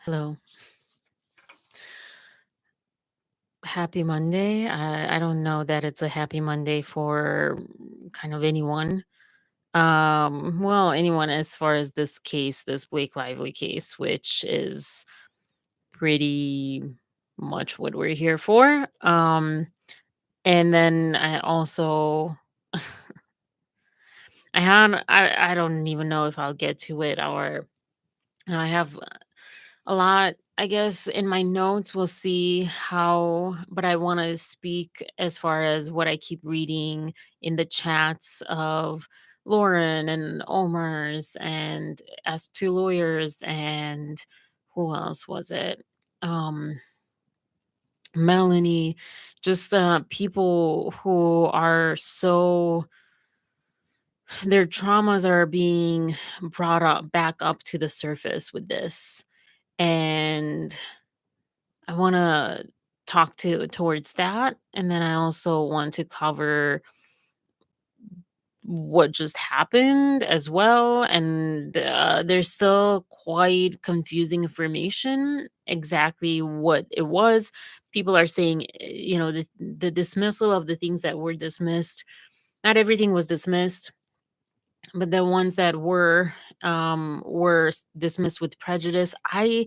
Hello. Happy Monday. I don't know that it's a happy Monday for kind of anyone. Well, anyone as far as this case, this Blake Lively case, which is pretty much what we're here for. And then I also I don't even know if I'll get to it or I have a lot, I guess, in my notes. We'll see how, but I want to speak as far as what I keep reading in the chats of Lauren and Omer's and Ask Two Lawyers and who else was it? Um, Melanie, just people who are so their traumas are being brought up back up to the surface with this. And I want to talk to towards that, and then I also want to cover what just happened as well. And there's still quite confusing information exactly what it was. People are saying, the dismissal of the things that were dismissed. Not everything was dismissed, but the ones that were dismissed with prejudice. I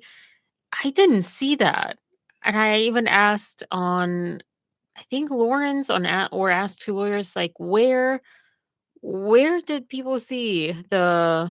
didn't see that, and I even asked on, I think Lawrence or asked two lawyers, like, where did people see the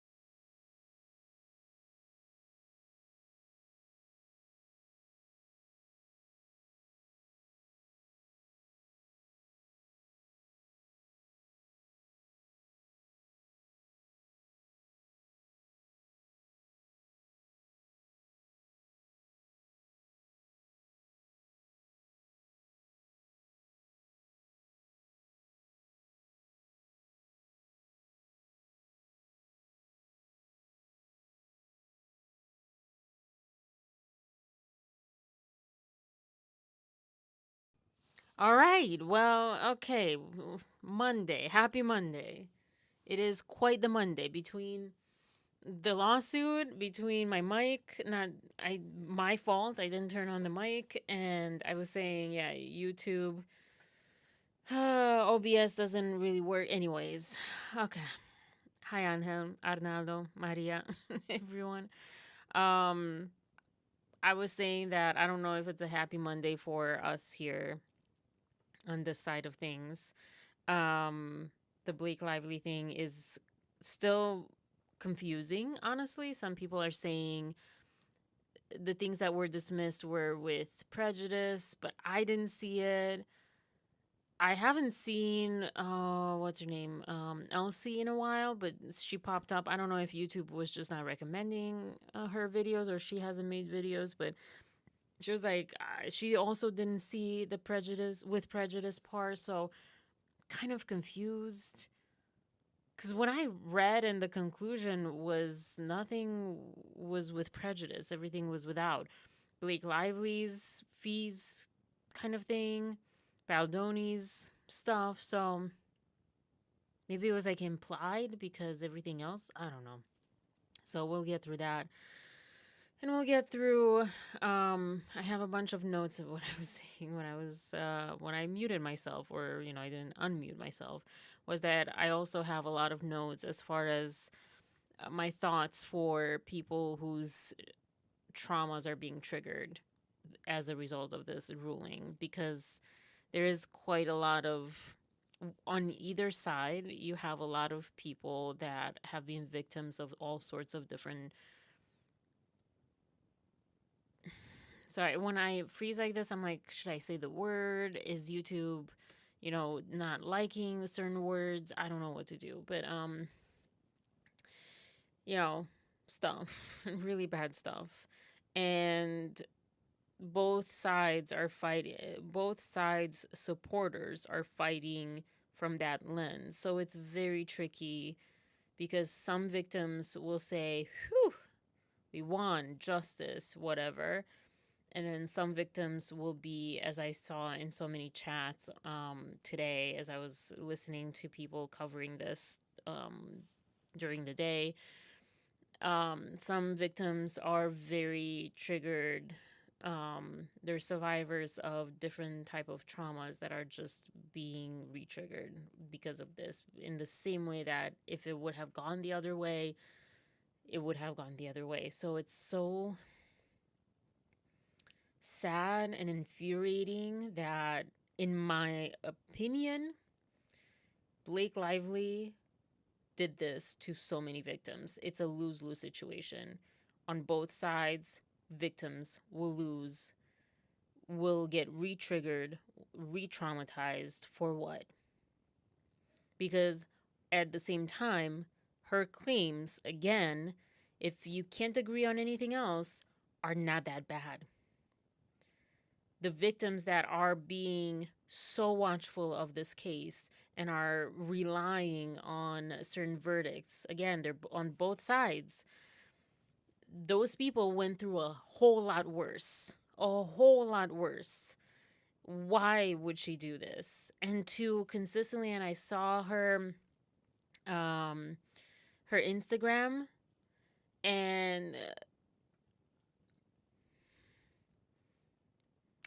all right, well, okay, Monday, happy Monday. It is quite the Monday between the lawsuit, between my mic, not I my fault, I didn't turn on the mic, and I was saying, yeah, YouTube, OBS doesn't really work anyways. Okay. Hi, Angel, Arnaldo, Maria, everyone. Um, I was saying that I don't know if it's a happy Monday for us here on this side of things. Um, the Blake Lively thing is still confusing, honestly. Some people are saying the things that were dismissed were with prejudice, but I didn't see it. I haven't seen what's her name? Elsie in a while, but she popped up. I don't know if YouTube was just not recommending her videos or she hasn't made videos, but she was like she also didn't see the prejudice with prejudice part, so kind of confused. Cuz when I read and the conclusion was nothing was with prejudice, everything was without. Blake Lively's fees kind of thing, Baldoni's stuff, so maybe it was like implied because everything else, I don't know. So we'll get through that. And we'll get through I have a bunch of notes of what I was saying when I muted myself, or I didn't unmute myself, was that I also have a lot of notes as far as my thoughts for people whose traumas are being triggered as a result of this ruling, because there is quite a lot of, on either side, you have a lot of people that have been victims of all sorts of different. Sorry, when I freeze like this, I'm like, should I say the word? Is YouTube, not liking certain words? I don't know what to do, but you know, stuff, really bad stuff, and both sides are fighting. Both sides supporters are fighting from that lens, so it's very tricky because some victims will say, "Whew, we won, justice, whatever." And then some victims will be, as I saw in so many chats today, as I was listening to people covering this during the day, Some victims are very triggered. They're survivors of different type of traumas that are just being re-triggered because of this, in the same way that if it would have gone the other way, it would have gone the other way. So it's so sad and infuriating that, in my opinion, Blake Lively did this to so many victims. It's a lose-lose situation. On both sides, victims will lose, will get re-triggered, re-traumatized for what? Because at the same time, her claims, again, if you can't agree on anything else, are not that bad. The victims that are being so watchful of this case and are relying on certain verdicts, again, they're on both sides. Those people went through a whole lot worse. A whole lot worse. Why would she do this? And to consistently, and I saw um her Instagram, and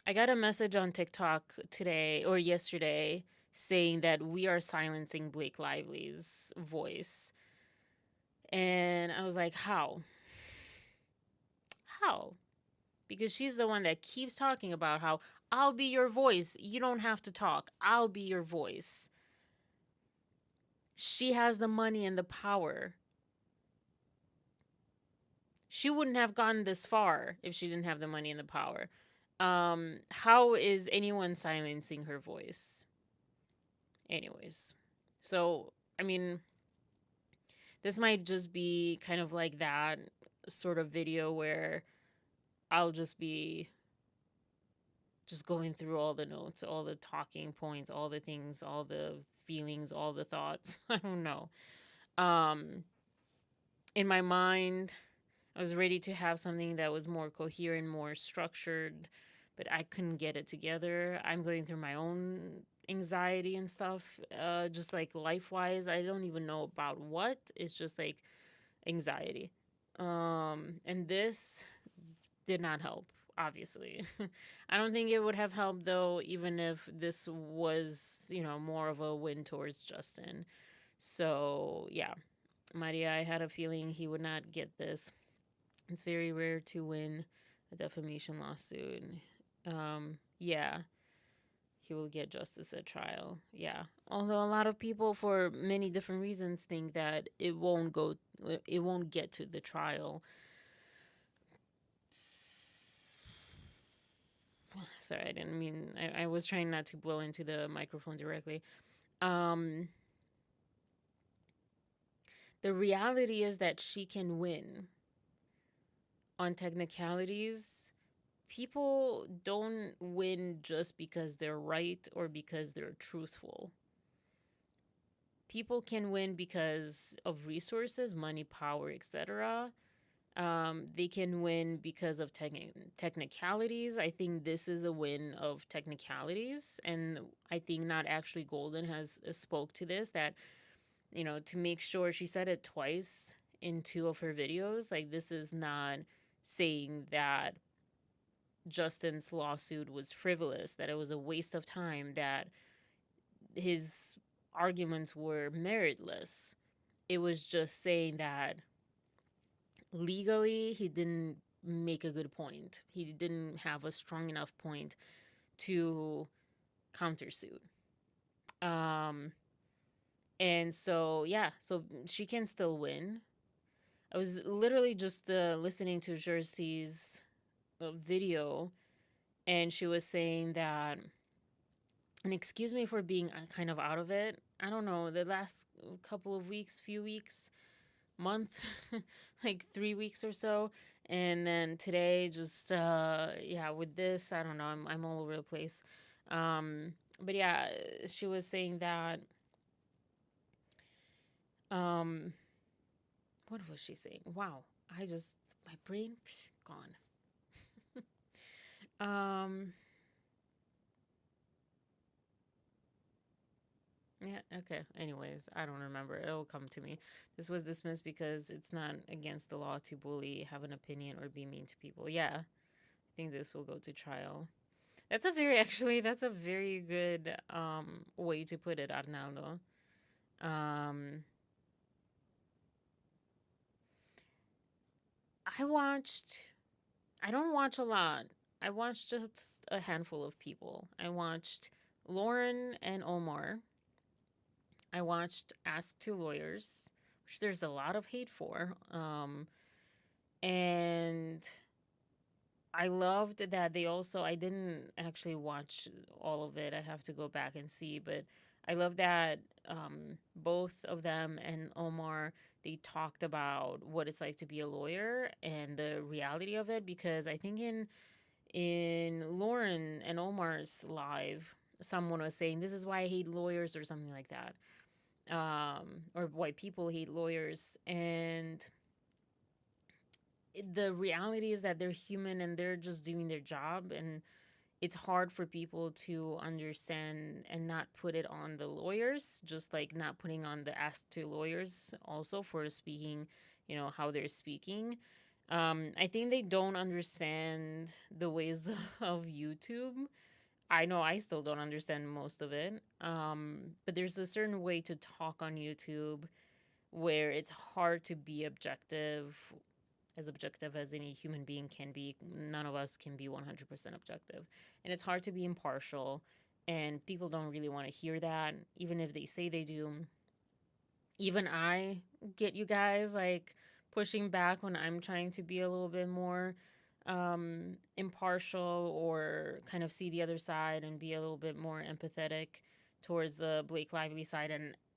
I got a message on TikTok today or yesterday saying that we are silencing Blake Lively's voice. And I was like, how? How? Because she's the one that keeps talking about how I'll be your voice. You don't have to talk. I'll be your voice. She has the money and the power. She wouldn't have gone this far if she didn't have the money and the power. How is anyone silencing her voice? Anyways, so I mean, this might just be kind of like that sort of video where I'll just be just going through all the notes, all the talking points, all the things, all the feelings, all the thoughts. I don't know. Um, in my mind, I was ready to have something that was more coherent, more structured, but I couldn't get it together. I'm going through my own anxiety and stuff, just like life wise. I don't even know about what. It's just like anxiety. And this did not help, obviously. I don't think it would have helped though, even if this was, more of a win towards Justin. So, yeah, Maria, I had a feeling he would not get this. It's very rare to win a defamation lawsuit. Yeah, he will get justice at trial. Yeah. Although a lot of people, for many different reasons, think that it won't get to the trial. Sorry, I didn't mean, I was trying not to blow into the microphone directly. Um, the reality is that she can win on technicalities. People don't win just because they're right or because they're truthful. People can win because of resources, money, power, etc. They can win because of technicalities. I think this is a win of technicalities, and I think not actually Golden has spoke to this, that to make sure, she said it twice in two of her videos, like, this is not saying that Justin's lawsuit was frivolous, that it was a waste of time, that his arguments were meritless. It was just saying that legally he didn't make a good point. He didn't have a strong enough point to countersuit. Um and so, yeah, so she can still win. I was literally just listening to Jersey's video, and she was saying that, and excuse me for being kind of out of it. I don't know, the last couple of weeks, few weeks, month, like 3 weeks or so. And then today, just, yeah, with this, I don't know, I'm all over the place. But yeah, she was saying that, um, what was she saying? Wow, my brain, gone. Um, yeah, Okay. Anyways, I don't remember. It'll come to me. This was dismissed because it's not against the law to bully, have an opinion, or be mean to people. Yeah, I think this will go to trial. That's a very actually that's a very good way to put it, Arnaldo. Um I watched I don't watch a lot. I watched just a handful of people. I watched Lauren and Omar. I watched Ask Two Lawyers, which there's a lot of hate for. And I loved that they also, I didn't actually watch all of it. I have to go back and see, but I love that both of them and Omar, they talked about what it's like to be a lawyer and the reality of it, because I think in Lauren and Omar's live, someone was saying this is why I hate lawyers or something like that, or why people hate lawyers. And the reality is that they're human and they're just doing their job, and it's hard for people to understand and not put it on the lawyers, just like not putting on the ask to lawyers also for speaking, how they're speaking. I think they don't understand the ways of YouTube. I know I still don't understand most of it. But there's a certain way to talk on YouTube where it's hard to be objective as any human being can be. None of us can be 100% objective. And it's hard to be impartial. And people don't really want to hear that, even if they say they do. Even I get you guys like pushing back when I'm trying to be a little bit more impartial or kind of see the other side and be a little bit more empathetic towards the Blake Lively side.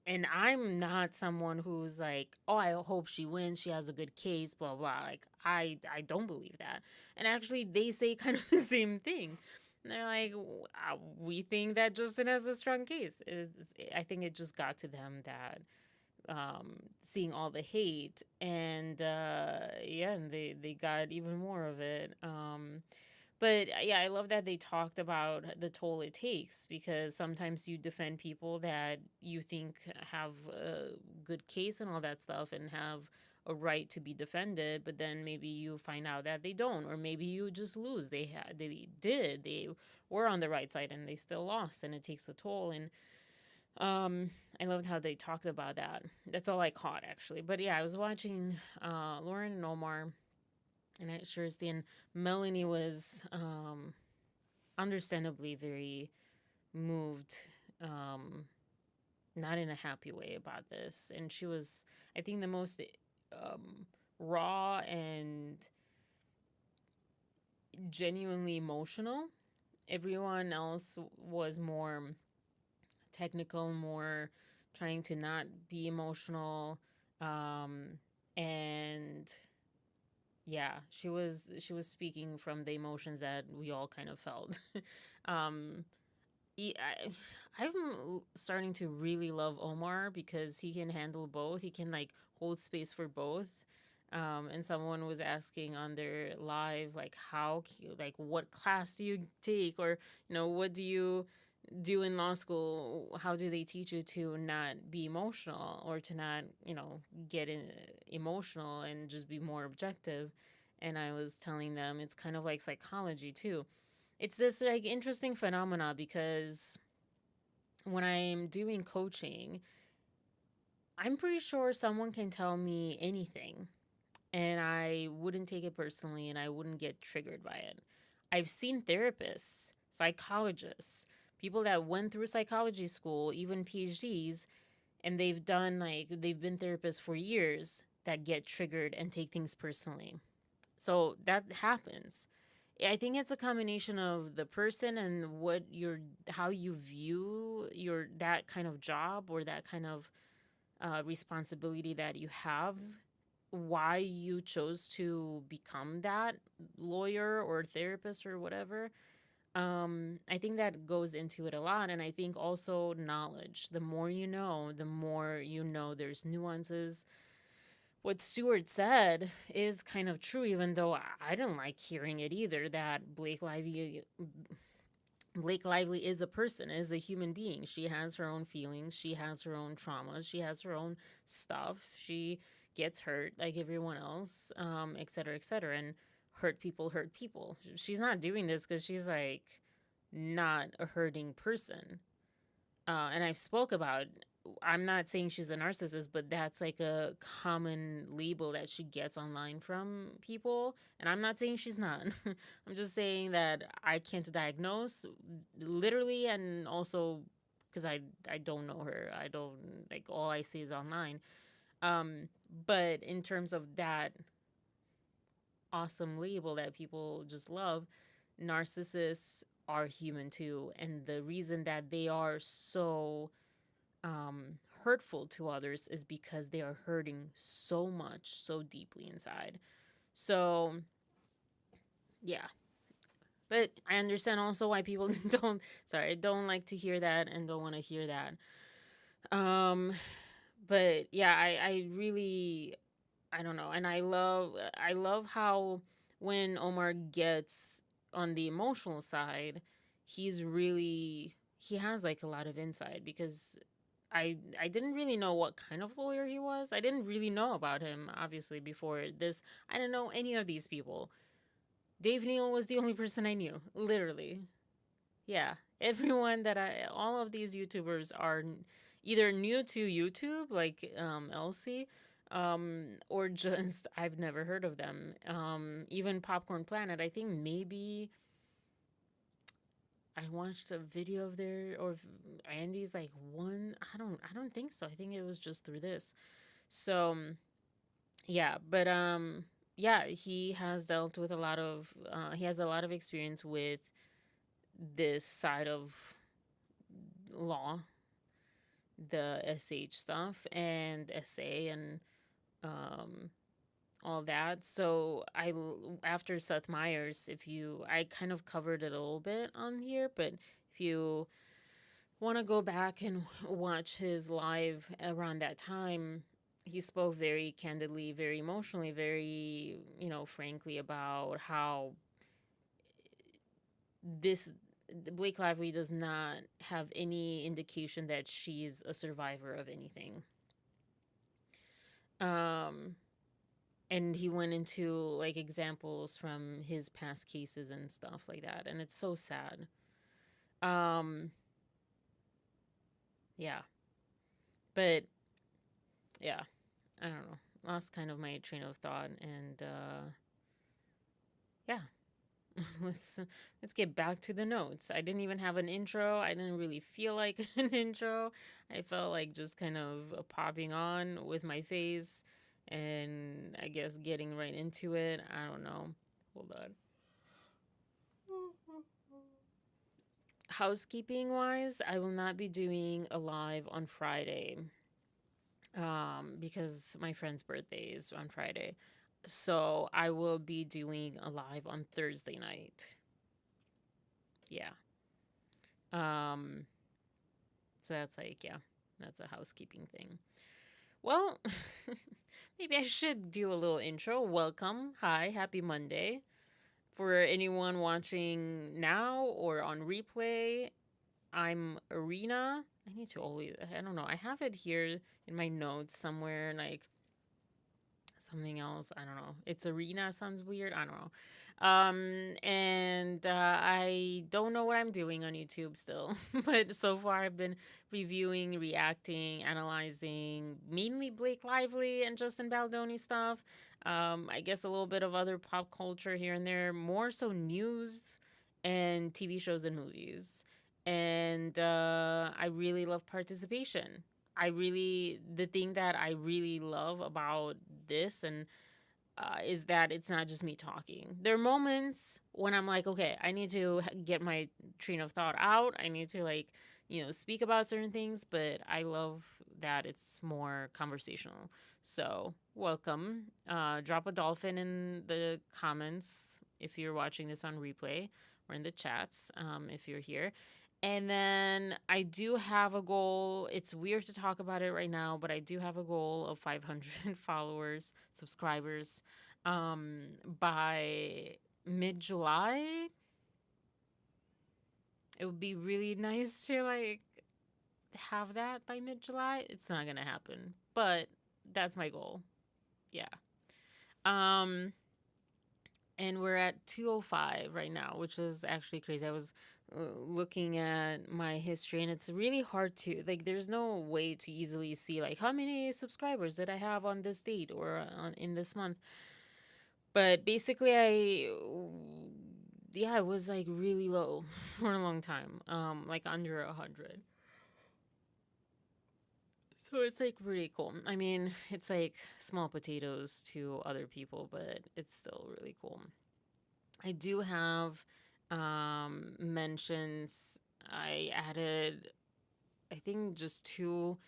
And I'm not someone who's like, oh, I hope she wins. She has a good case, blah blah. Like I don't believe that. And actually, they say kind of the same thing. They're like, we think that Justin has a strong case. I think it just got to them that seeing all the hate, and yeah, and they got even more of it. But yeah, I love that they talked about the toll it takes, because sometimes you defend people that you think have a good case and all that stuff and have a right to be defended, but then maybe you find out that they don't, or maybe you just lose. They were on the right side and they still lost, and it takes a toll. And I loved how they talked about that. That's all I caught actually. But yeah, I was watching Lauren and Omar, and I sure and Melanie was understandably very moved, um, not in a happy way about this, and she was, I think, the most um, raw and genuinely emotional. Everyone else was more technical, more trying to not be emotional. Um, and yeah, she was speaking from the emotions that we all kind of felt. um, I'm starting to really love Omar because he can handle both. He can like hold space for both. And someone was asking on their live, like, like, what class do you take, or what do you do in law school? How do they teach you to not be emotional, or to not get emotional and just be more objective? And I was telling them it's kind of like psychology too. It's this like interesting phenomena, because when I'm doing coaching, I'm pretty sure someone can tell me anything and I wouldn't take it personally and I wouldn't get triggered by it. I've seen therapists, psychologists, people that went through psychology school, even PhDs, and they've been therapists for years, that get triggered and take things personally. So that happens. I think it's a combination of the person and how you view that kind of job, or that kind of responsibility that you have, why you chose to become that lawyer or therapist or whatever. I think that goes into it a lot. And I think also knowledge. The more you know, there's nuances. What Stewart said is kind of true, even though I don't like hearing it either, that Blake Lively is a person, is a human being. She has her own feelings, she has her own traumas, she has her own stuff. She gets hurt like everyone else, et cetera, et cetera. And hurt people hurt people. She's not doing this because she's like not a hurting person. And I've spoke about, I'm not saying she's a narcissist, but that's like a common label that she gets online from people. And I'm not saying she's not. I'm just saying that I can't diagnose literally, and also because I don't know her. I don't, like, all I see is online. Um, but in terms of that awesome label that people just love, narcissists are human too. And the reason that they are so hurtful to others is because they are hurting so much, so deeply inside. So, yeah. But I understand also why people don't like to hear that and don't want to hear that. But yeah, I really, I don't know. And I love how when Omar gets on the emotional side, he has like a lot of insight, because I didn't really know what kind of lawyer he was. I didn't really know about him, obviously, before this. I didn't know any of these people. Dave Neal was the only person I knew, literally. Yeah. Everyone that all of these YouTubers are either new to YouTube, like Elsie, or just I've never heard of them. Even Popcorn Planet, I think maybe I watched a video of their, or Andy's, like, one. I don't think so. I think it was just through this. So yeah, but yeah, he has dealt with a lot of he has a lot of experience with this side of law, the SH stuff and SA and um all that. So after Seth Meyers, if you I kind of covered it a little bit on here, but if you want to go back and watch his live around that time, he spoke very candidly, very emotionally, very, frankly, about how this Blake Lively does not have any indication that she's a survivor of anything. Um, and he went into like examples from his past cases and stuff like that, and it's so sad. Um, yeah, but yeah, I don't know. Lost kind of my train of thought, and yeah. let's let's get back to the notes. I didn't even have an intro. I didn't really feel like an intro. I felt like just kind of popping on with my face, and I guess getting right into it. I don't know. Hold on. Housekeeping wise, I will not be doing a live on Friday, because my friend's birthday is on Friday. So I will be doing a live on Thursday night. Yeah. Um, so that's like, yeah, that's a housekeeping thing. Well, maybe I should do a little intro. Welcome. Hi. Happy Monday. For anyone watching now or on replay, I'm Arena. I need to always, I don't know. I have it here in my notes somewhere, like something else. I don't know. It's Arena sounds weird. I don't know. And I don't know what I'm doing on YouTube still, but so far I've been reviewing, reacting, analyzing mainly Blake Lively and Justin Baldoni stuff. I guess a little bit of other pop culture here and there, more so news and TV shows and movies. And I really love participation. The thing that I really love about this and is that it's not just me talking. There are moments when I'm like, okay, I need to get my train of thought out. I need to, like, speak about certain things, but I love that it's more conversational. So, welcome. Drop a dolphin in the comments if you're watching this on replay, or in the chats if you're here. And then I do have a goal. It's weird to talk about it right now, but I do have a goal of 500 followers, subscribers, by mid July. It would be really nice to like have that by mid July. It's not gonna happen, but that's my goal. Yeah. Um, and we're at 205 right now, which is actually crazy. I was looking at my history, and it's really hard to like. There's no way to easily see like how many subscribers did I have on this date or on in this month. But basically, yeah, it was like really low for a long time, like under 100. So it's like really cool. I mean, it's like small potatoes to other people, but it's still really cool. I do have mentions. I added, I think, just two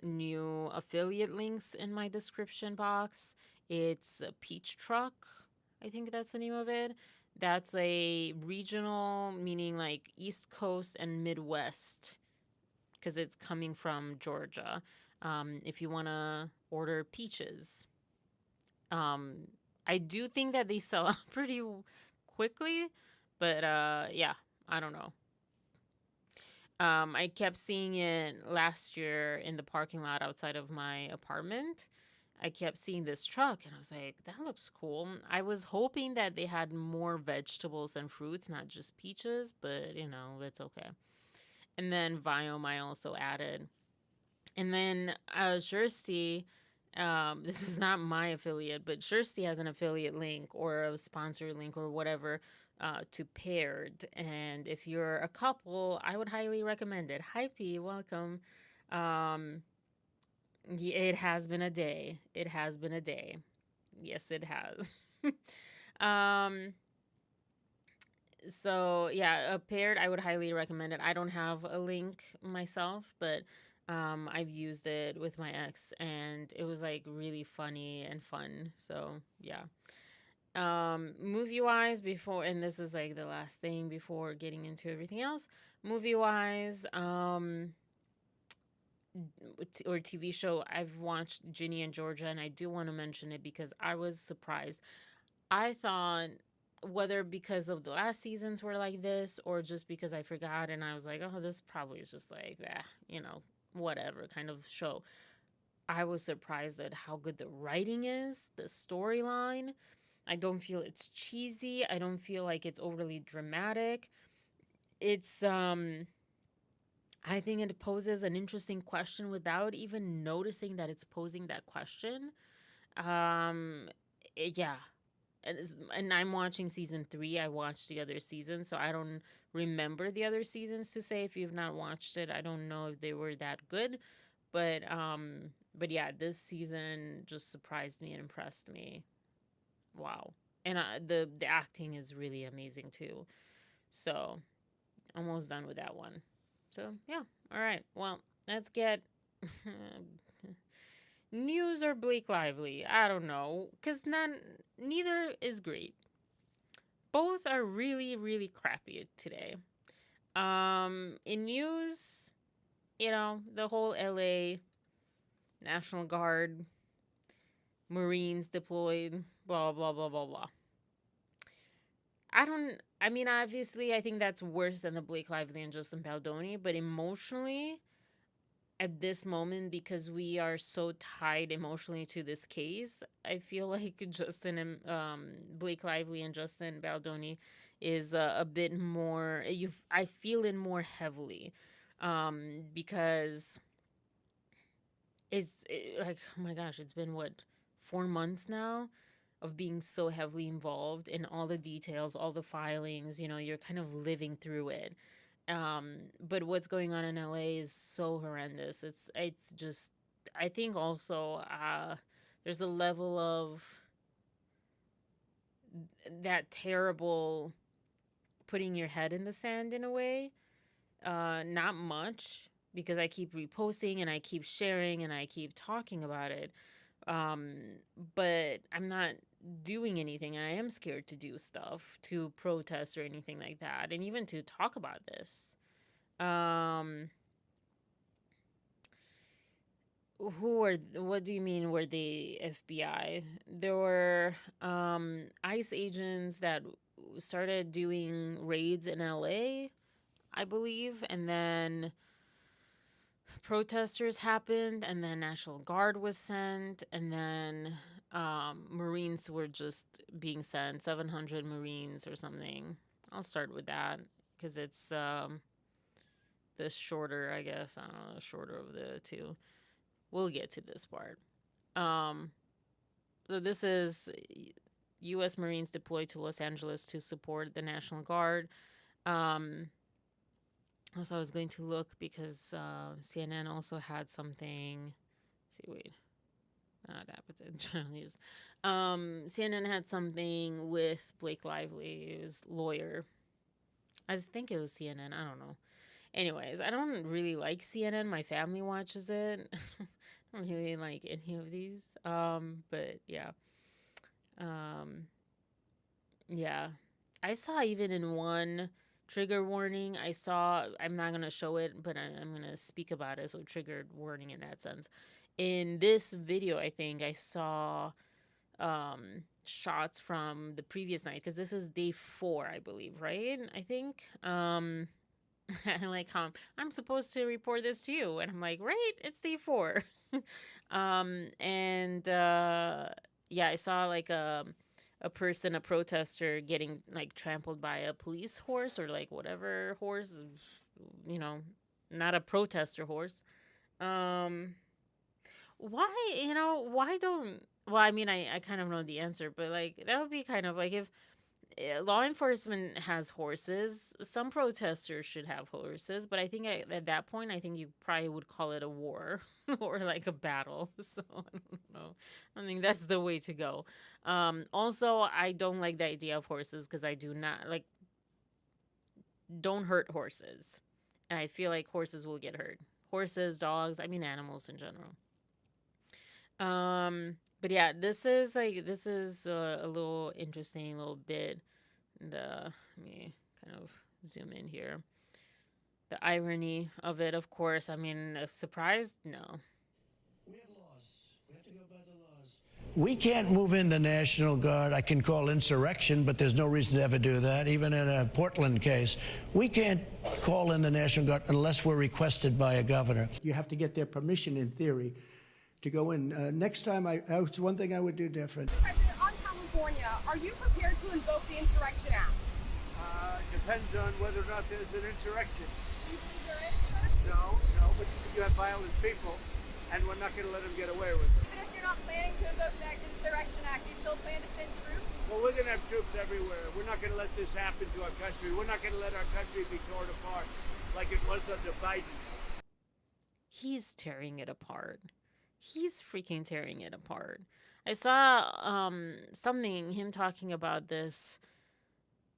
new affiliate links in my description box. It's a Peach Truck. I think that's the name of it. That's a regional, meaning like East Coast and Midwest, because it's coming from Georgia. If you want to order peaches, um, I do think that they sell out pretty quickly, but yeah, I don't know. I kept seeing it last year in the parking lot outside of my apartment. I kept seeing this truck and I was like, that looks cool. I was hoping that they had more vegetables and fruits, not just peaches, but you know, it's okay. And then Viome I also added. And then Shirsty, this is not my affiliate, but Shirsty has an affiliate link or a sponsor link or whatever to Paired. And if you're a couple, I would highly recommend it. Hi, P, welcome. Um, it has been a day. It has been a day. Yes, it has. um, so yeah, Paired, I would highly recommend it. I don't have a link myself, but I've used it with my ex and it was like really funny and fun. So yeah. Movie wise, before, and this is like the last thing before getting into everything else. Movie wise, or TV show, I've watched Ginny and Georgia, and I do want to mention it because I was surprised. I thought, whether because of the last seasons were like this or just because I forgot and I was like, oh, this probably is just like that, whatever kind of show. I was surprised at how good the writing is, the storyline. I don't feel it's cheesy. I don't feel like it's overly dramatic. It's I think it poses an interesting question without even noticing that it's posing that question. Um yeah, and I'm watching season 3. I watched the other seasons, so I don't remember the other seasons to say. If you've not watched it, I don't know if they were that good, but yeah, this season just surprised me and impressed me. Wow. And the acting is really amazing too. So, almost done with that one. So, yeah. All right. Well, let's get news or Blake Lively. I don't know, cuz neither is great. Both are really, really crappy today. In news, the whole LA National Guard, Marines deployed, blah, blah, blah, blah, blah. I mean, obviously, I think that's worse than the Blake Lively and Justin Baldoni, but emotionally, at this moment, because we are so tied emotionally to this case, I feel like Blake Lively and Justin Baldoni is a bit more. I feel it more heavily, because like, oh my gosh, it's been what, 4 months now of being so heavily involved in all the details, all the filings. You're kind of living through it. But what's going on in LA is so horrendous. It's just, I think also there's a level of that terrible putting your head in the sand in a way. Not much, because I keep reposting and I keep sharing and I keep talking about it. Um, but I'm not doing anything, and I am scared to do stuff, to protest or anything like that, and even to talk about this. Um, what do you mean were the FBI? There were ICE agents that started doing raids in LA. I believe, and then protesters happened, and then National Guard was sent, and then Marines were just being sent, 700 Marines or something. I'll start with that because it's the shorter, I guess. I don't know, the shorter of the two. We'll get to this part. Um, so this is U.S. Marines deployed to Los Angeles to support the National Guard. Um, also, I was going to look because CNN also had something. Let's see, wait. Not Journal News. CNN had something with Blake Lively, his lawyer. I think it was CNN. I don't know. Anyways, I don't really like CNN. My family watches it. I don't really like any of these. But yeah. Um, yeah. I saw even in one trigger warning, I'm not going to show it, but I'm going to speak about it. So, triggered warning in that sense. In this video, I think I saw shots from the previous night because this is day 4, I believe, right? I think. I like how I'm supposed to report this to you, and I'm like, right, it's day 4. And yeah, I saw like a person, a protester, getting like trampled by a police horse or like whatever horse, you know, not a protester horse. Um, why, why don't, well, I mean, I kind of know the answer, but like that would be kind of like if law enforcement has horses, some protesters should have horses, but I think at that point, I think you probably would call it a war or like a battle. So I don't know. I think that's the way to go. Also, I don't like the idea of horses because I do not like, don't hurt horses. And I feel like horses will get hurt. Horses, dogs, I mean, animals in general. But yeah, this is a little interesting, little bit. And let me kind of zoom in here. The irony of it, of course. I mean, surprised? No. We have laws. We have to go by the laws. We can't move in the National Guard. I can call insurrection, but there's no reason to ever do that. Even in a Portland case, we can't call in the National Guard unless we're requested by a governor. You have to get their permission, in theory, to go in. Next time, it's one thing I would do different. President, on California, are you prepared to invoke the Insurrection Act? Depends on whether or not there's an insurrection. Do you believe there is, sir? No, but you have violent people, and we're not going to let them get away with it. Even if you're not planning to invoke the Insurrection Act, you still plan to send troops? Well, we're going to have troops everywhere. We're not going to let this happen to our country. We're not going to let our country be torn apart like it was under Biden. He's tearing it apart. He's freaking tearing it apart. I saw something, him talking about this,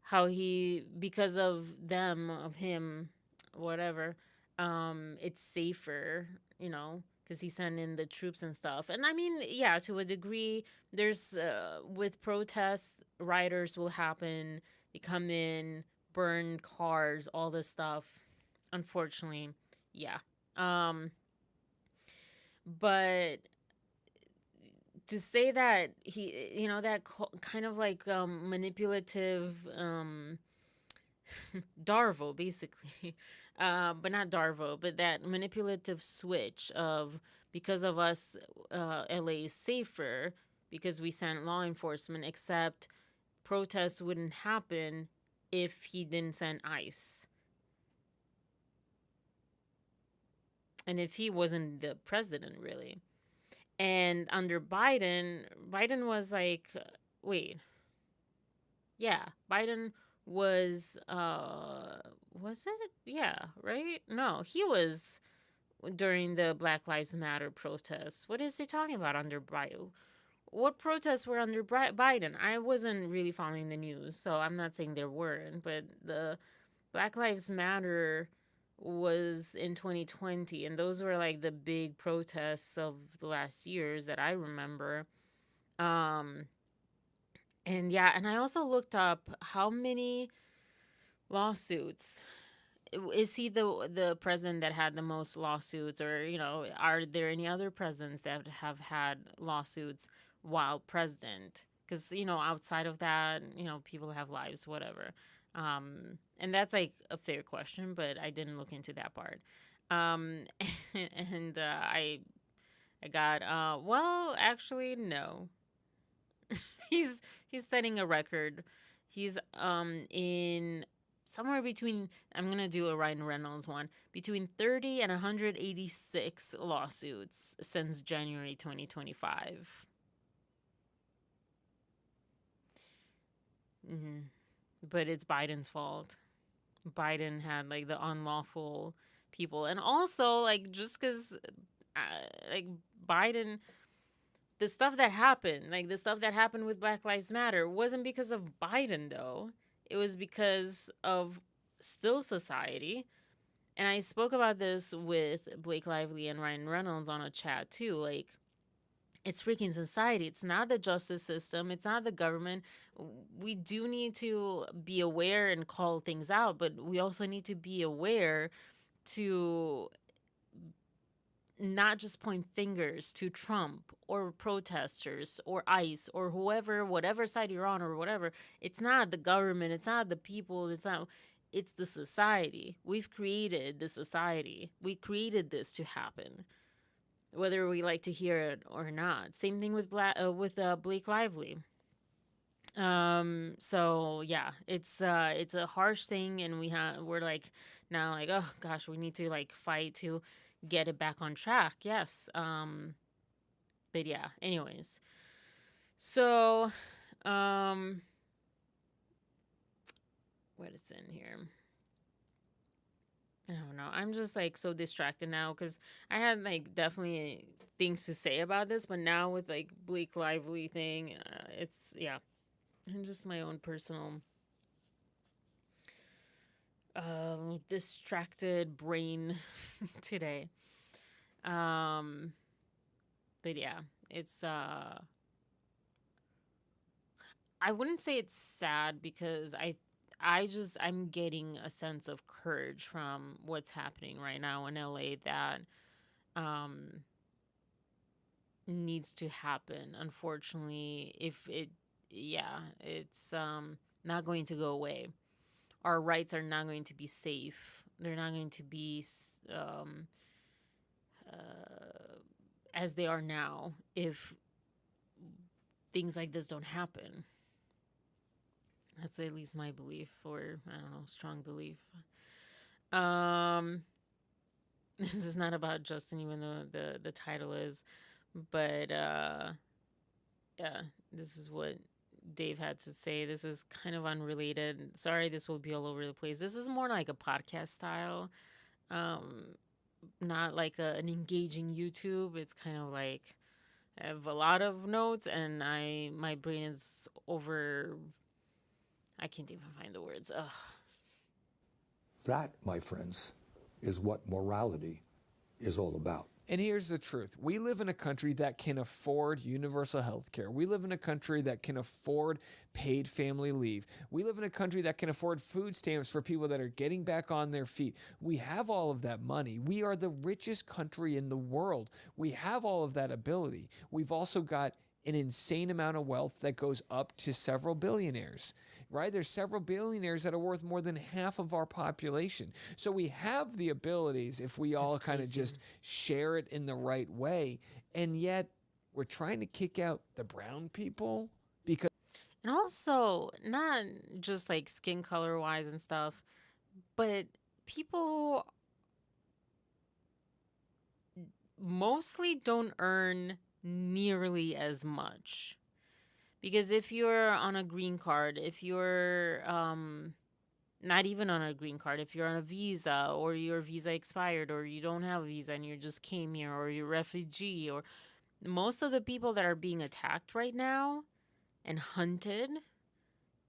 how he, because of them, of him, whatever, it's safer, because he sent in the troops and stuff. And I mean, yeah, to a degree, there's, with protests, rioters will happen. They come in, burn cars, all this stuff. Unfortunately, yeah. But to say that he, that kind of like manipulative Darvo, basically, but not Darvo, but that manipulative switch of, because of us, LA is safer because we sent law enforcement, except protests wouldn't happen if he didn't send ICE. And if he wasn't the president, really. And under Biden was like, wait. Yeah, Biden was it? Yeah, right? No, he was during the Black Lives Matter protests. What is he talking about under Biden? What protests were under Biden? I wasn't really following the news, so I'm not saying there weren't, but the Black Lives Matter was in 2020, and those were like the big protests of the last years that I remember. And yeah, and I also looked up how many lawsuits. Is he the president that had the most lawsuits, or are there any other presidents that have had lawsuits while president? Because outside of that, people have lives, whatever. And that's like a fair question, but I didn't look into that part. Um, and I got well, actually no. he's he's setting a record. He's in somewhere between, I'm gonna do a Ryan Reynolds one, between 30 and 186 lawsuits since January 2025. hmm But it's Biden's fault. Biden had like the unlawful people, and also like just because like Biden, the stuff that happened, like the stuff that happened with Black Lives Matter, wasn't because of Biden though. It was because of still society. And I spoke about this with Blake Lively and Ryan Reynolds on a chat too. Like, it's freaking society. It's not the justice system. It's not the government. We do need to be aware and call things out, but we also need to be aware to not just point fingers to Trump or protesters or ICE or whoever, whatever side you're on or whatever. It's not the government. It's not the people. It's the society. We've created the society. We created this to happen, whether we like to hear it or not. Same thing with Blake Lively. So yeah, it's a harsh thing, and we're like now like, oh gosh, we need to like fight to get it back on track. Yes. But yeah, anyways. So what is in here? I don't know. I'm just like so distracted now because I had like definitely things to say about this, but now with like Blake Lively thing, it's yeah, and just my own personal distracted brain today. Um, but yeah, it's I wouldn't say it's sad because I'm getting a sense of courage from what's happening right now in LA that um needs to happen. Unfortunately, if it yeah, it's not going to go away. Our rights are not going to be safe. They're not going to be uh, as they are now if things like this don't happen. That's at least my belief, or I don't know, strong belief. Um, this is not about Justin, even though the title is, but yeah, this is what Dave had to say. This is kind of unrelated. Sorry, this will be all over the place. This is more like a podcast style, um, not like an engaging YouTube. It's kind of like I have a lot of notes, and my brain is over. I can't even find the words. Ugh. That, my friends, is what morality is all about. And here's the truth. We live in a country that can afford universal health care. We live in a country that can afford paid family leave. We live in a country that can afford food stamps for people that are getting back on their feet. We have all of that money. We are the richest country in the world. We have all of that ability. We've also got an insane amount of wealth that goes up to several billionaires, right? There's several billionaires that are worth more than half of our population. So we have the abilities if we all kind of just share it in the right way. And yet we're trying to kick out the brown people because. And also, not just like skin color wise and stuff, but people mostly don't earn nearly as much. Because if you're on a green card, if you're not even on a green card, if you're on a visa or your visa expired or you don't have a visa and you just came here or you're a refugee, or most of the people that are being attacked right now and hunted,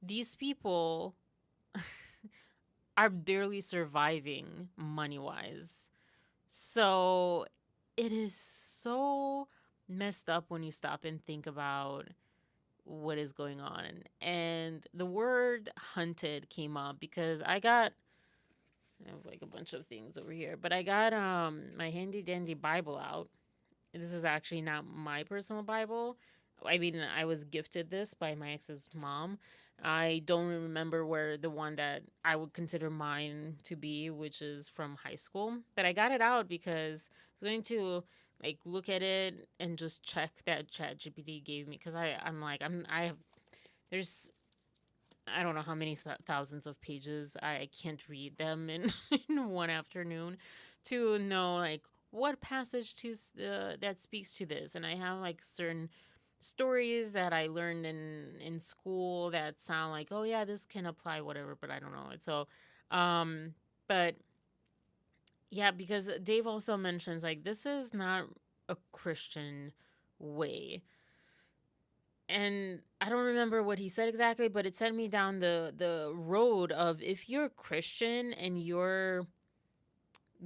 these people are barely surviving money wise. So it is so messed up when you stop and think about what is going on. And the word hunted came up because I have like a bunch of things over here, but I got my handy dandy Bible out. This is actually not my personal Bible. I mean, I was gifted this by my ex's mom, I don't remember where the one that I would consider mine to be, which is from high school. But I got it out because I was going to like look at it and just check that ChatGPT gave me, because I'm like I have there's I don't know how many thousands of pages. I can't read them in in one afternoon to know like what passage that speaks to this. And I have like certain stories that I learned in school that sound like, oh yeah, this can apply whatever, but I don't know it. So, um, but yeah, because Dave also mentions like this is not a Christian way. And I don't remember what he said exactly, but it sent me down the road of, if you're a Christian and you're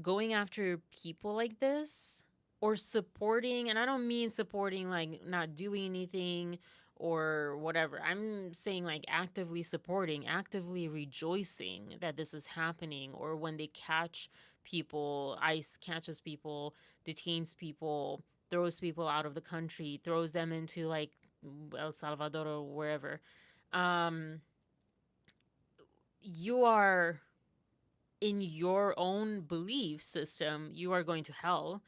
going after people like this, or supporting, and I don't mean supporting like not doing anything or whatever. I'm saying like actively supporting, actively rejoicing that this is happening, or when they catch people, ICE catches people, detains people, throws people out of the country, throws them into like El Salvador or wherever. Um you are, in your own belief system, you are going to hell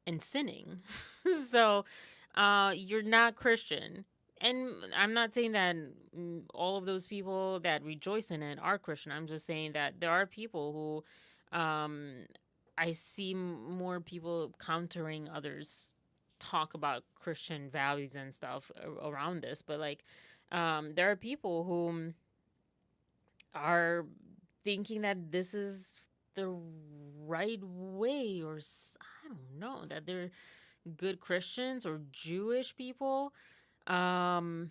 and sinning. So you're not Christian. And I'm not saying that all of those people that rejoice in it are Christian. I'm just saying that there are people who I see more people countering others talk about Christian values and stuff around this. But like there are people who are thinking that this is the right way, or I don't know, that they're good Christians or Jewish people. Um,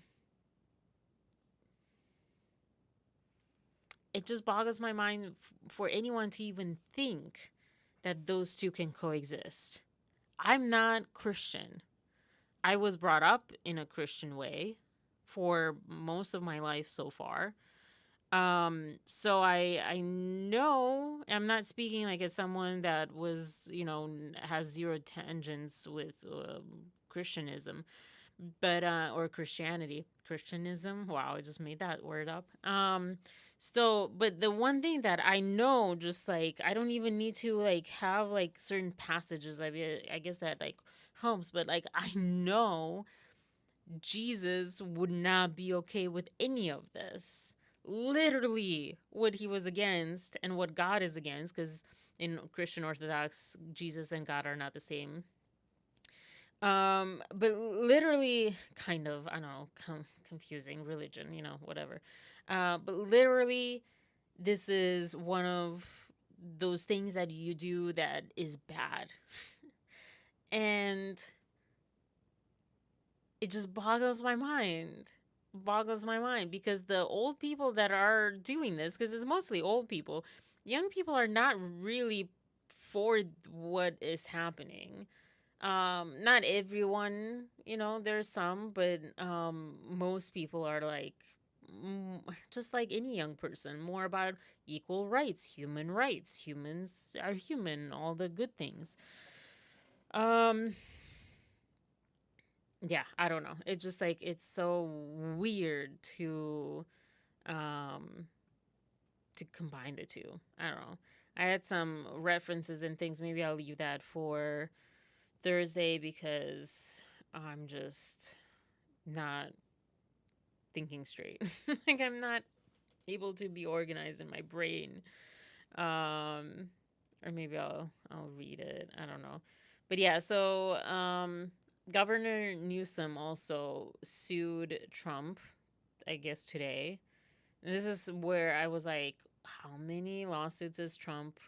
it just boggles my mind for anyone to even think that those two can coexist. I'm not Christian. I was brought up in a Christian way for most of my life so far. So I know, I'm not speaking like as someone that was, has zero tangents with Christianism, but or Christianism. Wow, I just made that word up. So but the one thing that I know, just like I don't even need to like have like certain passages. I guess that like helps, but like I know Jesus would not be okay with any of this. Literally, what he was against and what God is against, because in Christian Orthodox, Jesus and God are not the same. But literally, kind of, I don't know, confusing religion, whatever. But literally, this is one of those things that you do that is bad. And it just boggles my mind, because the old people that are doing this, because it's mostly old people, young people are not really for what is happening. Not everyone, there's some, but most people are like, just like any young person, more about equal rights, humans are human, all the good things. um yeah, I don't know, it's just like it's so weird um to combine the two. I don't know. I had some references and things. Maybe I'll leave that for Thursday, because I'm just not thinking straight. Like I'm not able to be organized in my brain. Um or maybe I'll read it. I don't know. But yeah, so Governor Newsom also sued Trump, I guess today. And this is where I was like, how many lawsuits is Trump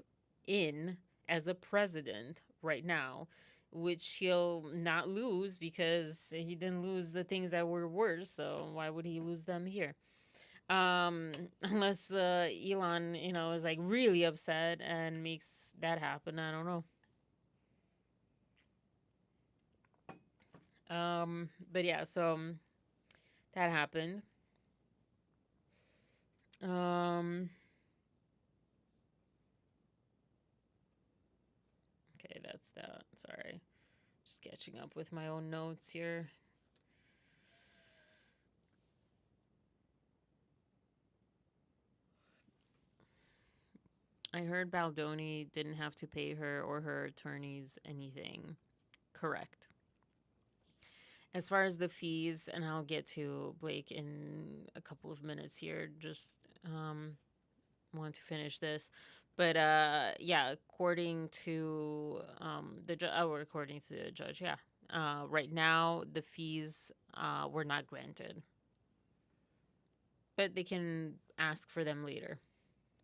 in as a president right now? Which he'll not lose, because he didn't lose the things that were worse. So why would he lose them here? Unless Elon, is like really upset and makes that happen. I don't know. But yeah, so that happened. Um, okay, that's that. Sorry. Just catching up with my own notes here. I heard Baldoni didn't have to pay her or her attorneys anything. Correct. As far as the fees, and I'll get to Blake in a couple of minutes here, just want to finish this. But yeah, according to according to the judge, yeah. Right now the fees were not granted. But they can ask for them later,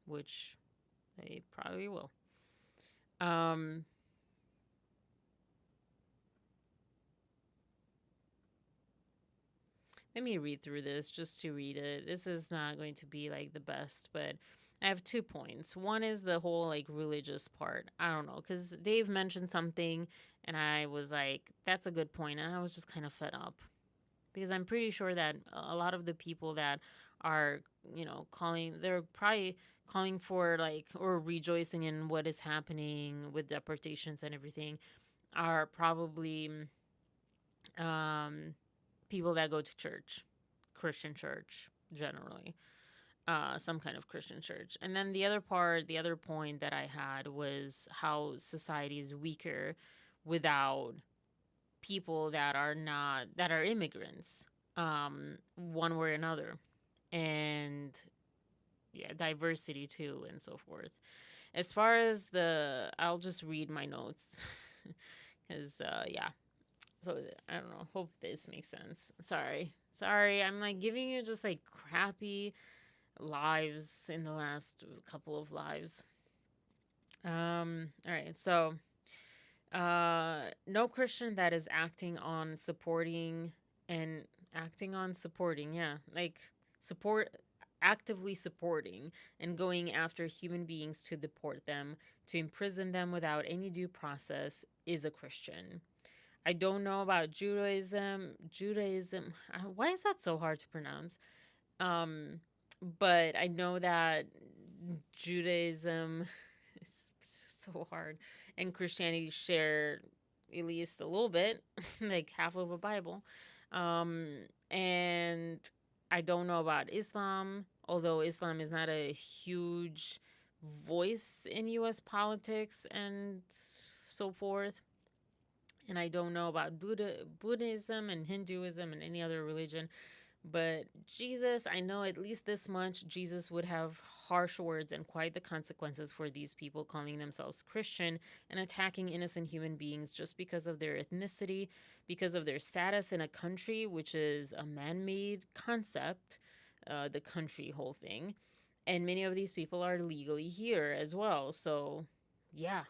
which they probably will. Let me read through this just to read it. This is not going to be like the best, but I have 2 points. One is the whole like religious part. I don't know, because Dave mentioned something and I was like, that's a good point. And I was just kind of fed up because I'm pretty sure that a lot of the people that are, they're probably calling for like, or rejoicing in what is happening with deportations and everything, are probably people that go to church, Christian church generally, some kind of Christian church. And then the other point that I had was how society is weaker without people that are immigrants, one way or another, and yeah, diversity too, and so forth. As far as I'll just read my notes because yeah. So I don't know. Hope this makes sense. Sorry, I'm like giving you just like crappy lives in the last couple of lives. All right. So, no Christian that is yeah, like actively supporting and going after human beings to deport them, to imprison them without any due process is a Christian. I don't know about Judaism. Why is that so hard to pronounce? But I know that Judaism is so hard, and Christianity share at least a little bit, like half of a Bible. And I don't know about Islam, although Islam is not a huge voice in U.S. politics and so forth. And I don't know about Buddhism and Hinduism and any other religion. But Jesus, I know at least this much, Jesus would have harsh words and quite the consequences for these people calling themselves Christian and attacking innocent human beings just because of their ethnicity, because of their status in a country, which is a man-made concept, the country whole thing. And many of these people are legally here as well. So, yeah.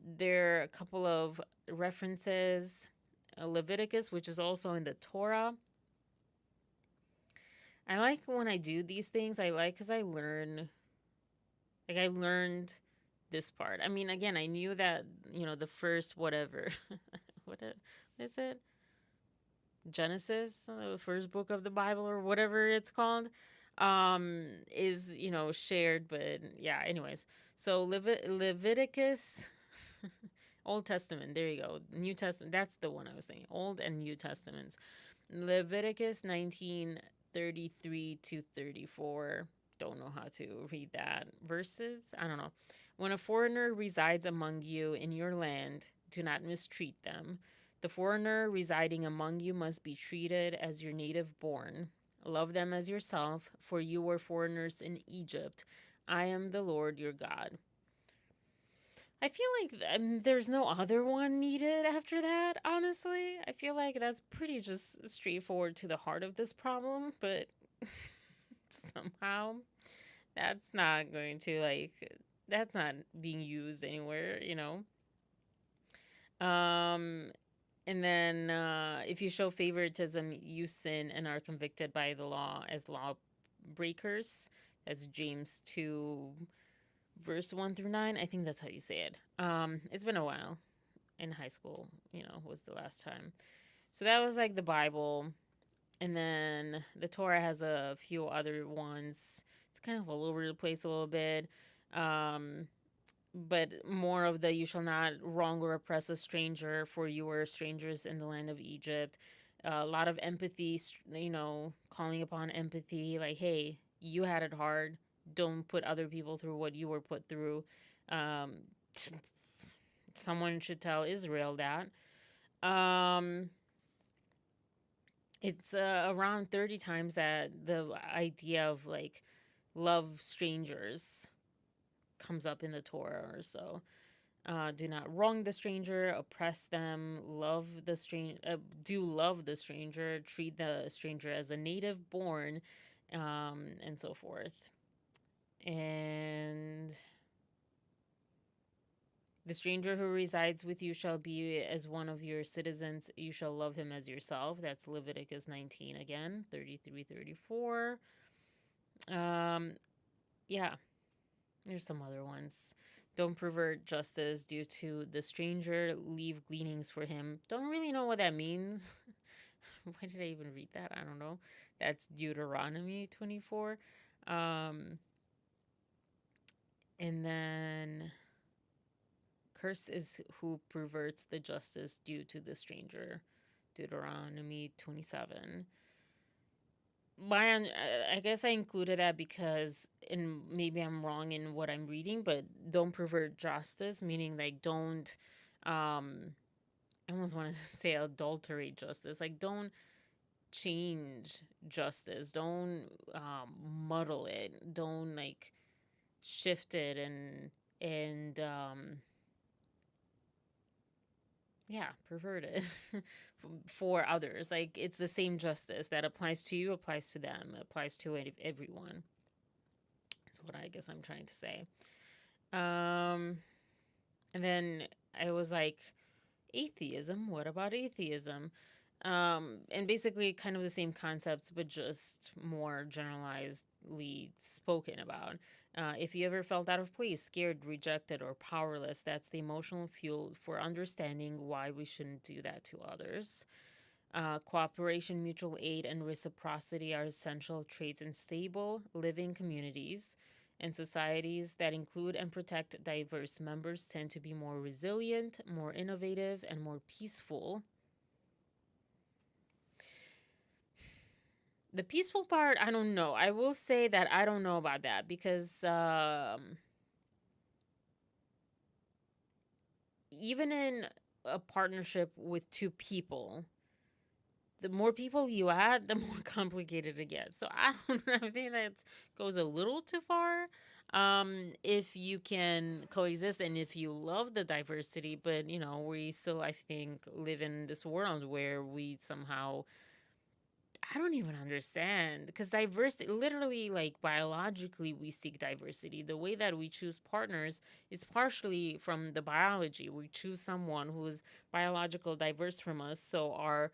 There are a couple of references. Leviticus, which is also in the Torah. I like when I do these things. I like because I learned this part. I mean, again, I knew that, the first whatever. what is it? Genesis, the first book of the Bible or whatever it's called, is, shared. But yeah, anyways. So Leviticus, Old Testament. There you go. New Testament. That's the one I was saying. Old and New Testaments. Leviticus 19:33 to 34. Don't know how to read that. Verses? I don't know. When a foreigner resides among you in your land, do not mistreat them. The foreigner residing among you must be treated as your native born. Love them as yourself, for you were foreigners in Egypt. I am the Lord your God. I feel like there's no other one needed after that, honestly. I feel like that's pretty just straightforward to the heart of this problem, but somehow that's not that's not being used anywhere, And then if you show favoritism, you sin and are convicted by the law as lawbreakers. That's James 2, verse 1 through 9. I think that's how you say it. It's been a while. In high school, was the last time. So that was like the Bible. And then the Torah has a few other ones. It's kind of all over the place a little bit. But more of the you shall not wrong or oppress a stranger, for you were strangers in the land of Egypt. A lot of empathy, calling upon empathy, like, hey, you had it hard. don't put other people through what you were put through. Um, Someone should tell Israel that. Um, it's around 30 times that the idea of like love strangers comes up in the Torah or so. Do not wrong the stranger, oppress them, love the do love the stranger, treat the stranger as a native born, and so forth. And the stranger who resides with you shall be as one of your citizens. You shall love him as yourself. That's Leviticus 19 again, 33, 34. Yeah, there's some other ones. Don't pervert justice due to the stranger. Leave gleanings for him. Don't really know what that means. Why did I even read that? I don't know. That's Deuteronomy 24. Um, and then curse is who perverts the justice due to the stranger. Deuteronomy 27. I guess I included that because, and maybe I'm wrong in what I'm reading, but don't pervert justice, meaning like don't, I almost want to say adulterate justice. Like don't change justice. Don't muddle it. Don't like shift it and yeah, pervert it for others. Like it's the same justice that applies to you, applies to them, applies to everyone. That's what I guess I'm trying to say. Um, and then I was like, atheism. What about atheism? And basically, kind of the same concepts, but just more generalizedly spoken about. If you ever felt out of place, scared, rejected, or powerless, that's the emotional fuel for understanding why we shouldn't do that to others. Cooperation, mutual aid, and reciprocity are essential traits in stable, living communities. And societies that include and protect diverse members tend to be more resilient, more innovative, and more peaceful. The peaceful part, I don't know. I will say that I don't know about that because even in a partnership with two people, the more people you add, the more complicated it gets. So I don't know. I think that goes a little too far. If you can coexist and if you love the diversity, but we still, I think, live in this world where we somehow, I don't even understand, because diversity, literally, like biologically, we seek diversity. The way that we choose partners is partially from the biology. We choose someone who is biological diverse from us, so our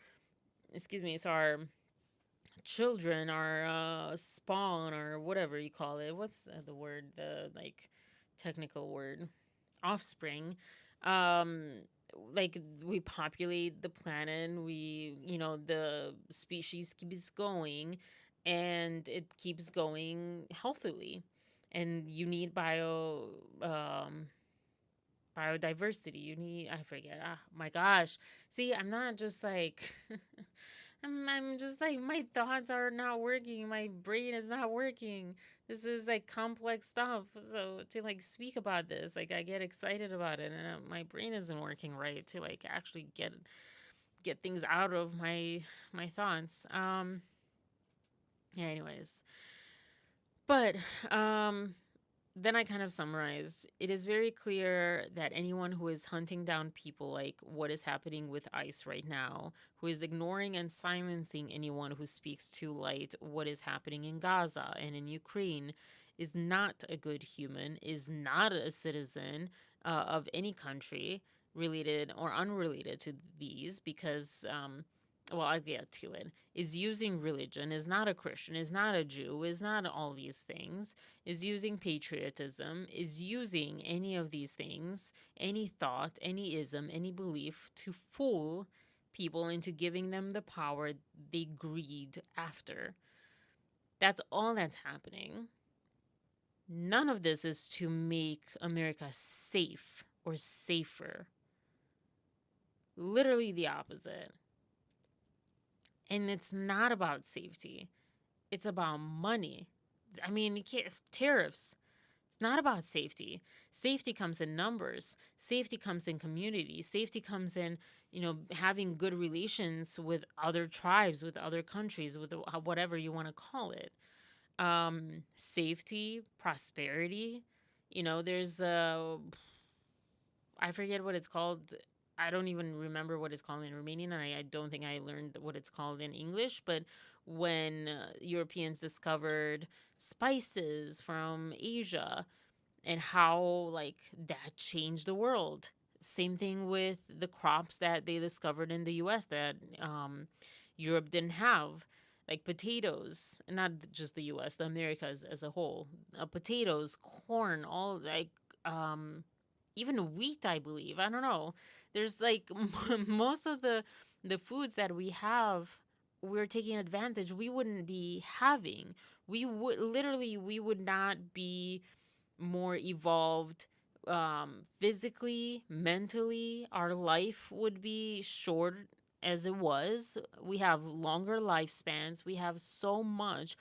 children, our spawn, or whatever you call it. What's the word? The like technical word, offspring. Um, like we populate the planet. The species keeps going, and it keeps going healthily. And you need biodiversity. You need, I forget. Ah, my gosh. See, I'm not just like I'm just like, my thoughts are not working. My brain is not working. This is like complex stuff. So to like speak about this, like I get excited about it, and my brain isn't working right to like actually get things out of my thoughts. Yeah, anyways, but then I kind of summarized. It is very clear that anyone who is hunting down people, like what is happening with ICE right now, who is ignoring and silencing anyone who speaks to light what is happening in Gaza and in Ukraine, is not a good human, is not a citizen of any country related or unrelated to these, because well, I'll get to it, is using religion, is not a Christian, is not a Jew, is not all these things, is using patriotism, is using any of these things, any thought, any ism, any belief, to fool people into giving them the power they greed after. That's all that's happening. None of this is to make America safe or safer. Literally the opposite. And it's not about safety. It's about money. I mean, you can't, tariffs. It's not about safety. Safety comes in numbers. Safety comes in community. Safety comes in, having good relations with other tribes, with other countries, with whatever you want to call it. Safety, prosperity. There's I forget what it's called. I don't even remember what it's called in Romanian, and I don't think I learned what it's called in English. But when Europeans discovered spices from Asia, and how like that changed the world. Same thing with the crops that they discovered in the US that Europe didn't have, like potatoes, not just the US, the Americas as a whole. Potatoes, corn, all like even wheat, I believe. I don't know. There's like most of the foods that we have, we're taking advantage. We wouldn't be having. We would not be more evolved physically, mentally. Our life would be short as it was. We have longer lifespans. We have so much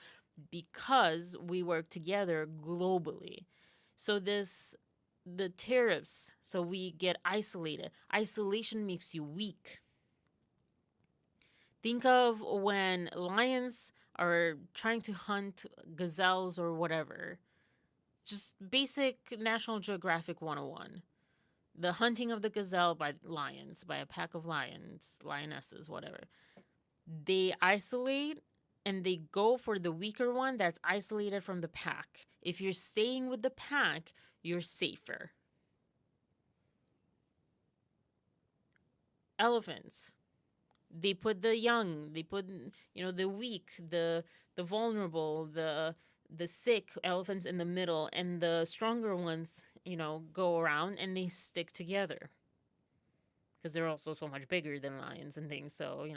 because we work together globally. So the tariffs, so we get isolated. Isolation makes you weak. Think of when lions are trying to hunt gazelles or whatever. Just basic National Geographic 101. The hunting of the gazelle by lions, by a pack of lions, lionesses, whatever. They isolate and they go for the weaker one that's isolated from the pack. If you're staying with the pack, you're safer. Elephants. They put the young, they put the weak, the vulnerable, the sick elephants in the middle, and the stronger ones, go around and they stick together. Because they're also so much bigger than lions and things, so,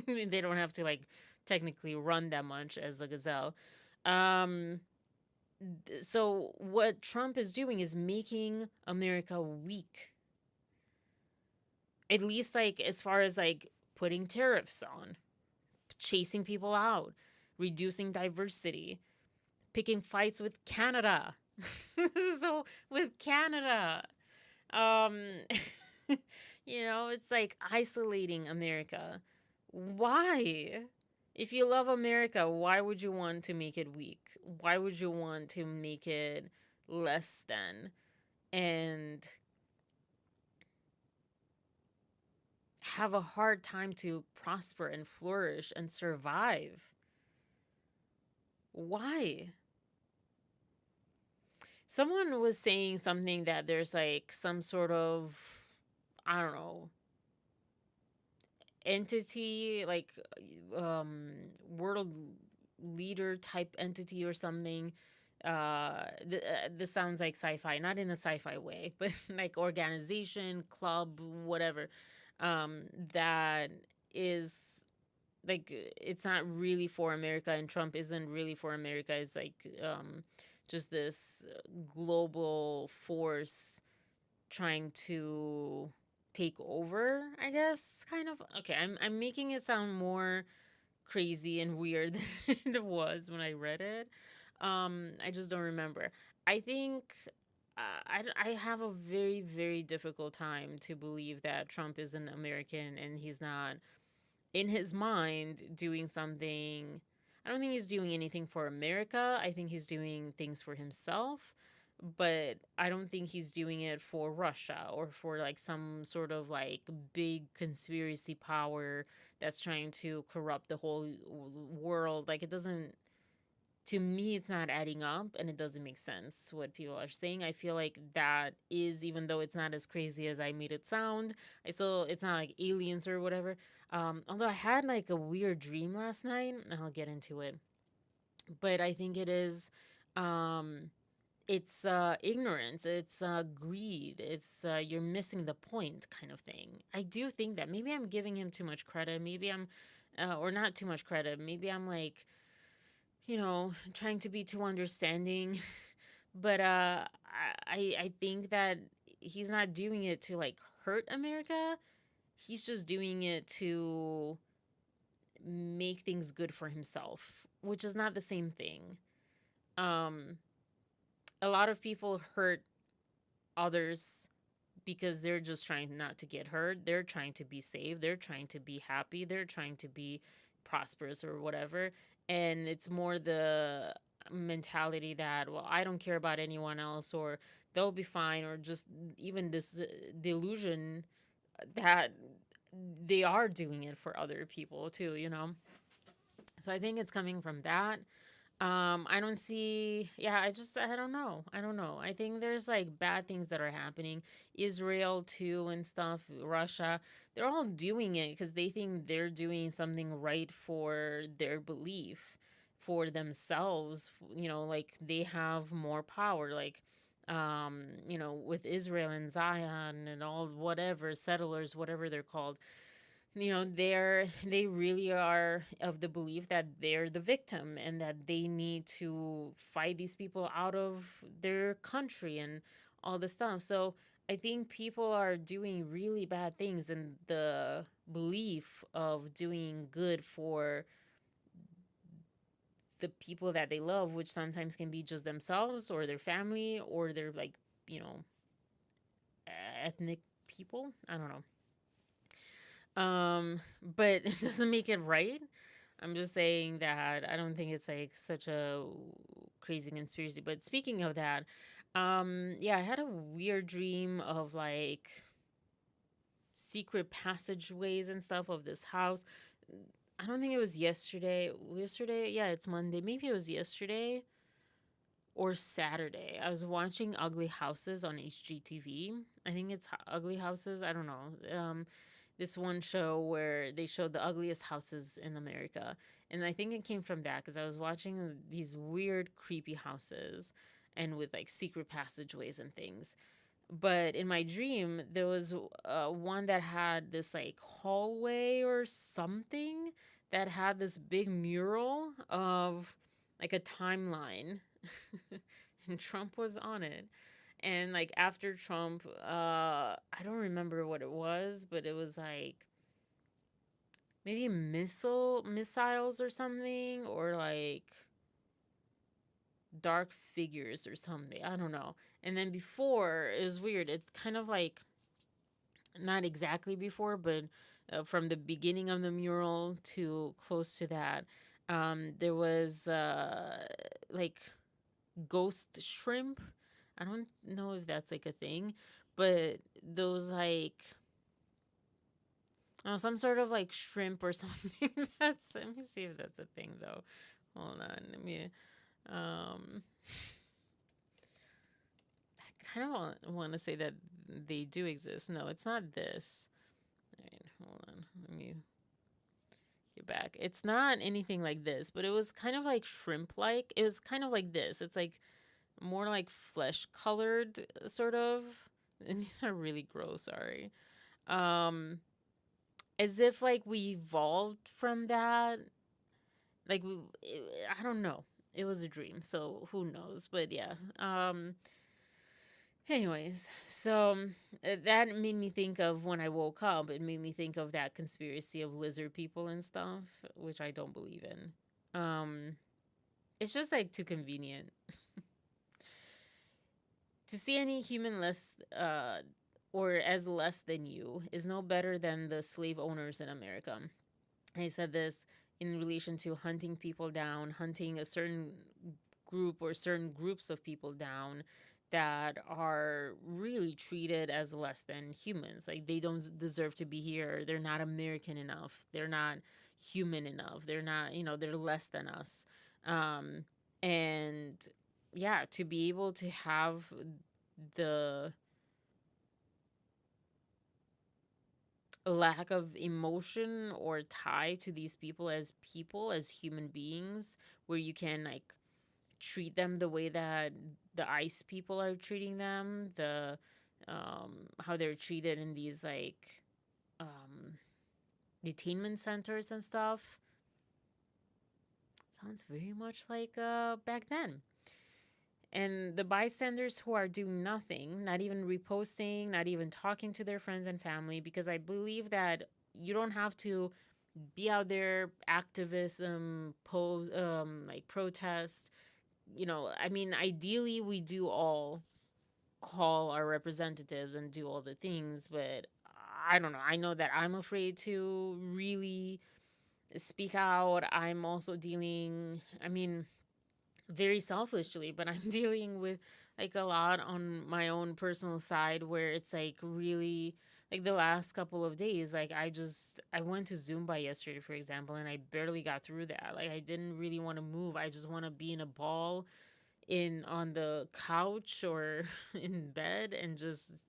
they don't have to, like, technically run that much as a gazelle. So what Trump is doing is making America weak. At least, like, as far as, like, putting tariffs on, chasing people out, reducing diversity, picking fights with Canada. So with Canada, um, it's like isolating America. Why? If you love America, why would you want to make it weak? Why would you want to make it less than? And have a hard time to prosper and flourish and survive? Why? Someone was saying something that there's like some sort of, I don't know, entity, like world leader type entity or something. This sounds like sci-fi, not in a sci-fi way, but like organization, club, whatever. That is like, it's not really for America, and Trump isn't really for America. It's like just this global force trying to take over, I guess, kind of. Okay, I'm making it sound more crazy and weird than it was when I read it. I just don't remember. I think I have a very, very difficult time to believe that Trump is an American and he's not, in his mind, doing something. I don't think he's doing anything for America. I think he's doing things for himself, but I don't think he's doing it for Russia or for like some sort of like big conspiracy power that's trying to corrupt the whole world. Like, it doesn't, to me, it's not adding up, and it doesn't make sense what people are saying. I feel like that is, even though it's not as crazy as I made it sound, it's not like aliens or whatever. Although I had like a weird dream last night, and I'll get into it. But I think it is, it's ignorance, it's greed, it's you're missing the point kind of thing. I do think that maybe I'm giving him too much credit. Maybe I'm, or not too much credit. Maybe I'm like, trying to be too understanding. But I think that he's not doing it to like hurt America. He's just doing it to make things good for himself, which is not the same thing. um a lot of people hurt others because they're just trying not to get hurt. They're trying to be safe. They're trying to be happy. They're trying to be prosperous or whatever. And it's more the mentality that, well, I don't care about anyone else, or they'll be fine, or just even this delusion that they are doing it for other people too, you know? So I think it's coming from that. I don't see, yeah, I don't know. I don't know. I think there's like bad things that are happening. Israel too and stuff, Russia, they're all doing it because they think they're doing something right for their belief, for themselves, you know, like they have more power, like you know, with Israel and Zion and all whatever settlers, whatever they're called, you know, they really are of the belief that they're the victim and that they need to fight these people out of their country and all this stuff. So I think people are doing really bad things in the belief of doing good for the people that they love, which sometimes can be just themselves or their family or their, like, you know, ethnic people. I don't know. But it doesn't make it right. I'm just saying that I don't think it's like such a crazy conspiracy. But speaking of that, yeah, I had a weird dream of like secret passageways and stuff of this house. I don't think it was yesterday. Yesterday, yeah, it's Monday. Maybe it was yesterday or Saturday. I was watching Ugly Houses on HGTV. I think it's Ugly Houses. I don't know. This one show where they showed the ugliest houses in America. And I think it came from that because I was watching these weird, creepy houses and with like secret passageways and things. But in my dream, there was one that had this like hallway or something that had this big mural of like a timeline. And Trump was on it. And like after Trump, I don't remember what it was, but it was like maybe missiles or something, or like dark figures or something. I don't know. And then before, it was weird. It's kind of like not exactly before, but from the beginning of the mural to close to that, there was like ghost shrimp. I don't know if that's like a thing, but those like, oh, some sort of like shrimp or something. That's, let me see if that's a thing though. Hold on, let me. Um, I kind of want to say that they do exist. No, it's not this. All right, hold on. Let me get back. It's not anything like this, but it was kind of like shrimp like. It was kind of like this. It's like more like flesh colored, sort of. And these are really gross, sorry. Um, as if like we evolved from that. Like I don't know. It was a dream, so who knows? But yeah. Anyways, so that made me think of when I woke up. It made me think of that conspiracy of lizard people and stuff, which I don't believe in. It's just like too convenient to see any human less or as less than you is no better than the slave owners in America. I said this in relation to hunting people down, hunting a certain group or certain groups of people down that are really treated as less than humans. Like they don't deserve to be here. They're not American enough. They're not human enough. They're not, you know, they're less than us. And yeah, to be able to have the lack of emotion or tie to these people, as human beings, where you can like treat them the way that the ICE people are treating them, the how they're treated in these like um detainment centers and stuff. Sounds very much like back then. And the bystanders who are doing nothing, not even reposting, not even talking to their friends and family, because I believe that you don't have to be out there activism, like protest, I mean, ideally, we do all call our representatives and do all the things, but I don't know. I know that I'm afraid to really speak out. I'm also dealing, I mean, very selfishly, but I'm dealing with like a lot on my own personal side where it's like really like the last couple of days, like I went to Zumba yesterday, for example, and I barely got through that. Like I didn't really want to move. I just want to be in a ball in on the couch or in bed and just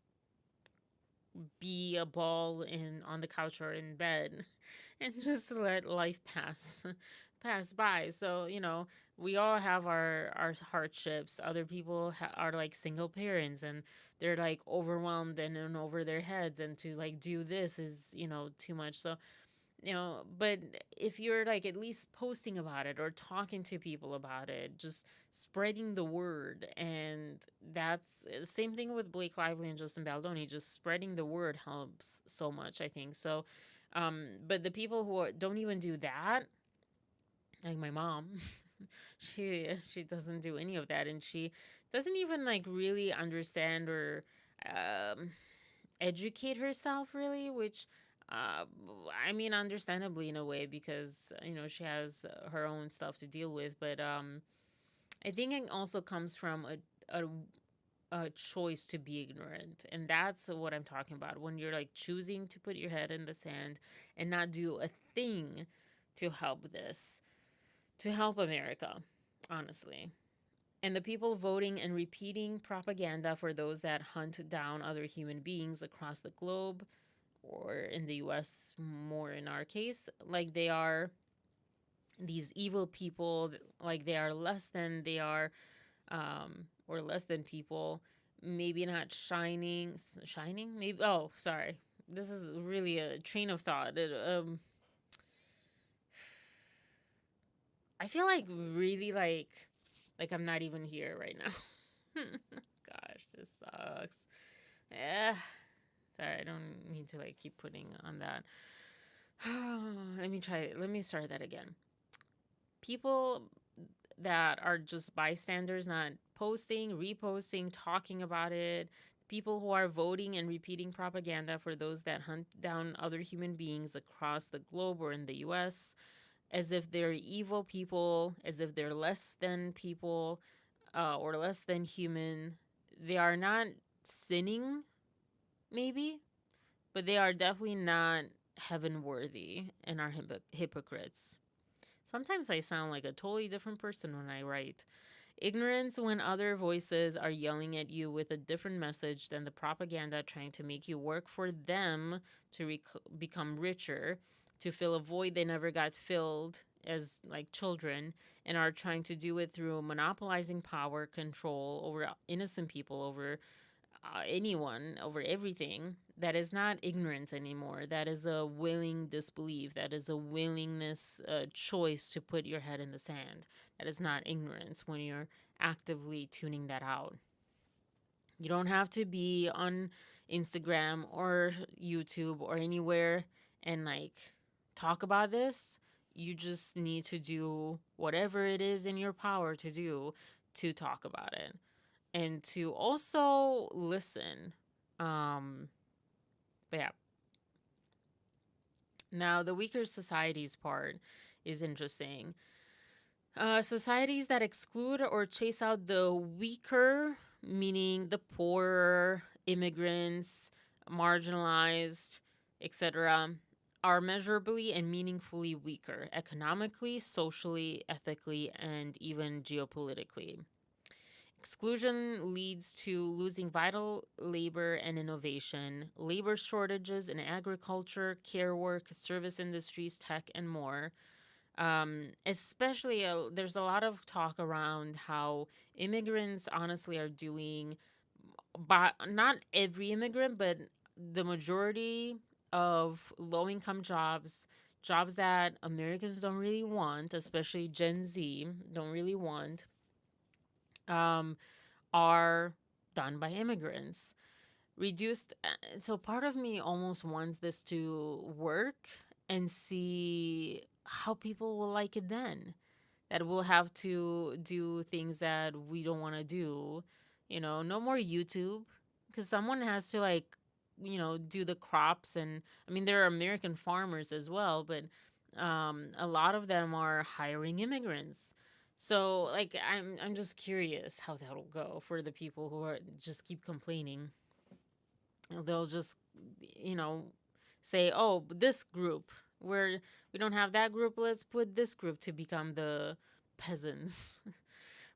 be a ball in on the couch or in bed and just let life pass by. So we all have our hardships. Other people are like single parents and they're like overwhelmed and in over their heads, and to like do this is too much. So but if you're like at least posting about it or talking to people about it, just spreading the word. And that's the same thing with Blake Lively and Justin Baldoni. Just spreading the word helps so much, I think. So but the people who don't even do that, like my mom, she doesn't do any of that, and she doesn't even like really understand or um educate herself really, which uh I mean, understandably in a way, because she has her own stuff to deal with. But I think it also comes from a choice to be ignorant, and that's what I'm talking about, when you're like choosing to put your head in the sand and not do a thing to help to help America, honestly. And the people voting and repeating propaganda for those that hunt down other human beings across the globe, or in the US, more in our case, like they are these evil people, like they are less than they are, or less than people, maybe not shining, maybe. Oh, sorry. This is really a train of thought. I feel like really like I'm not even here right now. Gosh, this sucks. Yeah. Sorry, I don't mean to like keep putting on that. Let me start that again. People that are just bystanders, not posting, reposting, talking about it. People who are voting and repeating propaganda for those that hunt down other human beings across the globe or in the US, as if they're evil people, as if they're less than people, or less than human. They are not sinning, maybe, but they are definitely not heaven worthy and are hypocrites. Sometimes I sound like a totally different person when I write. Ignorance when other voices are yelling at you with a different message than the propaganda trying to make you work for them to become richer, to fill a void they never got filled as like children, and are trying to do it through monopolizing power, control over innocent people, over anyone, over everything. That is not ignorance anymore. That is a willing disbelief. That is a willingness, choice to put your head in the sand. That is not ignorance when you're actively tuning that out. You don't have to be on Instagram or YouTube or anywhere and like talk about this. You just need to do whatever it is in your power to do to talk about it, and to also listen. Um, but yeah, now the weaker societies part is interesting. Societies that exclude or chase out the weaker, meaning the poorer, immigrants, marginalized, etc., are measurably and meaningfully weaker economically, socially, ethically, and even geopolitically. Exclusion leads to losing vital labor and innovation, labor shortages in agriculture, care work, service industries, tech, and more. Especially, there's a lot of talk around how immigrants honestly are doing, but not every immigrant, but the majority of low income jobs, jobs that Americans don't really want, especially Gen Z don't really want, um, are done by immigrants. Reduced. So part of me almost wants this to work and see how people will like it then. that we'll have to do things that we don't want to do. No more YouTube, because someone has to, like, do the crops. And I mean, there are American farmers as well, but a lot of them are hiring immigrants. So, like, I'm just curious how that'll go for the people who are just keep complaining. They'll just, you know, say, "Oh, this group, we don't have that group. Let's put this group to become the peasants."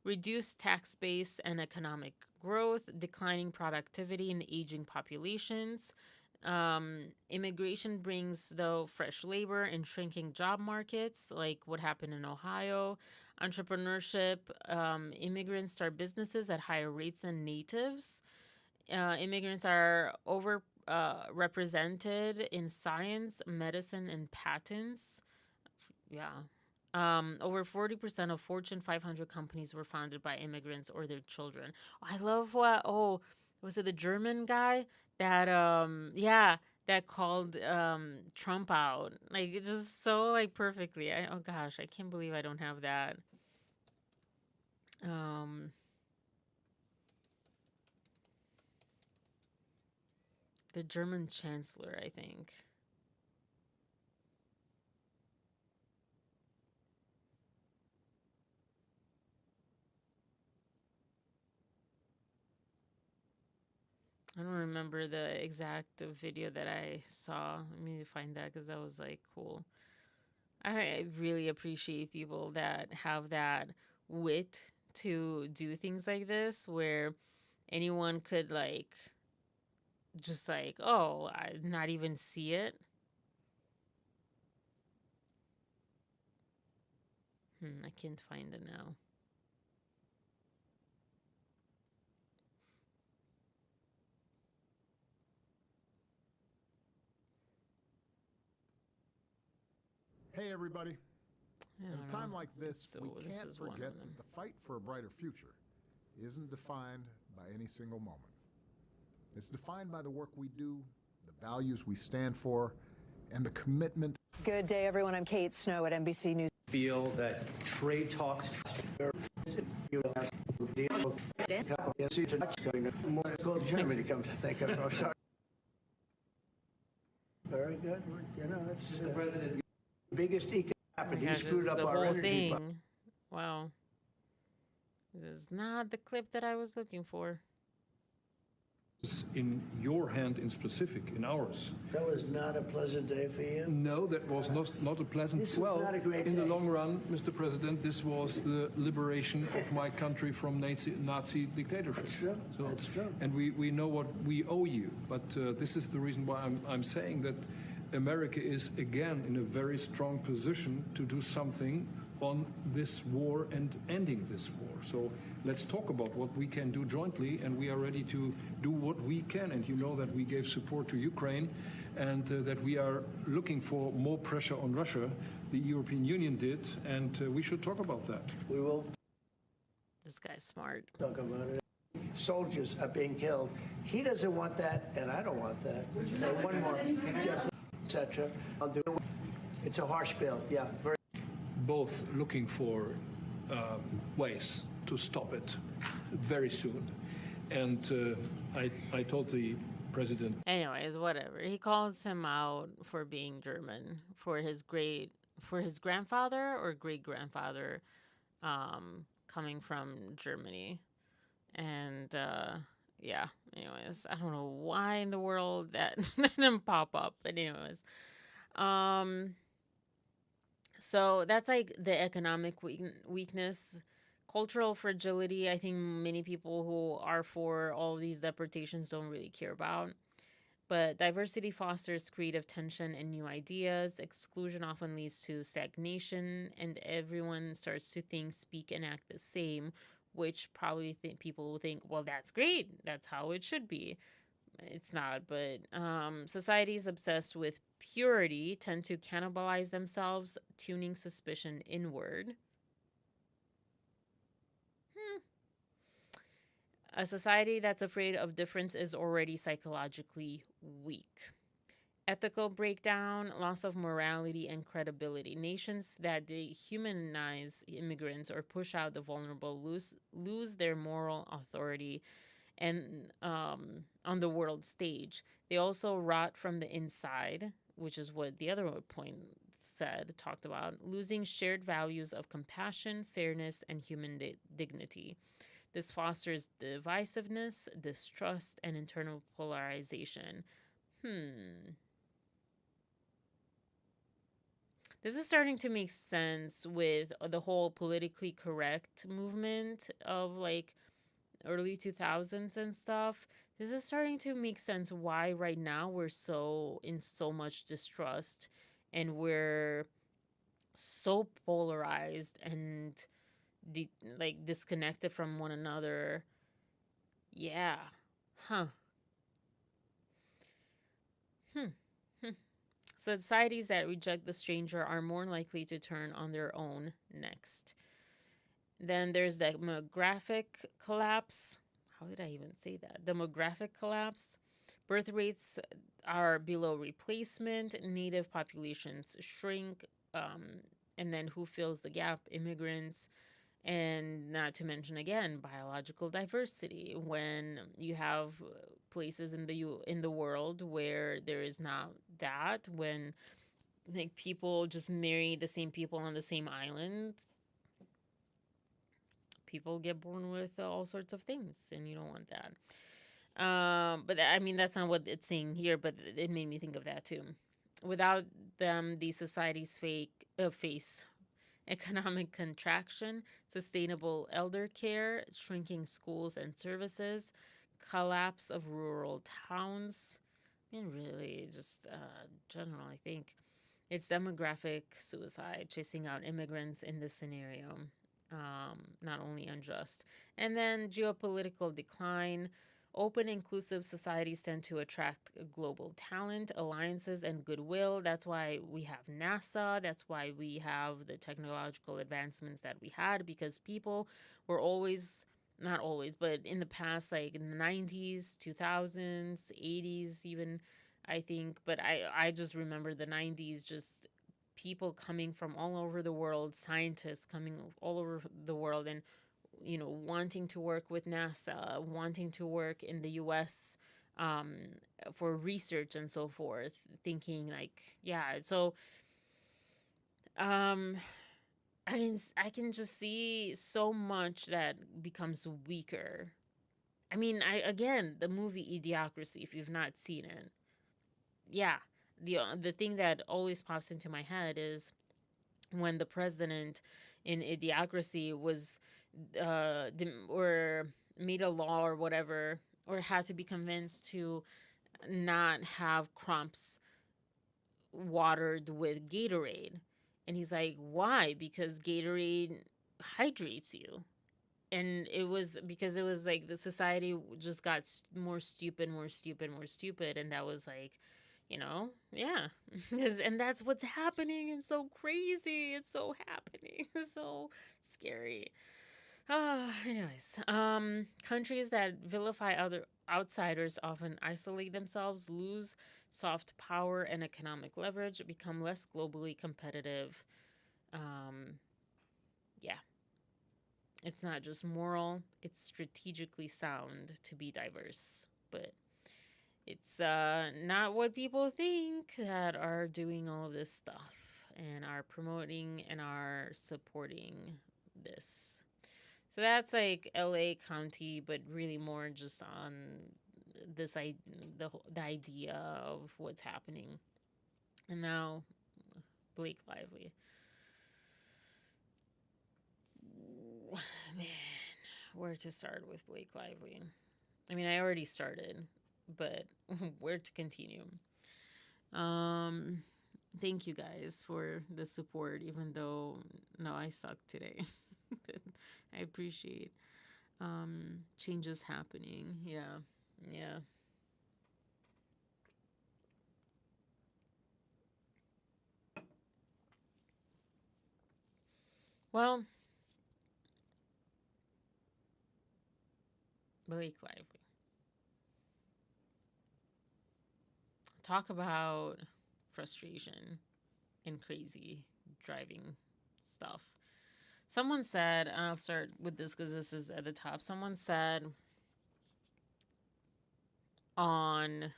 Reduce tax base and economic growth, declining productivity and aging populations. Immigration brings, though, fresh labor and shrinking job markets, like what happened in Ohio. Entrepreneurship, immigrants start businesses at higher rates than natives. Immigrants are over represented in science, medicine, and patents. Yeah. Over 40% of Fortune 500 companies were founded by immigrants or their children. I love was it the German guy that, yeah, that called Trump out? Like, it just so, like, perfectly. Oh gosh, I can't believe I don't have that. The German chancellor, I think. I don't remember the exact video that I saw. Let me find that, because that was, like, cool. I really appreciate people that have that wit to do things like this, where anyone could, like, just, like, oh, I not even see it. I can't find it now. Hey, everybody. I At don't a time know. like this, So we this can't is one of forget them. that the fight for a brighter future isn't defined by any single moment. It's defined by the work we do, the values we stand for, and the commitment. Good day, everyone. I'm Kate Snow at NBC News. Feel that trade talks Germany, come to think of it. I'm sorry. Very good. It's the president. Biggest economic. Oh my He gosh, this screwed is up the our whole energy. thing. Wow. This is not the clip that I was looking for. In your hand in specific, in ours. That was not a pleasant day for you. No, that was not a pleasant. This was not a great in the day. long run, Mr. President, this was the liberation of my country from Nazi dictatorship. That's true. That's true. And we know what we owe you. But this is the reason why I'm saying that America is again in a very strong position to do something on this war and ending this war. So let's talk about what we can do jointly, and we are ready to do what we can. And you know that we gave support to Ukraine, and that we are looking for more pressure on Russia. The European Union did, and we should talk about that. We will This guy's smart. talk about it. Soldiers are being killed. He doesn't want that, and I don't want that. One more, etc. I'll do it. It's a harsh bill. Yeah, very. Both looking for ways to stop it very soon. And I told the president. Anyways, whatever. He calls him out for being German, for his grandfather or great grandfather coming from Germany. And yeah, anyways, I don't know why in the world that didn't pop up. But anyways, so that's, like, the economic weakness. Cultural fragility, I think many people who are for all of these deportations don't really care about. But diversity fosters creative tension and new ideas. Exclusion often leads to stagnation, and everyone starts to think, speak, and act the same, which probably people will think, well, that's great. That's how it should be. It's not, but societies obsessed with purity tend to cannibalize themselves, tuning suspicion inward. A society that's afraid of difference is already psychologically weak. ethical breakdown, loss of morality and credibility. Nations that dehumanize immigrants or push out the vulnerable lose their moral authority and on the world stage. They also rot from the inside, which is what the other point talked about, losing shared values of compassion, fairness, and human dignity. This fosters divisiveness, distrust, and internal polarization. This is starting to make sense with the whole politically correct movement of like early 2000s and stuff. This is starting to make sense why right now we're so in so much distrust and we're so polarized and like disconnected from one another. Yeah. Huh. Societies that reject the stranger are more likely to turn on their own next. Then there's the demographic collapse. How did I even say that? Demographic collapse. Birth rates are below replacement. Native populations shrink. And then who fills the gap? Immigrants. And not to mention again biological diversity. When you have places in the world where there is not that, when like people just marry the same people on the same island, people get born with all sorts of things, and you don't want that. But I mean, that's not what it's saying here, but it made me think of that too. Without them, these societies face economic contraction, sustainable elder care, shrinking schools and services, collapse of rural towns, and really just general, I think. It's demographic suicide, chasing out immigrants in this scenario. Not only unjust. And then geopolitical decline. Open, inclusive societies tend to attract global talent, alliances, and goodwill. That's why we have NASA. That's why we have the technological advancements that we had, because people were always, not always, but in the past, like in the 90s, 2000s, 80s, even, I think. But I just remember the 90s, just people coming from all over the world, scientists coming all over the world, and wanting to work with NASA, wanting to work in the US for research and so forth, thinking like, yeah. So um, I can just see so much that becomes weaker. I mean, again, the movie Idiocracy, if you've not seen it, yeah, the thing that always pops into my head is when the president in Idiocracy was or made a law or whatever, or had to be convinced to not have crops watered with Gatorade. And he's like, why? Because Gatorade hydrates you. And it was because it was like the society just got more stupid, more stupid, more stupid. And that was like, yeah. And that's what's happening. It's so crazy. It's so happening. It's so scary. Anyways, countries that vilify other outsiders often isolate themselves, lose soft power and economic leverage, become less globally competitive. Yeah, it's not just moral; it's strategically sound to be diverse, but it's not what people think that are doing all of this stuff and are promoting and are supporting this. So that's like LA County, but really more just on the idea of what's happening. And now Blake Lively. Man, where to start with Blake Lively? I mean, I already started, but where to continue? Thank you guys for the support, even though no, I suck today. But I appreciate changes happening. Yeah. Yeah. Well, Blake Lively. talk about frustration and crazy driving stuff. Someone said, and I'll start with this because this is at the top. Someone said on,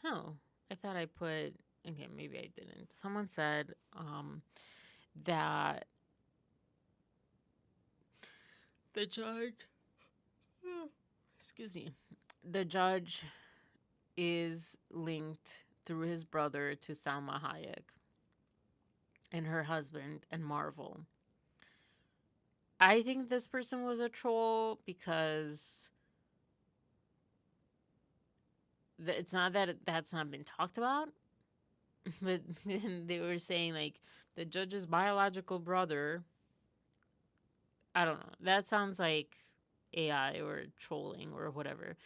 oh, I thought I put, okay, maybe I didn't. Someone said that the judge, excuse me, the judge is linked through his brother to Salma Hayek and her husband and Marvel. I think this person was a troll because it's not that that's not been talked about, but they were saying like the judge's biological brother. I don't know. That sounds like AI or trolling or whatever.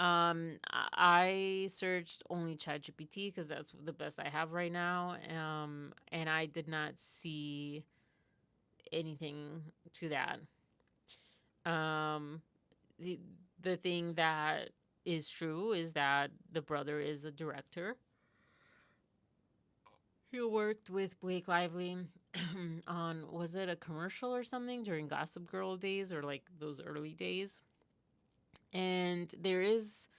I searched only ChatGPT because that's the best I have right now. And I did not see anything to that. The thing that is true is that the brother is a director. He worked with Blake Lively on, was it a commercial or something during Gossip Girl days or like those early days? And there is,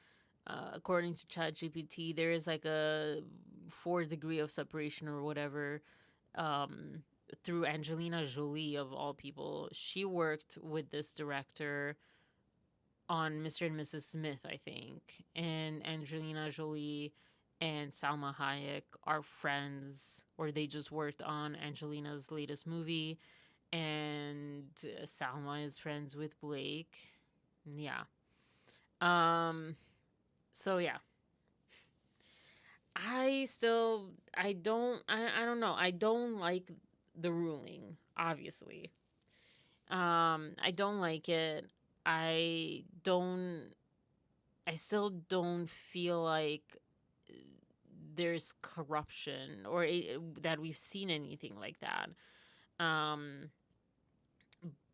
according to ChatGPT, there is like a 4 degree of separation or whatever through Angelina Jolie, of all people. She worked with this director on Mr. and Mrs. Smith, I think. And Angelina Jolie and Salma Hayek are friends, or they just worked on Angelina's latest movie. And Salma is friends with Blake. Yeah. So yeah. I don't know. I don't like the ruling, obviously. I don't like it. I still don't feel like there's corruption or that we've seen anything like that.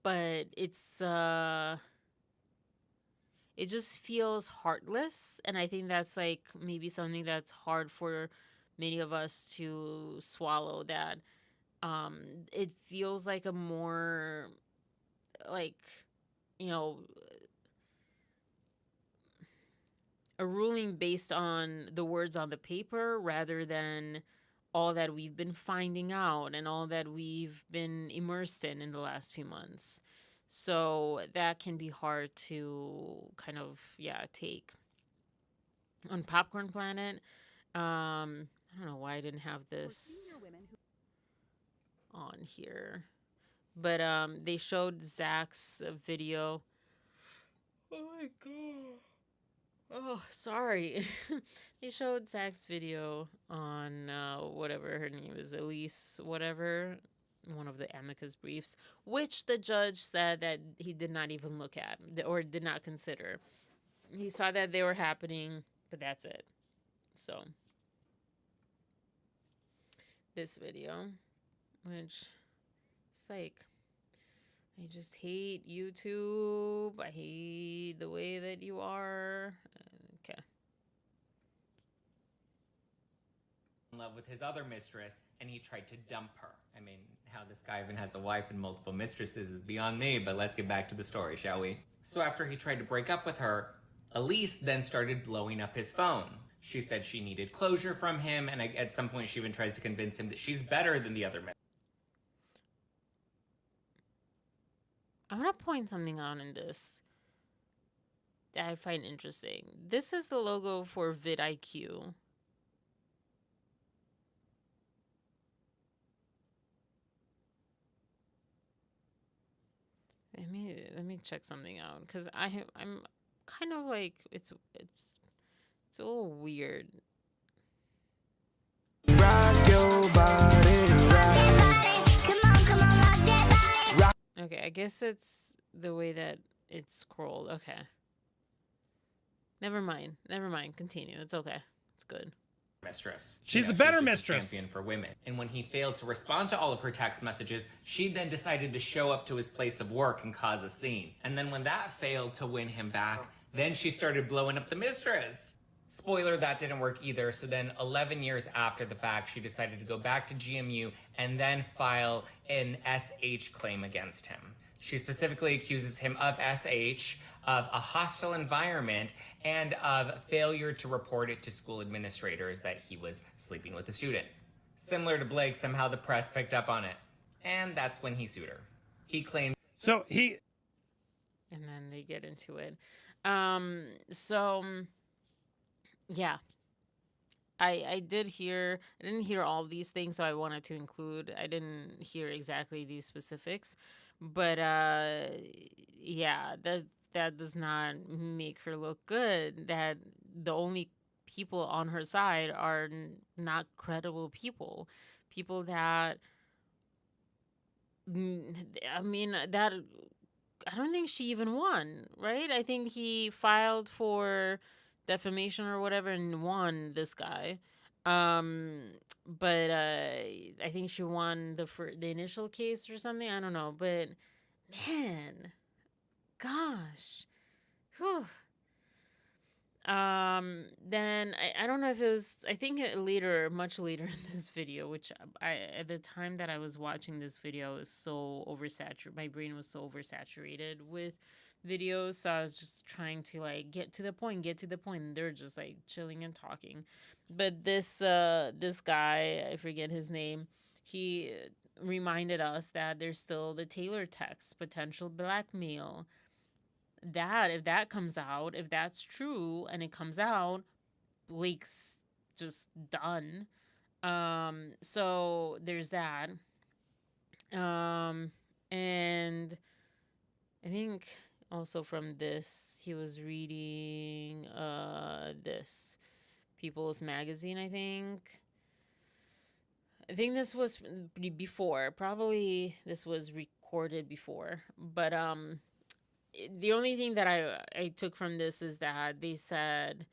But it just feels heartless, and I think that's like maybe something that's hard for many of us to swallow, that it feels like a more like, you know, a ruling based on the words on the paper rather than all that we've been finding out and all that we've been immersed in the last few months. So that can be hard to kind of, take. On Popcorn Planet, I don't know why I didn't have this on here, but they showed Zach's video. Oh my god. Oh, sorry. They showed Zach's video on whatever her name is, Elise, whatever, one of the amicus briefs, which the judge said that he did not even look at or did not consider. He saw that they were happening, but that's it. So, this video, which, psych. I just hate YouTube. I hate the way that you are. Okay. In love with his other mistress, and he tried to dump her. I mean, how this guy even has a wife and multiple mistresses is beyond me, but let's get back to the story, shall we? So after he tried to break up with her, Elise then started blowing up his phone. She said she needed closure from him, and at some point she even tries to convince him that she's better than the other men. I want to point something out in this that I find interesting. This is the logo for vidIQ. Let me check something out, because I'm kind of like it's a little weird. Rock your body, Okay, I guess it's the way that it's scrolled. Okay. Never mind. Continue. It's okay. It's good. Mistress. She's the better she's just a mistress. Champion for women. And when he failed to respond to all of her text messages, she then decided to show up to his place of work and cause a scene. And then when that failed to win him back, then she started blowing up the mistress. Spoiler, that didn't work either. So then 11 years after the fact, she decided to go back to GMU and then file an SH claim against him. She specifically accuses him of SH, of a hostile environment, and of failure to report it to school administrators that he was sleeping with a student. Similar to Blake, somehow the press picked up on it. And that's when he sued her. He claimed... And then they get into it. Yeah. I didn't hear all these things, so I wanted to include. I didn't hear exactly these specifics, but yeah, that does not make her look good. That the only people on her side are not credible people, people that I mean that I don't think she even won, right? I think he filed for defamation or whatever and won, this guy. But I think she won the initial case or something. I don't know, but man, gosh, whew. Then I don't know if it was, I think later, much later in this video, which at the time that I was watching this video, was so oversaturated. My brain was so oversaturated with videos, so I was just trying to like get to the point, and they're just like chilling and talking. But this guy, I forget his name, he reminded us that there's still the Taylor text, potential blackmail. That if that comes out, if that's true and it comes out, Blake's just done. So there's that. And I think also from this, he was reading this People's Magazine, I think this was before, probably this was recorded before, but the only thing that I took from this is that they said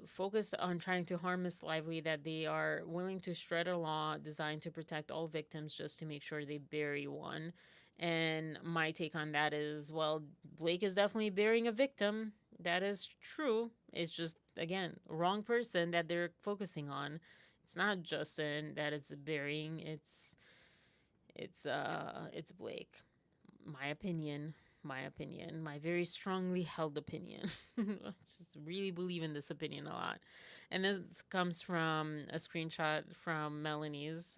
focused on trying to harm Miss Lively, that they are willing to shred a law designed to protect all victims just to make sure they bury one. And my take on that is, well, Blake is definitely burying a victim. That is true. It's just, again, wrong person that they're focusing on. It's not Justin that is burying. It's Blake. My opinion, my very strongly held opinion. I just really believe in this opinion a lot. And this comes from a screenshot from Melanie's.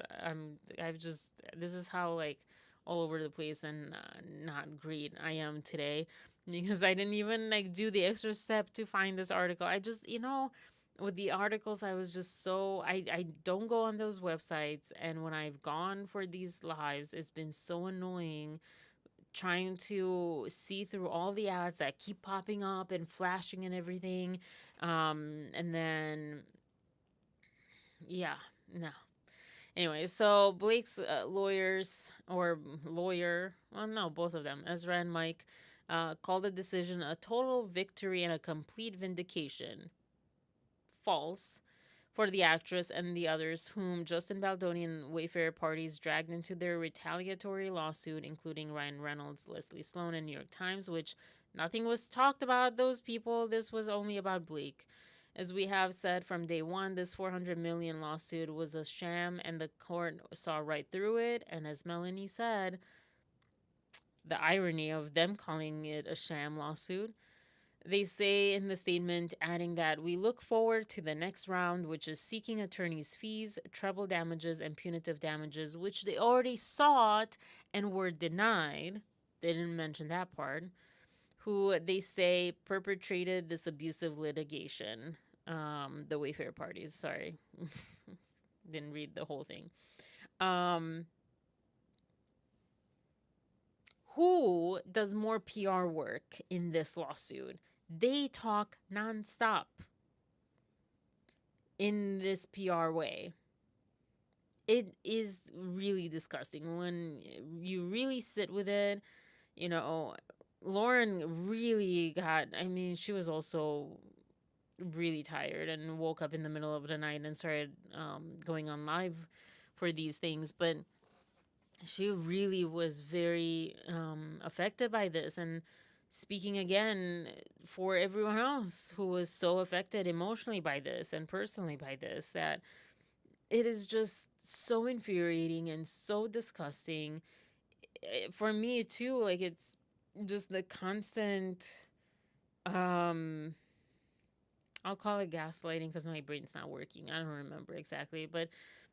This is how like all over the place and not great I am today, because I didn't even like do the extra step to find this article. I just, with the articles, I was just so, I don't go on those websites. And when I've gone for these lives, it's been so annoying trying to see through all the ads that keep popping up and flashing and everything. And then, yeah, no. Anyway, so Blake's lawyer, well, no, both of them, Ezra and Mike, called the decision a total victory and a complete vindication. False. For the actress and the others whom Justin Baldoni and Wayfarer parties dragged into their retaliatory lawsuit, including Ryan Reynolds, Leslie Sloan, and New York Times, which nothing was talked about those people. This was only about Blake. As we have said from day one, this $400 million lawsuit was a sham, and the court saw right through it. And as Melanie said, the irony of them calling it a sham lawsuit. They say in the statement, adding that we look forward to the next round, which is seeking attorneys' fees, treble damages, and punitive damages, which they already sought and were denied. They didn't mention that part. Who they say perpetrated this abusive litigation. The Wayfarer parties, sorry. Didn't read the whole thing. Who does more PR work in this lawsuit? They talk nonstop in this PR way. It is really disgusting when you really sit with it. Lauren really she was also really tired and woke up in the middle of the night and started going on live for these things. But she really was very affected by this. And speaking again for everyone else who was so affected emotionally by this and personally by this, that it is just so infuriating and so disgusting. For me too, like, it's just the constant, um I'll call it gaslighting because my brain's not working. I don't remember exactly, but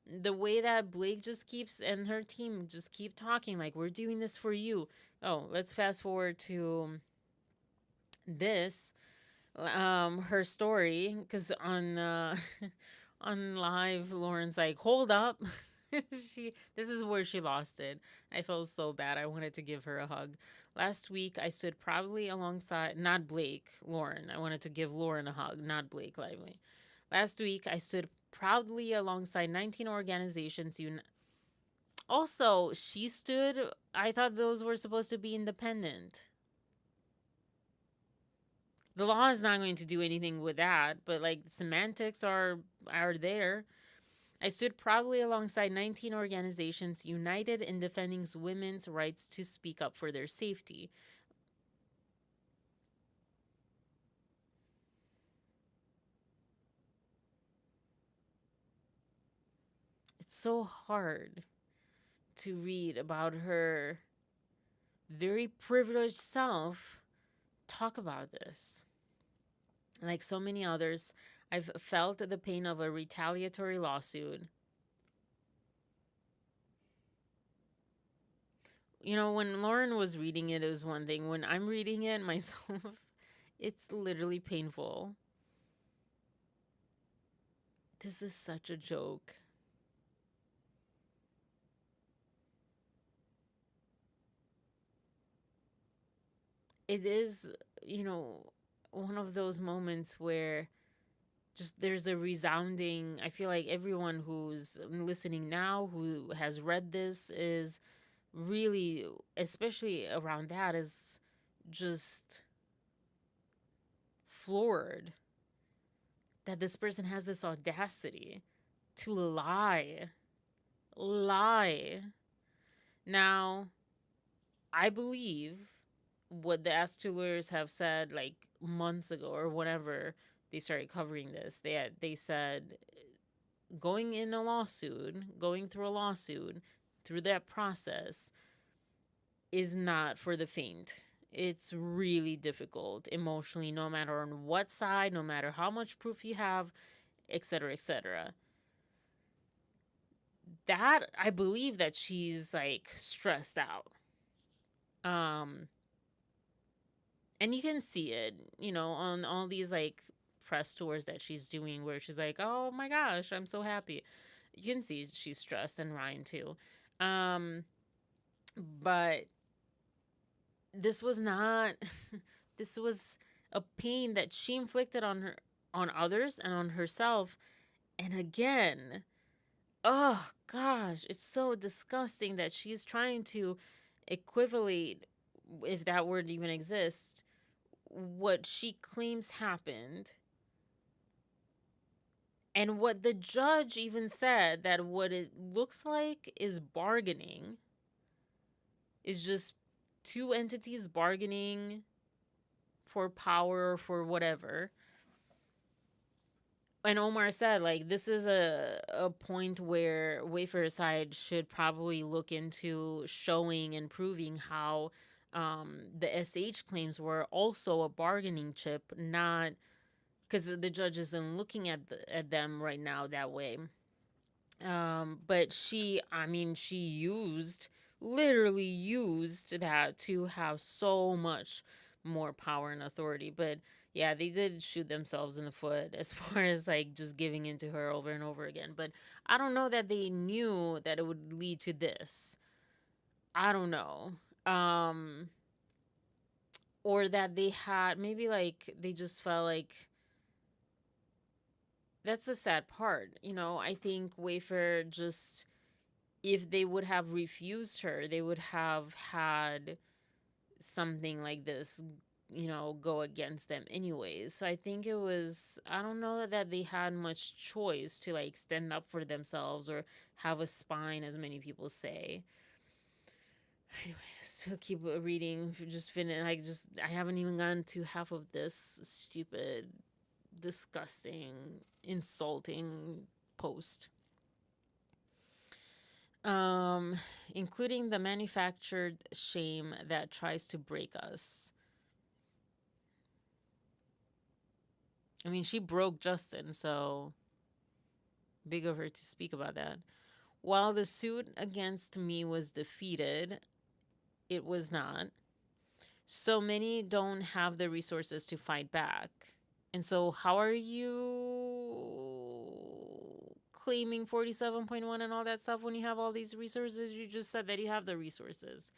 the way that Blake just keeps and her team just keep talking like, we're doing this for you. Oh, let's fast forward to this, her story, because on on live, Lauren's like, hold up. This is where she lost it. I felt so bad. I wanted to give her a hug. Last week I stood proudly alongside, not Blake, Lauren. I wanted to give Lauren a hug, not Blake Lively. Last week I stood proudly alongside 19 organizations. Also, she stood, I thought those were supposed to be independent. The law is not going to do anything with that, but like, semantics are there. I stood proudly alongside 19 organizations united in defending women's rights to speak up for their safety. It's so hard to read about her very privileged self talk about this. Like so many others, I've felt the pain of a retaliatory lawsuit. You know, when Lauren was reading it, it was one thing. When I'm reading it myself, it's literally painful. This is such a joke. It is, you know, one of those moments where just there's a resounding, I feel like everyone who's listening now who has read this is really, especially around that, is just floored that this person has this audacity to lie. Now, I believe what the Ask Two Lawyers have said like months ago or whenever they started covering this. They said going through a lawsuit, through that process is not for the faint. It's really difficult emotionally, no matter on what side, no matter how much proof you have, etc., etc. That, I believe that she's like stressed out. And you can see it, you know, on all these like press tours that she's doing where she's like, oh my gosh, I'm so happy. You can see she's stressed, and Ryan too. But this was not this was a pain that she inflicted on others and on herself. And again, oh gosh, it's so disgusting that she's trying to equivalate, if that word even exists, what she claims happened and what the judge even said, that what it looks like is bargaining, is just two entities bargaining for power or for whatever. And Omar said, like, this is a point where Wayfarer side should probably look into showing and proving how the SH claims were also a bargaining chip, not because the judge isn't looking at them right now that way. But she literally used that to have so much more power and authority. But yeah, they did shoot themselves in the foot as far as like just giving into her over and over again. But I don't know that they knew that it would lead to this. I don't know. Or that they had, maybe like they just felt like, that's the sad part. You know, I think Wayfair just, if they would have refused her, they would have had something like this, you know, go against them anyways. So I think it was, I don't know that they had much choice to like stand up for themselves or have a spine, as many people say. Anyways, to keep reading, just finish. I haven't even gotten to half of this stupid, disgusting, insulting post. Um, Including the manufactured shame that tries to break us. I mean, she broke Justin, so big of her to speak about that. While the suit against me was defeated, it was not. So many don't have the resources to fight back. And so, how are you claiming 47.1 and all that stuff when you have all these resources? You just said that you have the resources.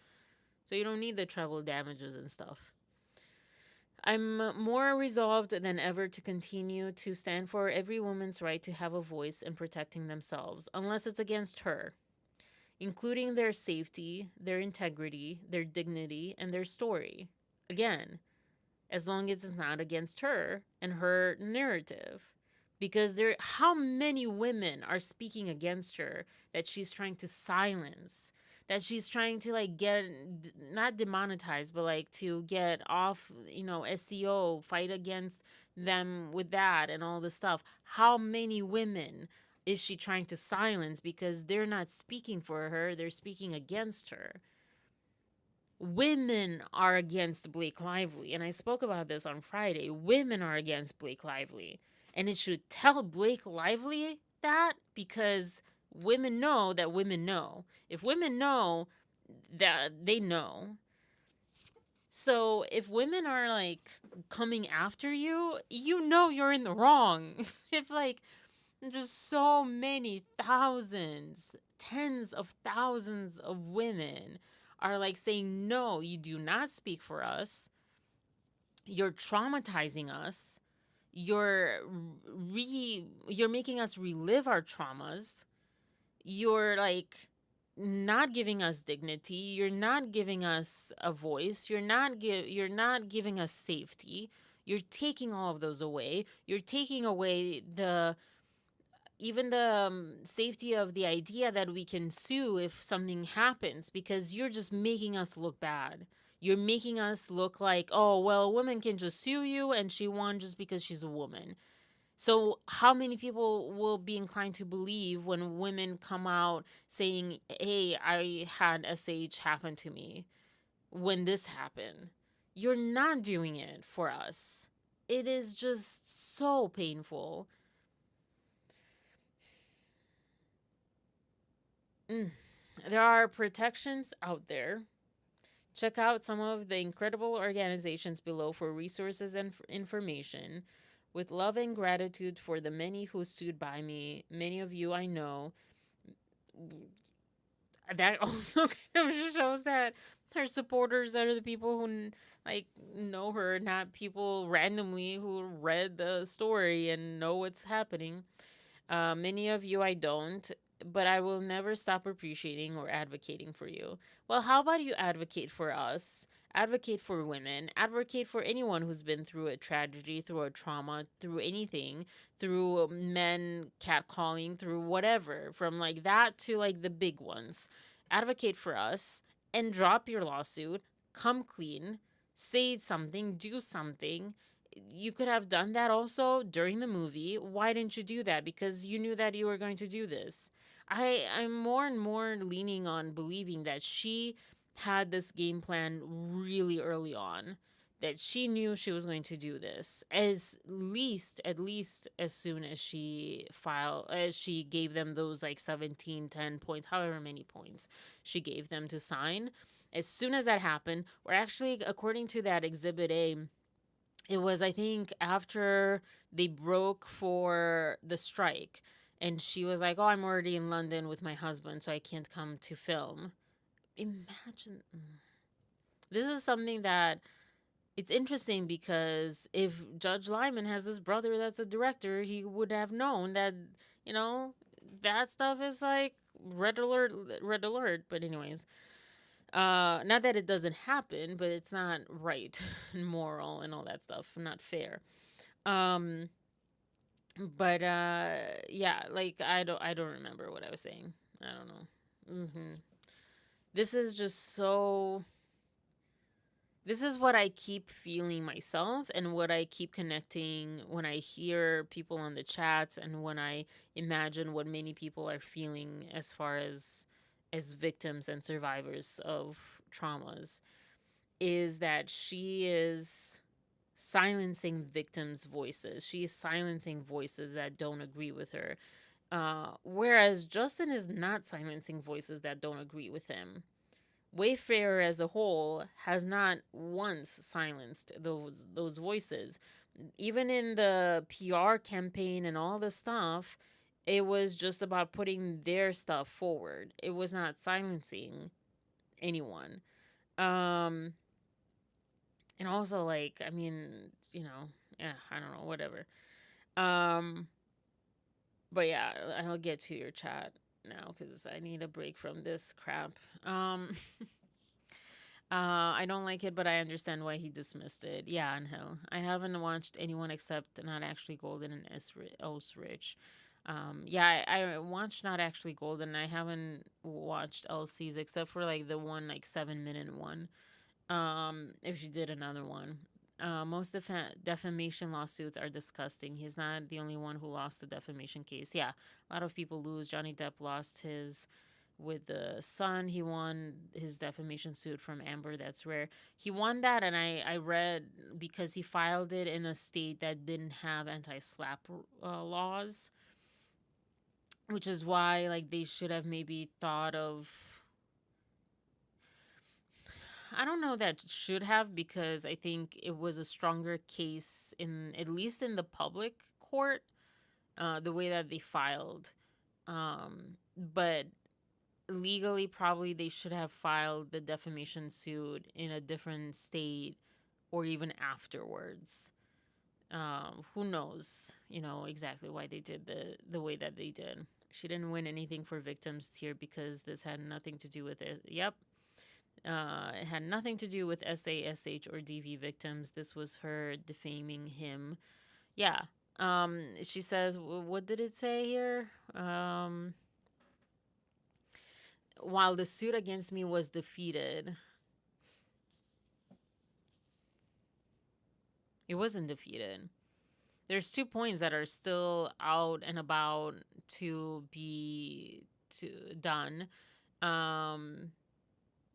So, you don't need the treble damages and stuff. I'm more resolved than ever to continue to stand for every woman's right to have a voice in protecting themselves, unless it's against her, including their safety, their integrity, their dignity, and their story. Again, as long as it's not against her and her narrative. Because how many women are speaking against her that she's trying to silence, that she's trying to like get not demonetized, but like to get off, SEO, fight against them with that and all this stuff. How many women is she trying to silence because they're not speaking for her, they're speaking against her? Women are against Blake Lively, and I spoke about this on Friday. Women are against Blake Lively, and it should tell Blake Lively that, because women know that women know. If women know, that they know. So if women are like coming after you, you know you're in the wrong. If like just so many thousands, tens of thousands of women are like saying, no, you do not speak for us. You're traumatizing us. You're making us relive our traumas. You're like not giving us dignity. You're not giving us a voice. You're not giving us safety. You're taking all of those away. You're taking away even the safety of the idea that we can sue if something happens, because you're just making us look bad. You're making us look like, oh, well, a woman can just sue you and she won just because she's a woman. So how many people will be inclined to believe when women come out saying, hey, I had SH happen to me when this happened? You're not doing it for us. It is just so painful. There are protections out there. Check out some of the incredible organizations below for resources and information. With love and gratitude for the many who stood by me, many of you I know. That also kind of shows that her supporters are the people who like know her, not people randomly who read the story and know what's happening. Many of you I don't, but I will never stop appreciating or advocating for you. Well, how about you advocate for us? Advocate for women. Advocate for anyone who's been through a tragedy, through a trauma, through anything, through men catcalling, through whatever, from like that to like the big ones. Advocate for us and drop your lawsuit. Come clean. Say something. Do something. You could have done that also during the movie. Why didn't you do that? Because you knew that you were going to do this. I'm more and more leaning on believing that she had this game plan really early on, that she knew she was going to do this at least as soon as she gave them those like 17, 10 points, however many points she gave them to sign. As soon as that happened, or actually according to that exhibit A, it was, I think, after they broke for the strike. And she was like, oh, I'm already in London with my husband, so I can't come to film. Imagine. This is something that it's interesting, because if Judge Lyman has this brother that's a director, he would have known that, that stuff is like red alert, red alert. But anyways, not that it doesn't happen, but it's not right and moral and all that stuff, not fair. But yeah, like I don't remember what I was saying. I don't know. this is just so, this is what I keep feeling myself, and what I keep connecting when I hear people on the chats, and when I imagine what many people are feeling as far as victims and survivors of traumas, is that she is silencing victims' voices. She is silencing voices that don't agree with her. Whereas Justin is not silencing voices that don't agree with him. Wayfarer as a whole has not once silenced those voices. Even in the PR campaign and all the stuff, it was just about putting their stuff forward. It was not silencing anyone. Um and also, like, I mean, yeah, I don't know, whatever. Um but yeah, I'll get to your chat now cuz I need a break from this crap. I don't like it, but I understand why he dismissed it. Yeah, Angel. I haven't watched anyone except Not Actually Golden and Else Rich. Yeah, I watched Not Actually Golden. I haven't watched LC's except for like the one like 7 minute one. If she did another one. Most defamation lawsuits are disgusting. He's not the only one who lost a defamation case. Yeah, a lot of people lose. Johnny Depp lost his with the Sun. He won his defamation suit from Amber. That's rare. He won that, and I read because he filed it in a state that didn't have anti-slap laws, which is why like they should have maybe thought of. I don't know that should have, because I think it was a stronger case in, at least in the public court, the way that they filed. But legally, probably they should have filed the defamation suit in a different state or even afterwards. Who knows, exactly why they did the way that they did. She didn't win anything for victims here because this had nothing to do with it. Yep. It had nothing to do with SASH or DV victims. This was her defaming him. Yeah. She says, what did it say here? While the suit against me was defeated, it wasn't defeated. There's 2 points that are still out and about to be done.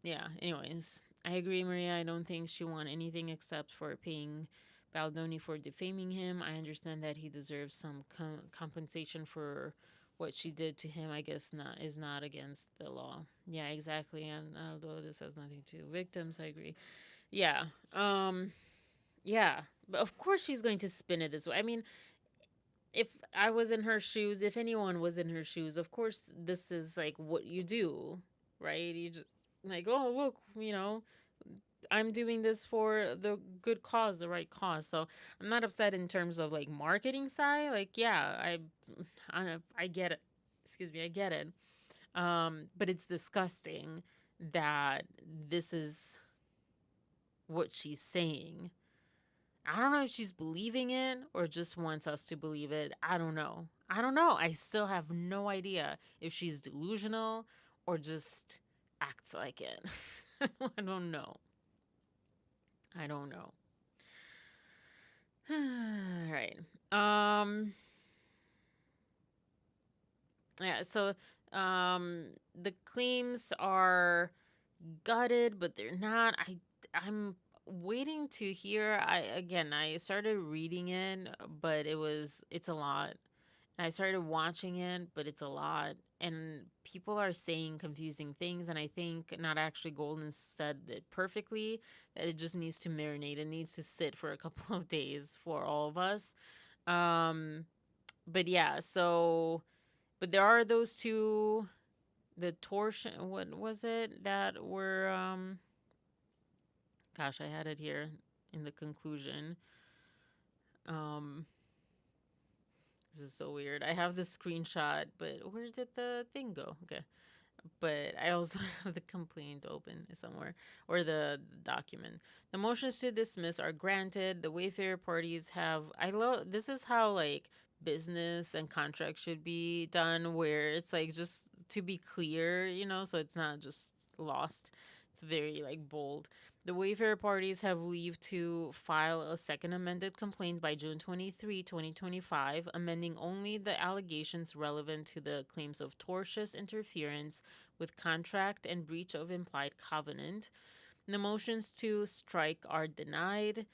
Yeah, anyways, I agree, Maria. I don't think she won anything except for paying Baldoni for defaming him. I understand that he deserves some compensation for what she did to him. I guess is not against the law. Yeah, exactly. And although this has nothing to do with victims, I agree. Yeah. Yeah. But of course she's going to spin it this way. I mean, if I was in her shoes, if anyone was in her shoes, of course this is like what you do, right? You just like, oh, look, I'm doing this for the good cause, the right cause. So I'm not upset in terms of like marketing side. Like, yeah, I get it. Excuse me, I get it. But it's disgusting that this is what she's saying. I don't know if she's believing it or just wants us to believe it. I don't know. I still have no idea if she's delusional or just acts like it. I don't know. All right. Yeah, so the claims are gutted, but they're not. I'm waiting to hear. I started reading it, but it's a lot. And I started watching it, but it's a lot. And people are saying confusing things, and I think Not Actually Golden said it perfectly, that it just needs to marinate. It needs to sit for a couple of days for all of us. But yeah, so but there are those two, the torsion, what was it that were gosh, I had it here in the conclusion. Um this is so weird. I have the screenshot, but where did the thing go? Okay. But I also have the complaint open somewhere, or the document. The motions to dismiss are granted. The Wayfarer parties have, I love, this is how like business and contract should be done, where it's like just to be clear, so it's not just lost. It's very like bold. The Wayfarer parties have leave to file a second amended complaint by June 23, 2025, amending only the allegations relevant to the claims of tortious interference with contract and breach of implied covenant. The motions to strike are denied.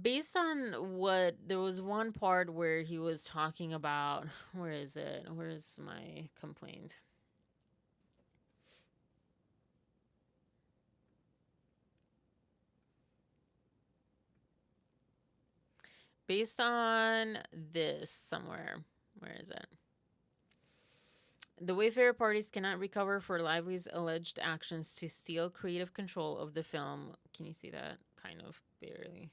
Based on what, there was one part where he was talking about, where is it? Where's my complaint? Based on this somewhere, where is it? The Wayfarer parties cannot recover for Lively's alleged actions to steal creative control of the film. Can you see that? Kind of, barely.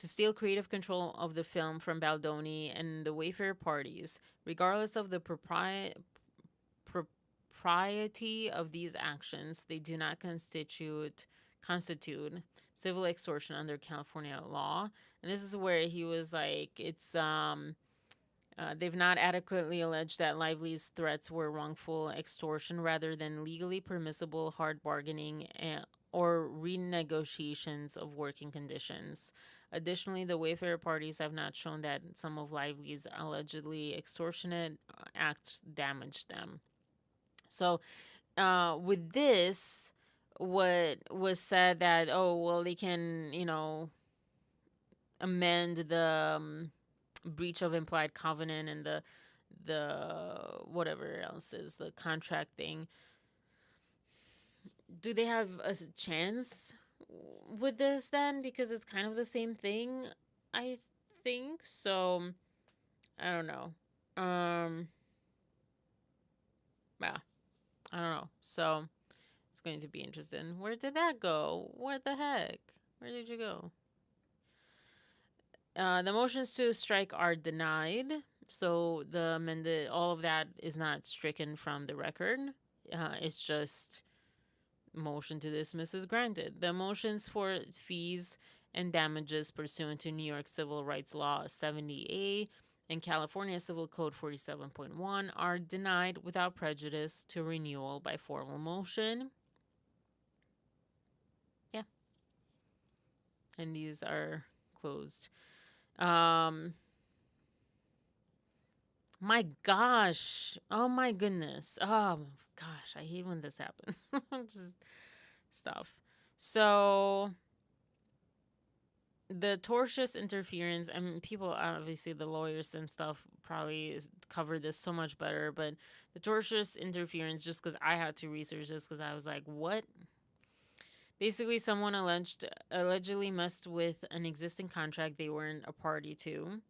To steal creative control of the film from Baldoni and the Wayfarer parties, regardless of the propriety of these actions, they do not constitute civil extortion under California law. And this is where he was like, it's they've not adequately alleged that Lively's threats were wrongful extortion rather than legally permissible hard bargaining or renegotiations of working conditions. Additionally, the Wayfarer parties have not shown that some of Lively's allegedly extortionate acts damaged them. So, with this, what was said that, oh, well, they can, amend the breach of implied covenant and the whatever else is the contract thing. Do they have a chance with this then? Because it's kind of the same thing, I think. So I don't know. Yeah, I don't know. So it's going to be interesting. Where did that go? What the heck? Where did you go? The motions to strike are denied. So the amended, all of that is not stricken from the record. It's just motion to dismiss is granted. The motions for fees and damages pursuant to New York Civil Rights Law 70A and California Civil Code 47.1 are denied without prejudice to renewal by formal motion. Yeah. And these are closed. My gosh. Oh my goodness. Oh gosh, I hate when this happens. Just stuff. So the tortious interference, I mean, people, obviously the lawyers and stuff probably cover this so much better, but the tortious interference, just because I had to research this because I was like, what? Basically, someone allegedly messed with an existing contract they weren't a party to.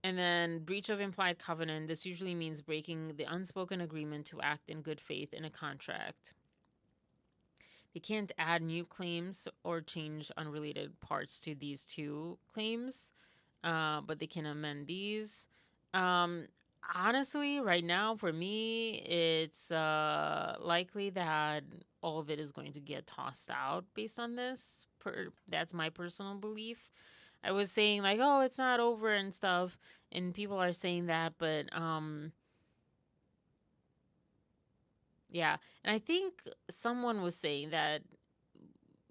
And then breach of implied covenant. This usually means breaking the unspoken agreement to act in good faith in a contract. They can't add new claims or change unrelated parts to these two claims, but they can amend these. Honestly, right now, for me, it's likely that all of it is going to get tossed out based on this. That's my personal belief. I was saying like, oh, it's not over and stuff, and people are saying that, but yeah. And I think someone was saying that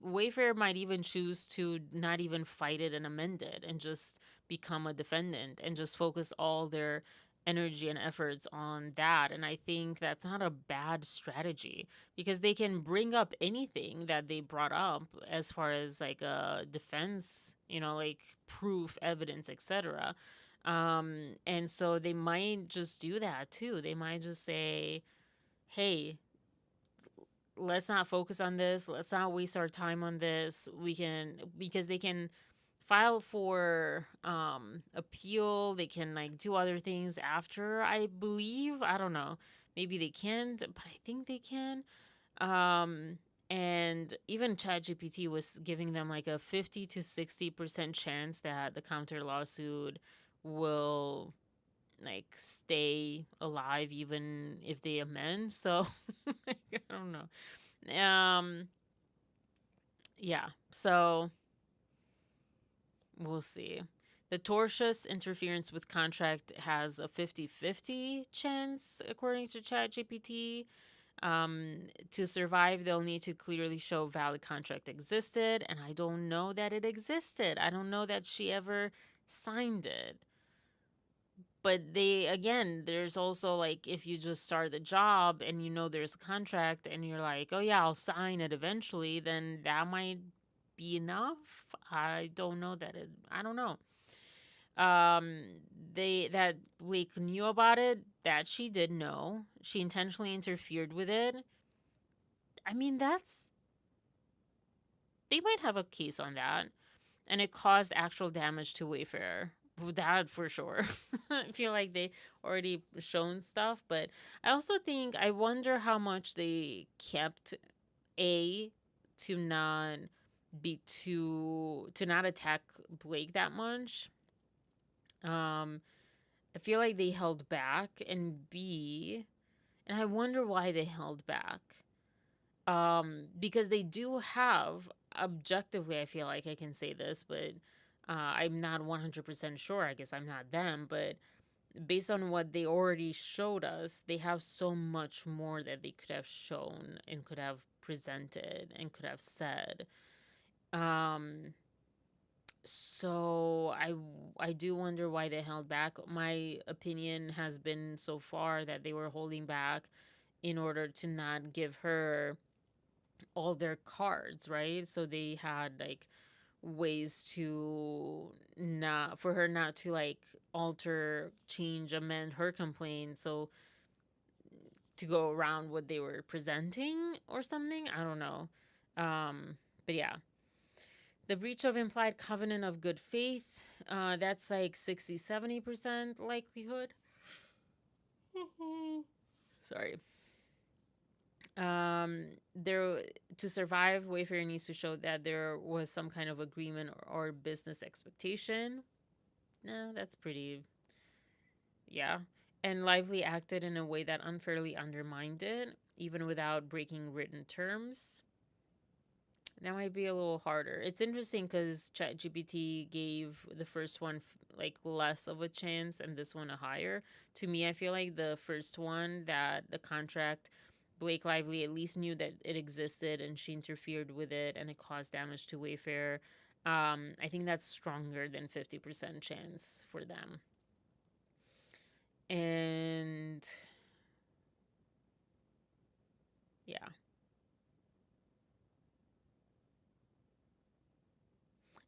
Wayfarer might even choose to not even fight it and amend it and just become a defendant and just focus all their energy and efforts on that. And I think that's not a bad strategy because they can bring up anything that they brought up as far as like a defense, like proof, evidence, etc. And so they might just do that too. They might just say, hey, let's not focus on this. Let's not waste our time on this. Because they can file for appeal. They can like do other things after, I believe. I don't know. Maybe they can't, but I think they can. And even ChatGPT was giving them like a 50 to 60% chance that the counter lawsuit will like stay alive even if they amend. So I don't know. Yeah. So we'll see. The tortious interference with contract has a 50-50 chance, according to ChatGPT. To survive, they'll need to clearly show valid contract existed, and I don't know that it existed. I don't know that she ever signed it. But again, there's also like if you just start the job and you know there's a contract and you're like, oh yeah, I'll sign it eventually, then that might be enough. I don't know that I don't know. Um, that Blake knew about it, that she did know. She intentionally interfered with it. I mean, they might have a case on that. And it caused actual damage to Wayfarer. That for sure. I feel like they already shown stuff, but I also think I wonder how much they kept to not to not attack Blake that much. I feel like they held back, and and I wonder why they held back. Because they do have objectively, I feel like I can say this, but I'm not 100% sure. I guess I'm not them, but based on what they already showed us, they have so much more that they could have shown and could have presented and could have said. Um, so I do wonder why they held back. My opinion has been so far that they were holding back in order to not give her all their cards, right? So they had like ways to not for her not to like alter, change, amend her complaint, so to go around what they were presenting or something. I don't know. But yeah. The breach of implied covenant of good faith, that's like 60-70% likelihood. Sorry. There to survive, Wayfarer needs to show that there was some kind of agreement or business expectation. No, that's pretty, yeah. And Lively acted in a way that unfairly undermined it, even without breaking written terms. That might be a little harder. It's interesting because ChatGPT gave the first one like less of a chance and this one a higher. To me, I feel like the first one, that the contract, Blake Lively at least knew that it existed and she interfered with it and it caused damage to Wayfarer. I think that's stronger than 50% chance for them. And yeah.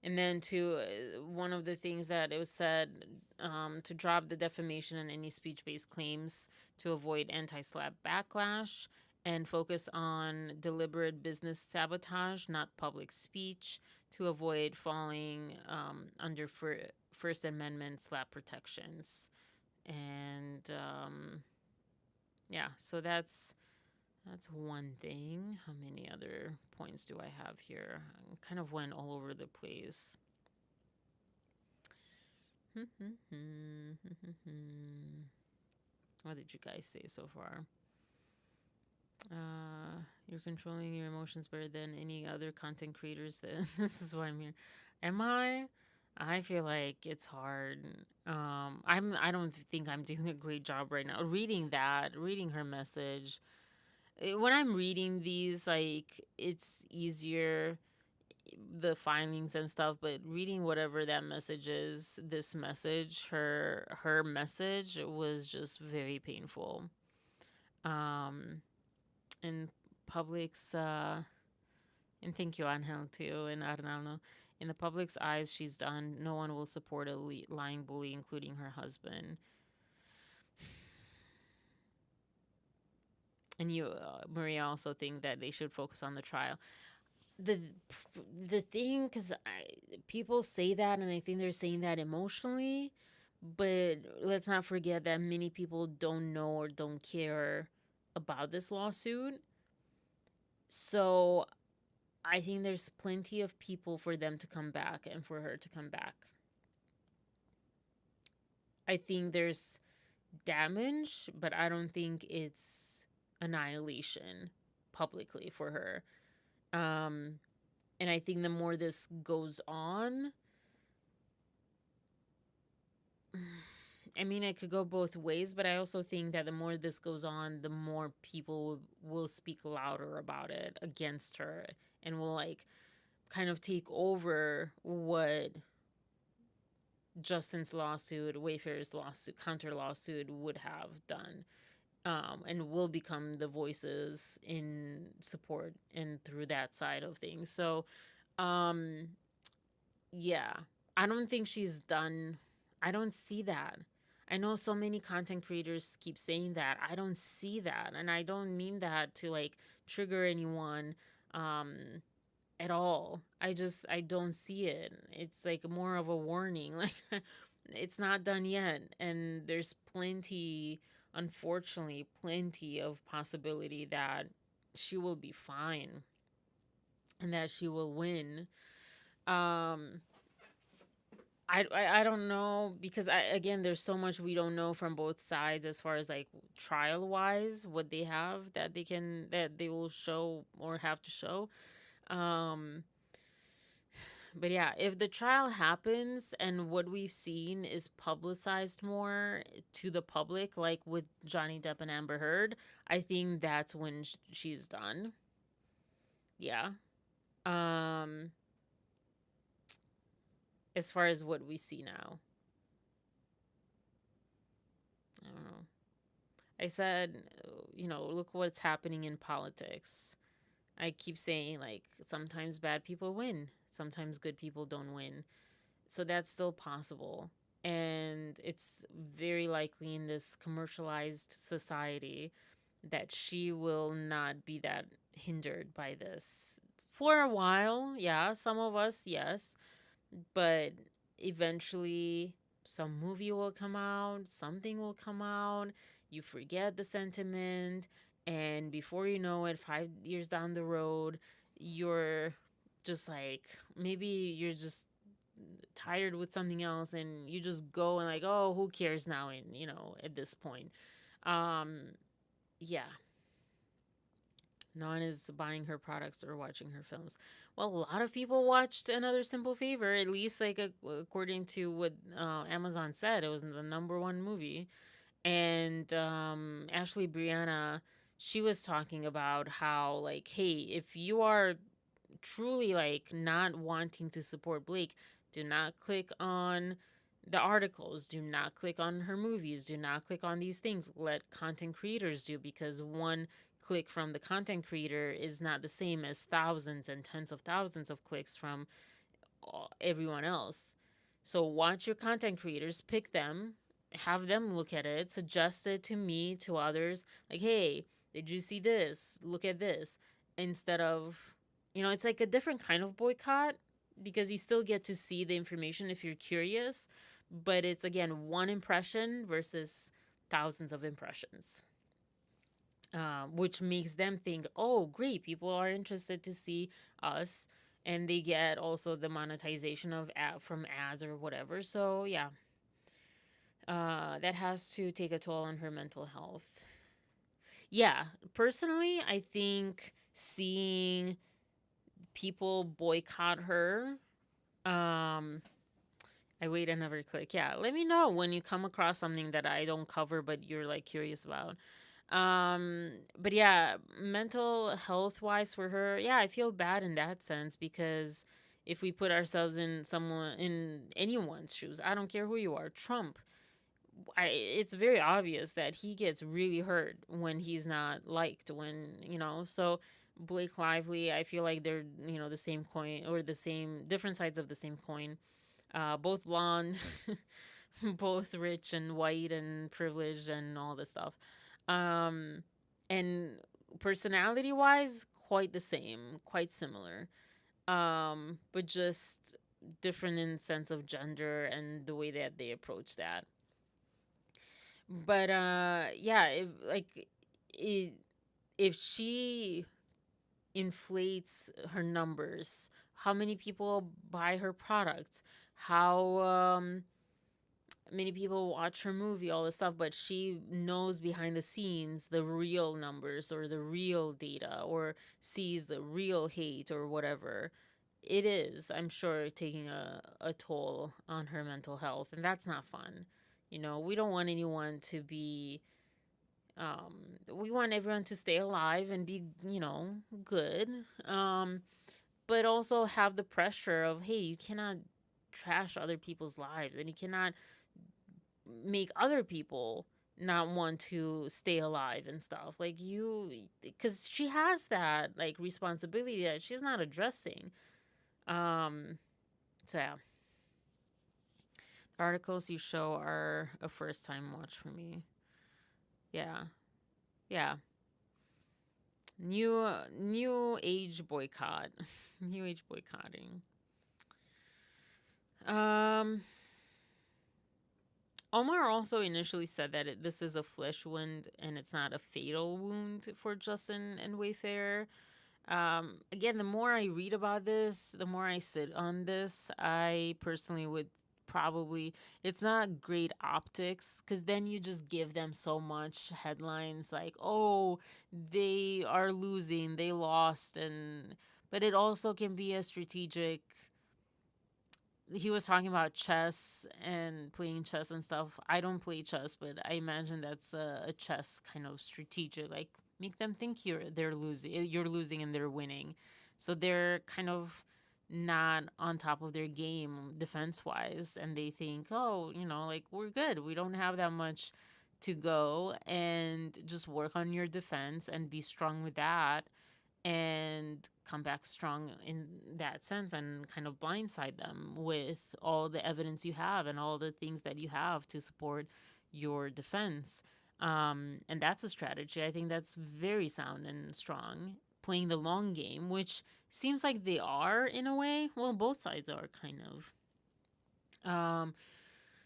And then one of the things that it was said, to drop the defamation and any speech-based claims to avoid anti-slap backlash and focus on deliberate business sabotage, not public speech, to avoid falling under First Amendment slap protections. And yeah, so that's one thing. How many other points do I have here? I kind of went all over the place. What did you guys say so far? You're controlling your emotions better than any other content creators. This is why I'm here. Am I? I feel like it's hard. I don't think I'm doing a great job right now. Reading her message. When I'm reading these, like, it's easier, the filings and stuff, but reading whatever that message is, this message, her message was just very painful. In public's and thank you, Angel, too, and Arnaldo. In the public's eyes, she's done. No one will support a lying bully, including her husband. And you, Maria, also think that they should focus on the trial. The thing, because people say that, and I think they're saying that emotionally, but let's not forget that many people don't know or don't care about this lawsuit. So I think there's plenty of people for them to come back and for her to come back. I think there's damage, but I don't think it's annihilation publicly for her. And I think the more this goes on, I mean, it could go both ways, but I also think that the more this goes on, the more people will speak louder about it against her and will like kind of take over what Justin's lawsuit, Wayfarer's lawsuit, counter lawsuit would have done. And will become the voices in support and through that side of things. So, um, yeah, I don't think she's done. I don't see that. I know so many content creators keep saying that. I don't see that. And I don't mean that to like trigger anyone um, at all. I don't see it. It's like more of a warning. Like, it's not done yet. And there's plenty, unfortunately, plenty of possibility that she will be fine and that she will win. Um, I don't know because again there's so much we don't know from both sides as far as like trial wise what they have that they will show or have to show. Um but yeah, if the trial happens and what we've seen is publicized more to the public like with Johnny Depp and Amber Heard, I think that's when she's done. Yeah. Um as far as what we see now. I don't know. I said, look what's happening in politics. I keep saying, like, sometimes bad people win, sometimes good people don't win. So that's still possible. And it's very likely in this commercialized society that she will not be that hindered by this. For a while, yeah, some of us, yes. But eventually some movie will come out, something will come out, you forget the sentiment, and before you know it, 5 years down the road, you're just like, maybe you're just tired with something else and you just go and like, oh, who cares now, and at this point. um yeah, no one is buying her products or watching her films. Well, a lot of people watched Another Simple Favor, at least like according to what Amazon said. It was the number one movie. And Ashley Brianna, she was talking about how, like, hey, if you are truly like not wanting to support Blake, do not click on the articles, do not click on her movies, do not click on these things. Let content creators do, because one click from the content creator is not the same as thousands and tens of thousands of clicks from everyone else. So watch your content creators, pick them, have them look at it, suggest it to me, to others. Like, hey, did you see this? Look at this. Instead of, it's like a different kind of boycott because you still get to see the information if you're curious. But it's, again, one impression versus thousands of impressions. Which makes them think, oh, great, people are interested to see us, and they get also the monetization of from ads or whatever. So yeah, that has to take a toll on her mental health. Yeah, personally, I think seeing people boycott her. I wait another click. Yeah, let me know when you come across something that I don't cover but you're like curious about. But yeah, mental health wise for her, yeah, I feel bad in that sense, because if we put ourselves in anyone's shoes, I don't care who you are, Trump, it's very obvious that he gets really hurt when he's not liked, so Blake Lively, I feel like they're, the same coin, or the same different sides of the same coin. Both blonde, both rich and white and privileged and all this stuff. Um, and personality wise, quite the same, quite similar. But just different in sense of gender and the way that they approach that. But yeah, if she inflates her numbers, how many people buy her products, how many people watch her movie, all this stuff, but she knows behind the scenes the real numbers or the real data, or sees the real hate or whatever. It is, I'm sure, taking a toll on her mental health, and that's not fun. We don't want anyone to be, we want everyone to stay alive and be, good. But also have the pressure of, hey, you cannot trash other people's lives, and you cannot make other people not want to stay alive and stuff. Like, because she has that, like, responsibility that she's not addressing. So yeah, the articles you show are a first time watch for me. Yeah. Yeah. New age boycott. New age boycotting. Omar also initially said that this is a flesh wound and it's not a fatal wound for Justin and Wayfarer. Again, the more I read about this, the more I sit on this, I personally would probably, it's not great optics, because then you just give them so much headlines like, oh, they are losing, they lost, but it also can be a strategic. He was talking about chess and playing chess and stuff. I don't play chess, but I imagine that's a chess kind of strategic. Like, make them think you're losing and they're winning, so they're kind of not on top of their game defense wise, and they think, oh, like, we're good. We don't have that much to go, and just work on your defense and be strong with that, and come back strong in that sense, and kind of blindside them with all the evidence you have and all the things that you have to support your defense. And that's a strategy. I think that's very sound and strong. Playing the long game, which seems like they are in a way. Well, both sides are kind of.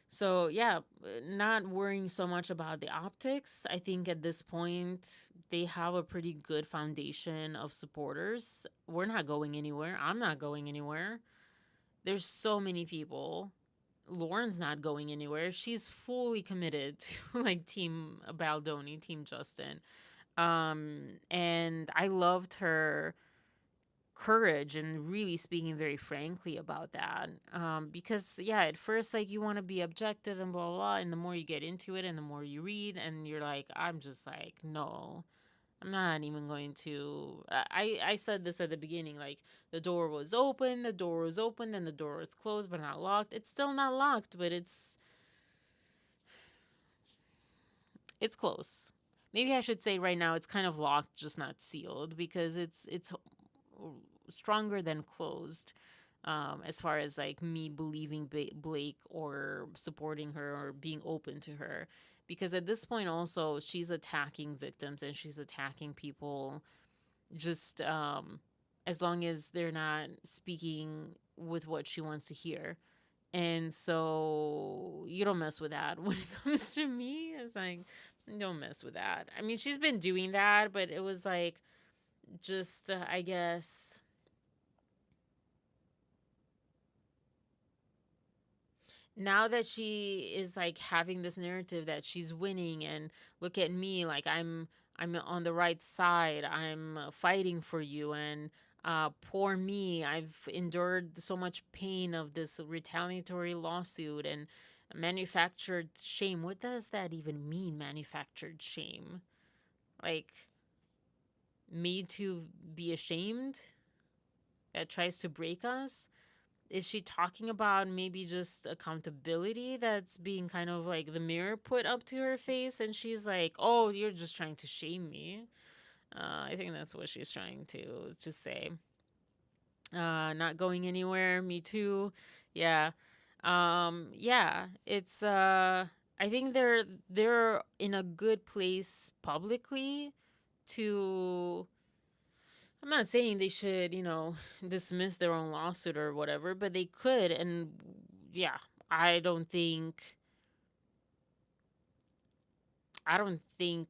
So yeah, not worrying so much about the optics. I think at this point they have a pretty good foundation of supporters. We're not going anywhere. I'm not going anywhere. There's so many people. Lauren's not going anywhere. She's fully committed to like Team Baldoni, Team Justin. And I loved her courage and really speaking very frankly about that, because yeah, at first, like, you want to be objective and blah, blah blah, and the more you get into it and the more you read, and you're like, I'm just like, no, I'm not even going to. I said this at the beginning, like, the door was open, then the door was closed but not locked. It's still not locked, but it's close. Maybe I should say right now it's kind of locked, just not sealed, because it's stronger than closed, as far as like me believing Blake or supporting her or being open to her, because at this point also she's attacking victims and she's attacking people, just as long as they're not speaking with what she wants to hear. And so you don't mess with that. When it comes to me, it's like, don't mess with that. I mean, she's been doing that, but it was like, just I guess, now that she is like having this narrative that she's winning, and look at me, like, I'm on the right side, I'm fighting for you, and poor me, I've endured so much pain of this retaliatory lawsuit and manufactured shame. What does that even mean, manufactured shame? Like, me to be ashamed that tries to break us? Is she talking about maybe just accountability that's being kind of like the mirror put up to her face, and she's like, oh, you're just trying to shame me? I think that's what she's trying to just say. Not going anywhere, me too. Yeah. Yeah, it's I think they're in a good place publicly to. I'm not saying they should, dismiss their own lawsuit or whatever, but they could. And yeah, I don't think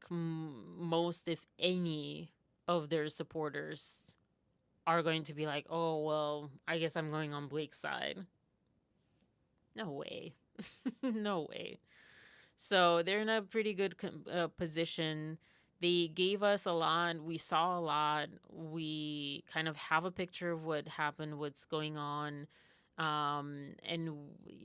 most, if any, of their supporters are going to be like, oh, well, I guess I'm going on Blake's side. No way. No way. So they're in a pretty good position. They gave us a lot. We saw a lot. We kind of have a picture of what happened, what's going on. And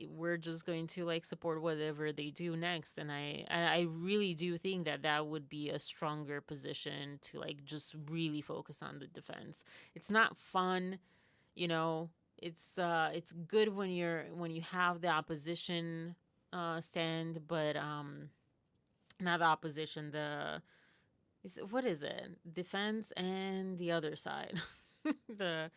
we're just going to like support whatever they do next. And I really do think that that would be a stronger position to like just really focus on the defense. It's not fun, you know. It's good when you have the opposition stand, but not the opposition, what is it, defense and the other side. the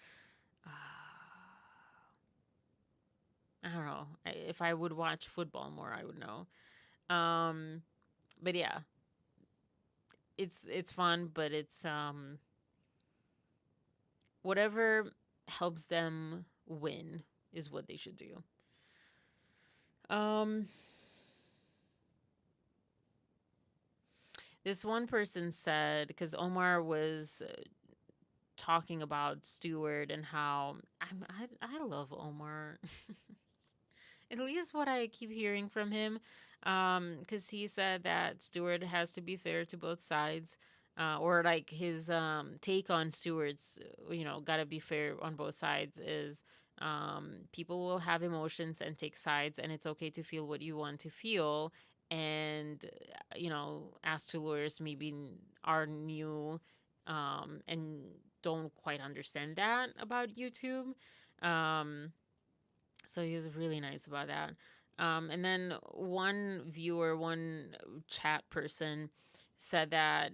I don't know. If I would watch football more, I would know. But yeah, it's fun, but it's whatever helps them win is what they should do. This one person said, because Omar was talking about Stewart and how I love Omar. At least what I keep hearing from him, because he said that Stewart has to be fair to both sides, or like his take on Stewart's, gotta be fair on both sides is people will have emotions and take sides, and it's okay to feel what you want to feel. And, as to lawyers, maybe are new and don't quite understand that about YouTube. So he was really nice about that. And then one chat person said that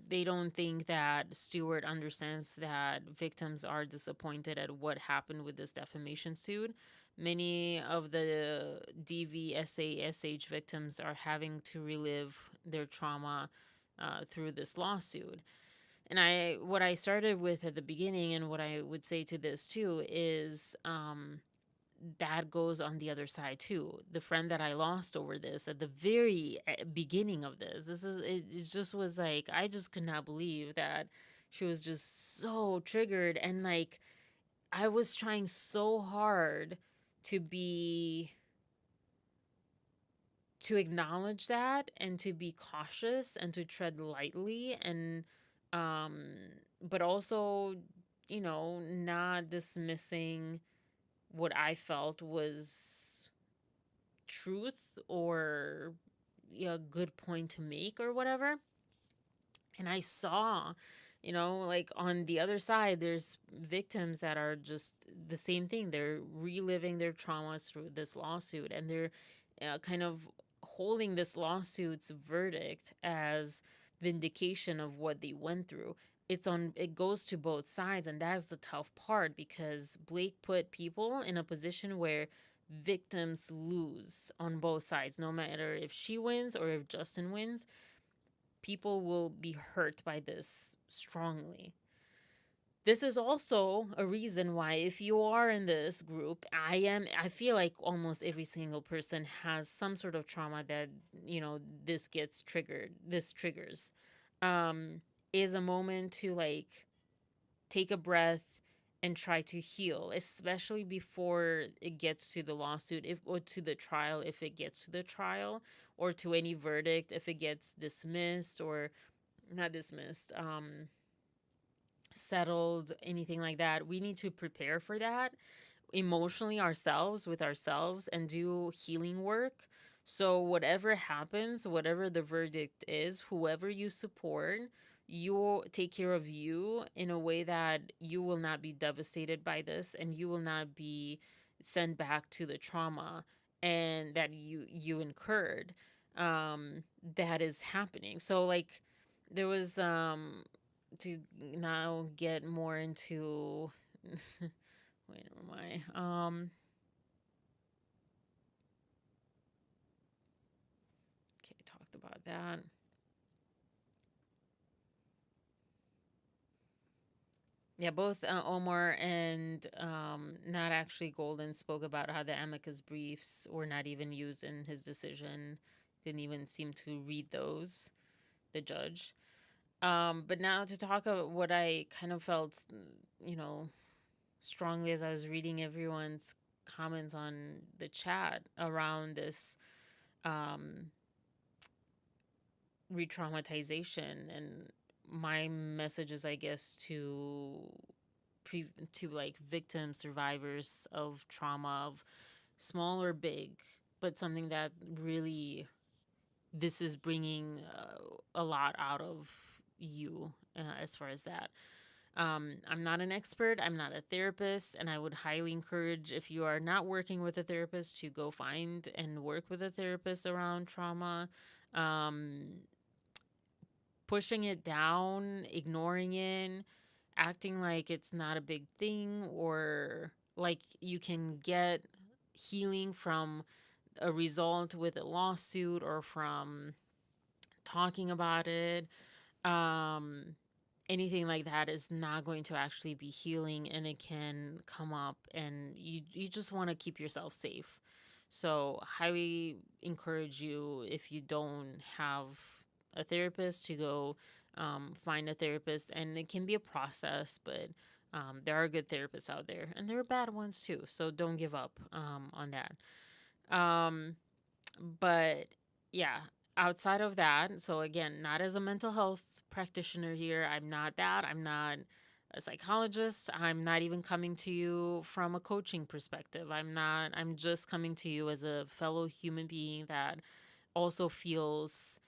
they don't think that Stewart understands that victims are disappointed at what happened with this defamation suit. Many of the DVSA victims are having to relive their trauma through this lawsuit. And what I started with at the beginning, and what I would say to this too, is that goes on the other side too. The friend that I lost over this at the very beginning of it just was like, I just could not believe that she was just so triggered. And like, I was trying so hard to acknowledge that and to be cautious and to tread lightly, and but also, not dismissing what I felt was truth, or a good point to make or whatever. And I saw, like on the other side, there's victims that are just the same thing. They're reliving their traumas through this lawsuit, and they're kind of holding this lawsuit's verdict as vindication of what they went through. It goes to both sides, and that's the tough part, because Blake put people in a position where victims lose on both sides. No matter if she wins or if Justin wins, people will be hurt by this strongly. This is also a reason why, if you are in this group, I feel like almost every single person has some sort of trauma that, this triggers. Is a moment to like take a breath and try to heal, especially before it gets to the lawsuit, or to the trial, if it gets to the trial, or to any verdict, if it gets dismissed, or not dismissed, settled, anything like that. We need to prepare for that emotionally ourselves, with ourselves, and do healing work. So whatever happens, whatever the verdict is, whoever you support, you will take care of you in a way that you will not be devastated by this, and you will not be sent back to the trauma and that you incurred, that is happening. So like, there was to now get more into wait, where am I? Okay, talked about that. Yeah, both Omar and not actually Golden spoke about how the amicus briefs were not even used in his decision. Didn't even seem to read those, the judge. But now to talk about what I kind of felt, strongly as I was reading everyone's comments on the chat around this re-traumatization, and my messages, I guess, to to like victims, survivors of trauma, of small or big, but something that really this is bringing a lot out of you as far as that. I'm not an expert, I'm not a therapist, and I would highly encourage, if you are not working with a therapist, to go find and work with a therapist around trauma. Um, Pushing it down, ignoring it, acting like it's not a big thing, or like you can get healing from a result with a lawsuit or from talking about it. Um, Anything like that is not going to actually be healing, and it can come up, and you just want to keep yourself safe. So highly encourage you, if you don't have a therapist, to go find a therapist. And it can be a process, but there are good therapists out there, and there are bad ones too, so don't give up on that. um, but yeah, outside of that, so again, not as a mental health practitioner here. I'm not that. I'm not a psychologist. I'm not even coming to you from a coaching perspective. I'm just coming to you as a fellow human being that also feels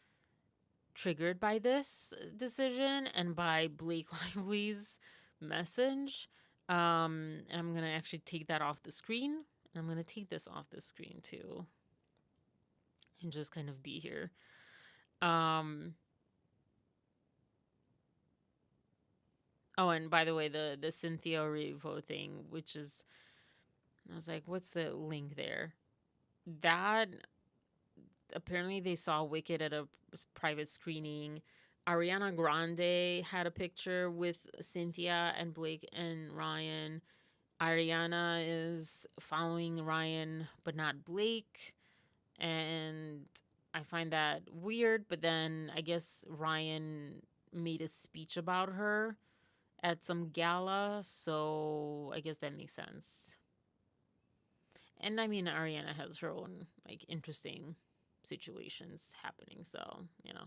triggered by this decision and by Blake Lively's message. And I'm going to actually take that off the screen. And I'm going to take this off the screen too, and just kind of be here. Um oh, and by the way, the Cynthia Erivo thing, which is, I was like, what's the link there? That apparently they saw Wicked at a private screening. Ariana Grande had a picture with Cynthia and Blake and Ryan. Ariana is following Ryan but not Blake, and I find that weird. But then I guess Ryan made a speech about her at some gala, so I guess that makes sense. And I mean, Ariana has her own like interesting situations happening, so you know.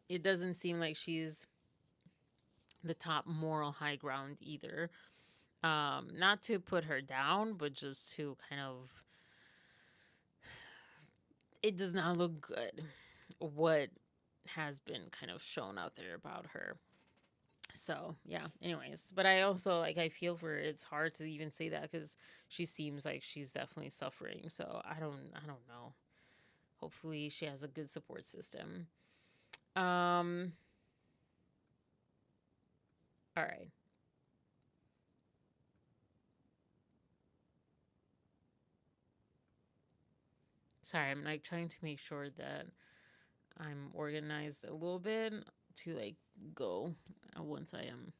It doesn't seem like she's the top moral high ground either. Not to put her down, but just to kind of, it does not look good what has been kind of shown out there about her. So yeah, anyways, but I also, like, I feel for her. It's hard to even say that because she seems like she's definitely suffering. So I don't know. Hopefully she has a good support system. Um all right. Sorry, I'm like trying to make sure that I'm organized a little bit to like go once I am,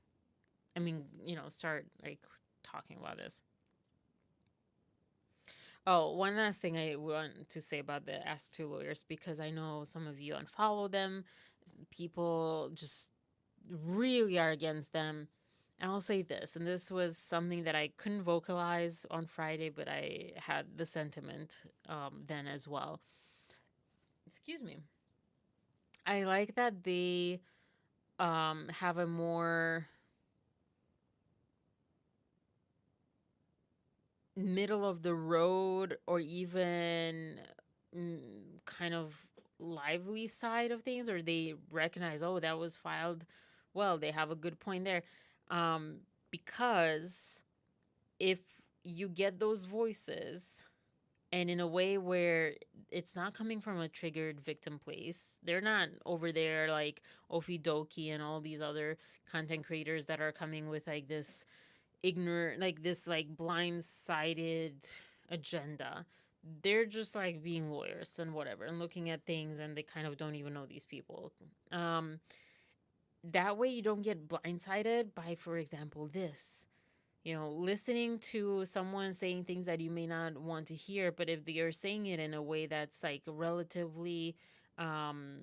I mean, start like talking about this. Oh, one last thing I want to say about the Ask Two Lawyers, because I know some of you unfollow them. People just really are against them. And I'll say this, and this was something that I couldn't vocalize on Friday, but I had the sentiment then as well. Excuse me. I like that they have a more middle of the road, or even kind of lively side of things, or they recognize, oh, that was filed well. They have a good point there. Because if you get those voices, and in a way where it's not coming from a triggered victim place, they're not over there like Ofi Doki and all these other content creators that are coming with like this ignorant, like this like blindsided agenda. They're just like being lawyers and whatever, and looking at things, and they kind of don't even know these people. That way you don't get blindsided by, for example, this, listening to someone saying things that you may not want to hear, but if they're saying it in a way that's like relatively um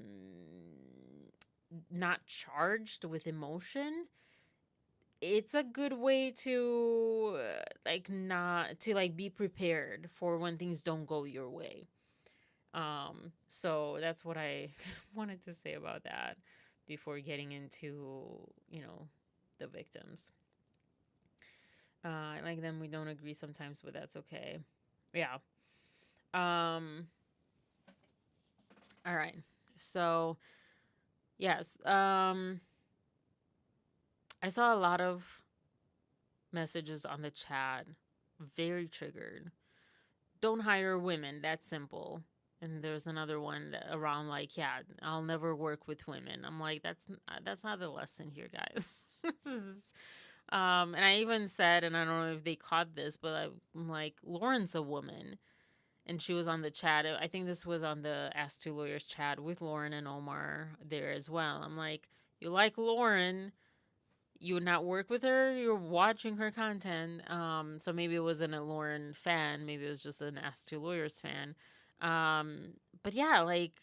not charged with emotion, it's a good way to like not to like be prepared for when things don't go your way. So that's what I wanted to say about that before getting into, the victims. Like them, we don't agree sometimes, but that's okay. Yeah. Um, all right. So, yes. I saw a lot of messages on the chat, very triggered. Don't hire women, that's simple. And there's another one around like, yeah, I'll never work with women. I'm like, that's not the lesson here, guys. And I even said, and I don't know if they caught this, but I'm like, Lauren's a woman, and she was on the chat. I think this was on the Ask Two Lawyers chat with Lauren and Omar there as well. I'm like, you like Lauren, you would not work with her. You're watching her content. So maybe it wasn't a Lauren fan. Maybe it was just an Ask Two Lawyers fan. But yeah, like,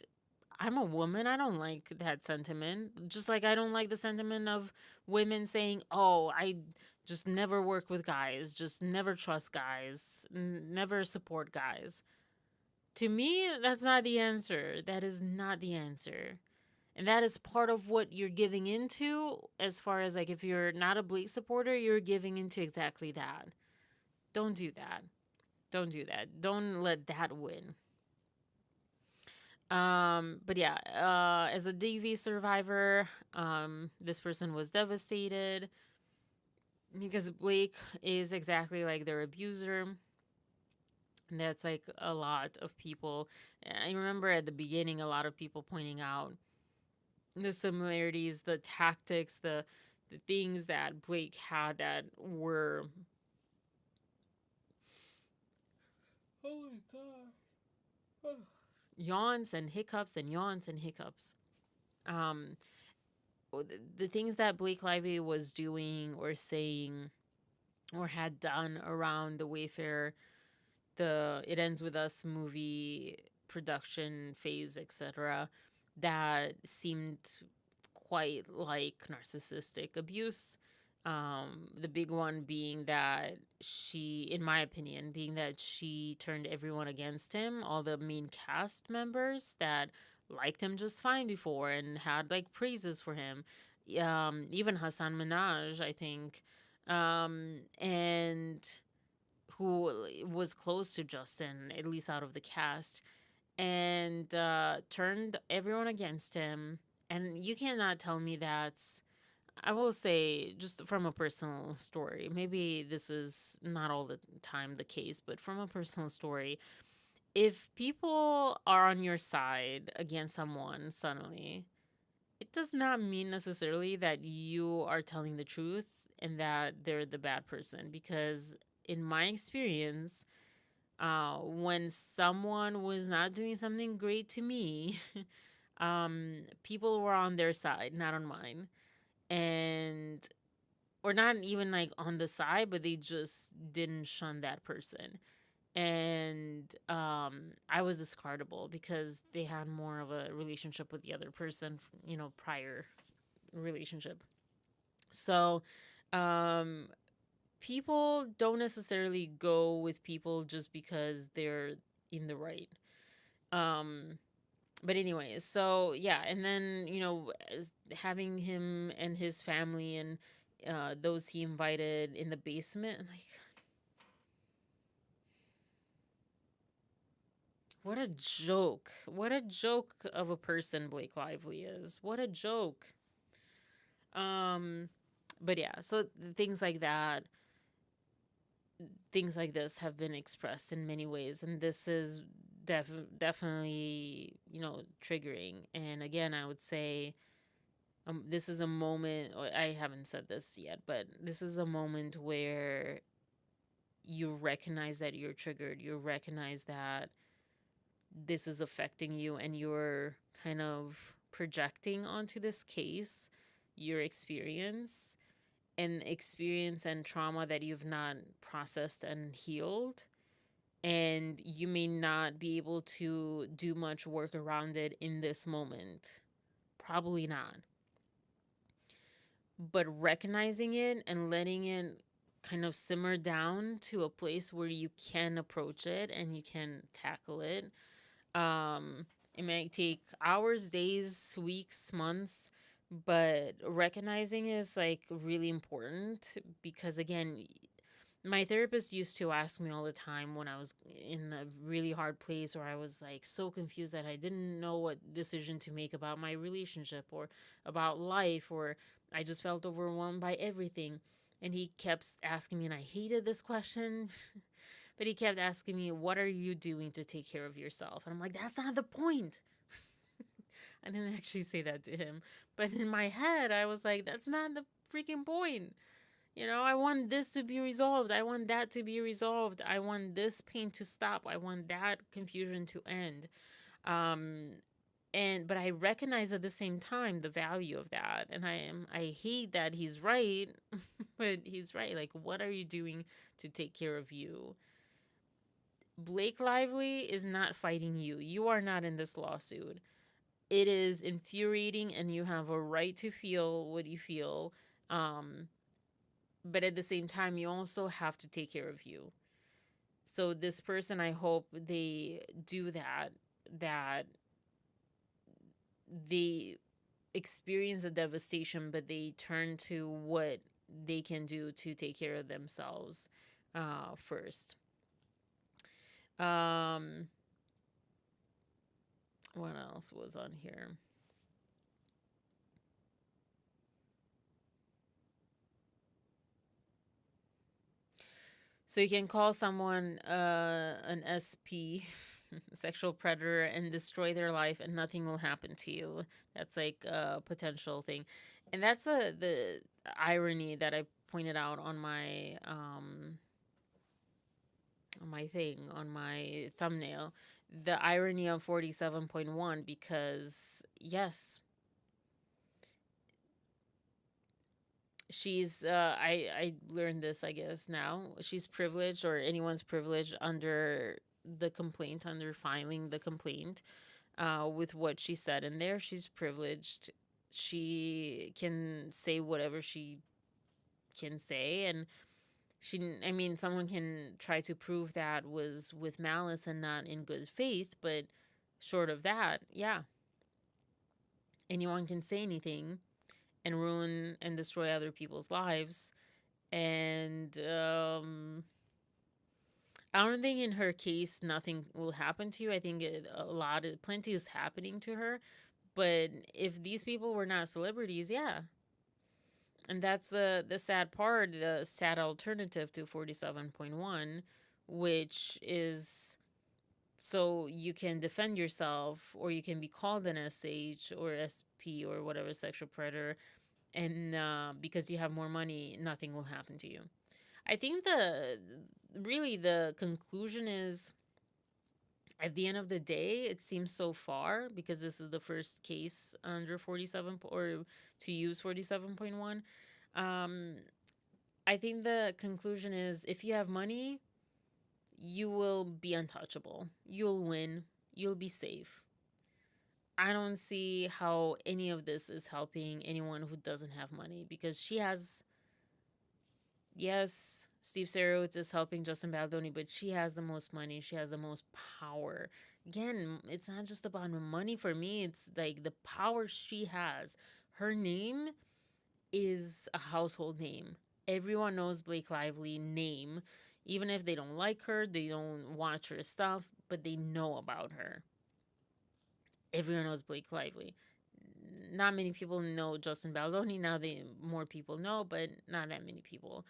I'm a woman. I don't like that sentiment. Just like I don't like the sentiment of women saying, "Oh, I just never work with guys. Just never trust guys. Never support guys." To me, that's not the answer. That is not the answer. And that is part of what you're giving into, as far as like if you're not a Blake supporter, you're giving into exactly that. Don't do that. Don't do that. Don't let that win. But yeah, as a DV survivor, this person was devastated because Blake is exactly like their abuser. And that's like a lot of people. I remember at the beginning, a lot of people pointing out the similarities, the tactics, the things that Blake had that were, oh my god, yawns and hiccups and yawns and hiccups. Um, the things that Blake Lively was doing or saying or had done around the Wayfarer, the It Ends With Us movie production phase, etc., that seemed quite like narcissistic abuse. The big one being that she, in my opinion, being that she turned everyone against him, all the main cast members that liked him just fine before and had like praises for him. Even Hassan Minaj, I think, and who was close to Justin, at least out of the cast, and turned everyone against him. And you cannot tell me that's, I will say, just from a personal story, maybe this is not all the time the case, but from a personal story, if people are on your side against someone suddenly, it does not mean necessarily that you are telling the truth and that they're the bad person. Because in my experience, when someone was not doing something great to me, people were on their side, not on mine. And, or not even like on the side, but they just didn't shun that person. And I was discardable because they had more of a relationship with the other person, prior relationship. So, um, people don't necessarily go with people just because they're in the right. Um, but anyways, so yeah, and then having him and his family and those he invited in the basement, like, what a joke! What a joke of a person Blake Lively is. What a joke. Um, but yeah, so things like that, things like this have been expressed in many ways, and this is definitely triggering. And again, I would say, this is a moment, or I haven't said this yet, but this is a moment where you recognize that you're triggered, you recognize that this is affecting you, and you're kind of projecting onto this case your experience and trauma that you've not processed and healed. And you may not be able to do much work around it in this moment. Probably not. But recognizing it and letting it kind of simmer down to a place where you can approach it and you can tackle it, It might take hours, days, weeks, months, but recognizing is like really important because again, my therapist used to ask me all the time when I was in a really hard place where I was like so confused that I didn't know what decision to make about my relationship or about life, or I just felt overwhelmed by everything. And he kept asking me, and I hated this question, but he kept asking me, what are you doing to take care of yourself? And I'm like, that's not the point. I didn't actually say that to him, but in my head, I was like, that's not the freaking point. You know, I want this to be resolved. I want that to be resolved. I want this pain to stop. I want that confusion to end. Um, but I recognize at the same time the value of that. And I hate that he's right, but he's right. Like, what are you doing to take care of you? Blake Lively is not fighting you. You are not in this lawsuit. It is infuriating and you have a right to feel what you feel. Um, but at the same time, you also have to take care of you. So this person, I hope they do that, that they experience the devastation, but they turn to what they can do to take care of themselves first. Um, what else was on here? So you can call someone an SP, sexual predator, and destroy their life, and nothing will happen to you. That's like a potential thing, and that's the irony that I pointed out on my thing on my thumbnail. The irony of 47.1, because yes, she's I learned this, I guess, now. She's privileged, or anyone's privileged under the complaint, under filing the complaint, with what she said in there. She's privileged. She can say whatever she can say, and I mean, someone can try to prove that was with malice and not in good faith, but short of that, yeah, anyone can say anything and ruin and destroy other people's lives. And I don't think in her case nothing will happen to you. I think plenty is happening to her. But if these people were not celebrities, yeah. And that's the sad part, the sad alternative to 47.1, which is so you can defend yourself, or you can be called an SH or SP or whatever, sexual predator, and because you have more money, nothing will happen to you. I think the conclusion is, at the end of the day, it seems so far, because this is the first case under 47 or to use 47.1. I think the conclusion is, if you have money, you will be untouchable. You'll win. You'll be safe. I don't see how any of this is helping anyone who doesn't have money, because she has, yes, Steve Sarowitz is helping Justin Baldoni, but she has the most money. She has the most power. Again, it's not just about money for me. It's like the power she has. Her name is a household name. Everyone knows Blake Lively name. Even if they don't like her, they don't watch her stuff, but they know about her. Everyone knows Blake Lively. Not many people know Justin Baldoni. Now more people know, but not that many people.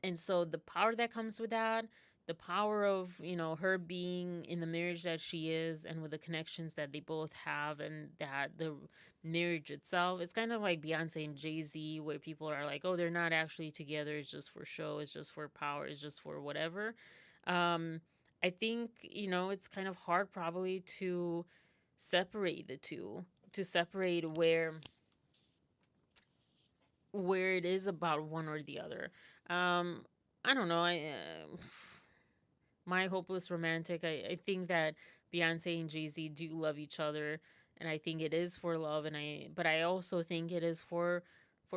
And so the power that comes with that, the power of, her being in the marriage that she is, and with the connections that they both have, and that the marriage itself, it's kind of like Beyonce and Jay-Z, where people are like, oh, they're not actually together, it's just for show, it's just for power, it's just for whatever. I think, it's kind of hard probably to separate the two, to separate where it is about one or the other. I don't know. My hopeless romantic. I think that Beyonce and Jay-Z do love each other, and I think it is for love, but I also think it is for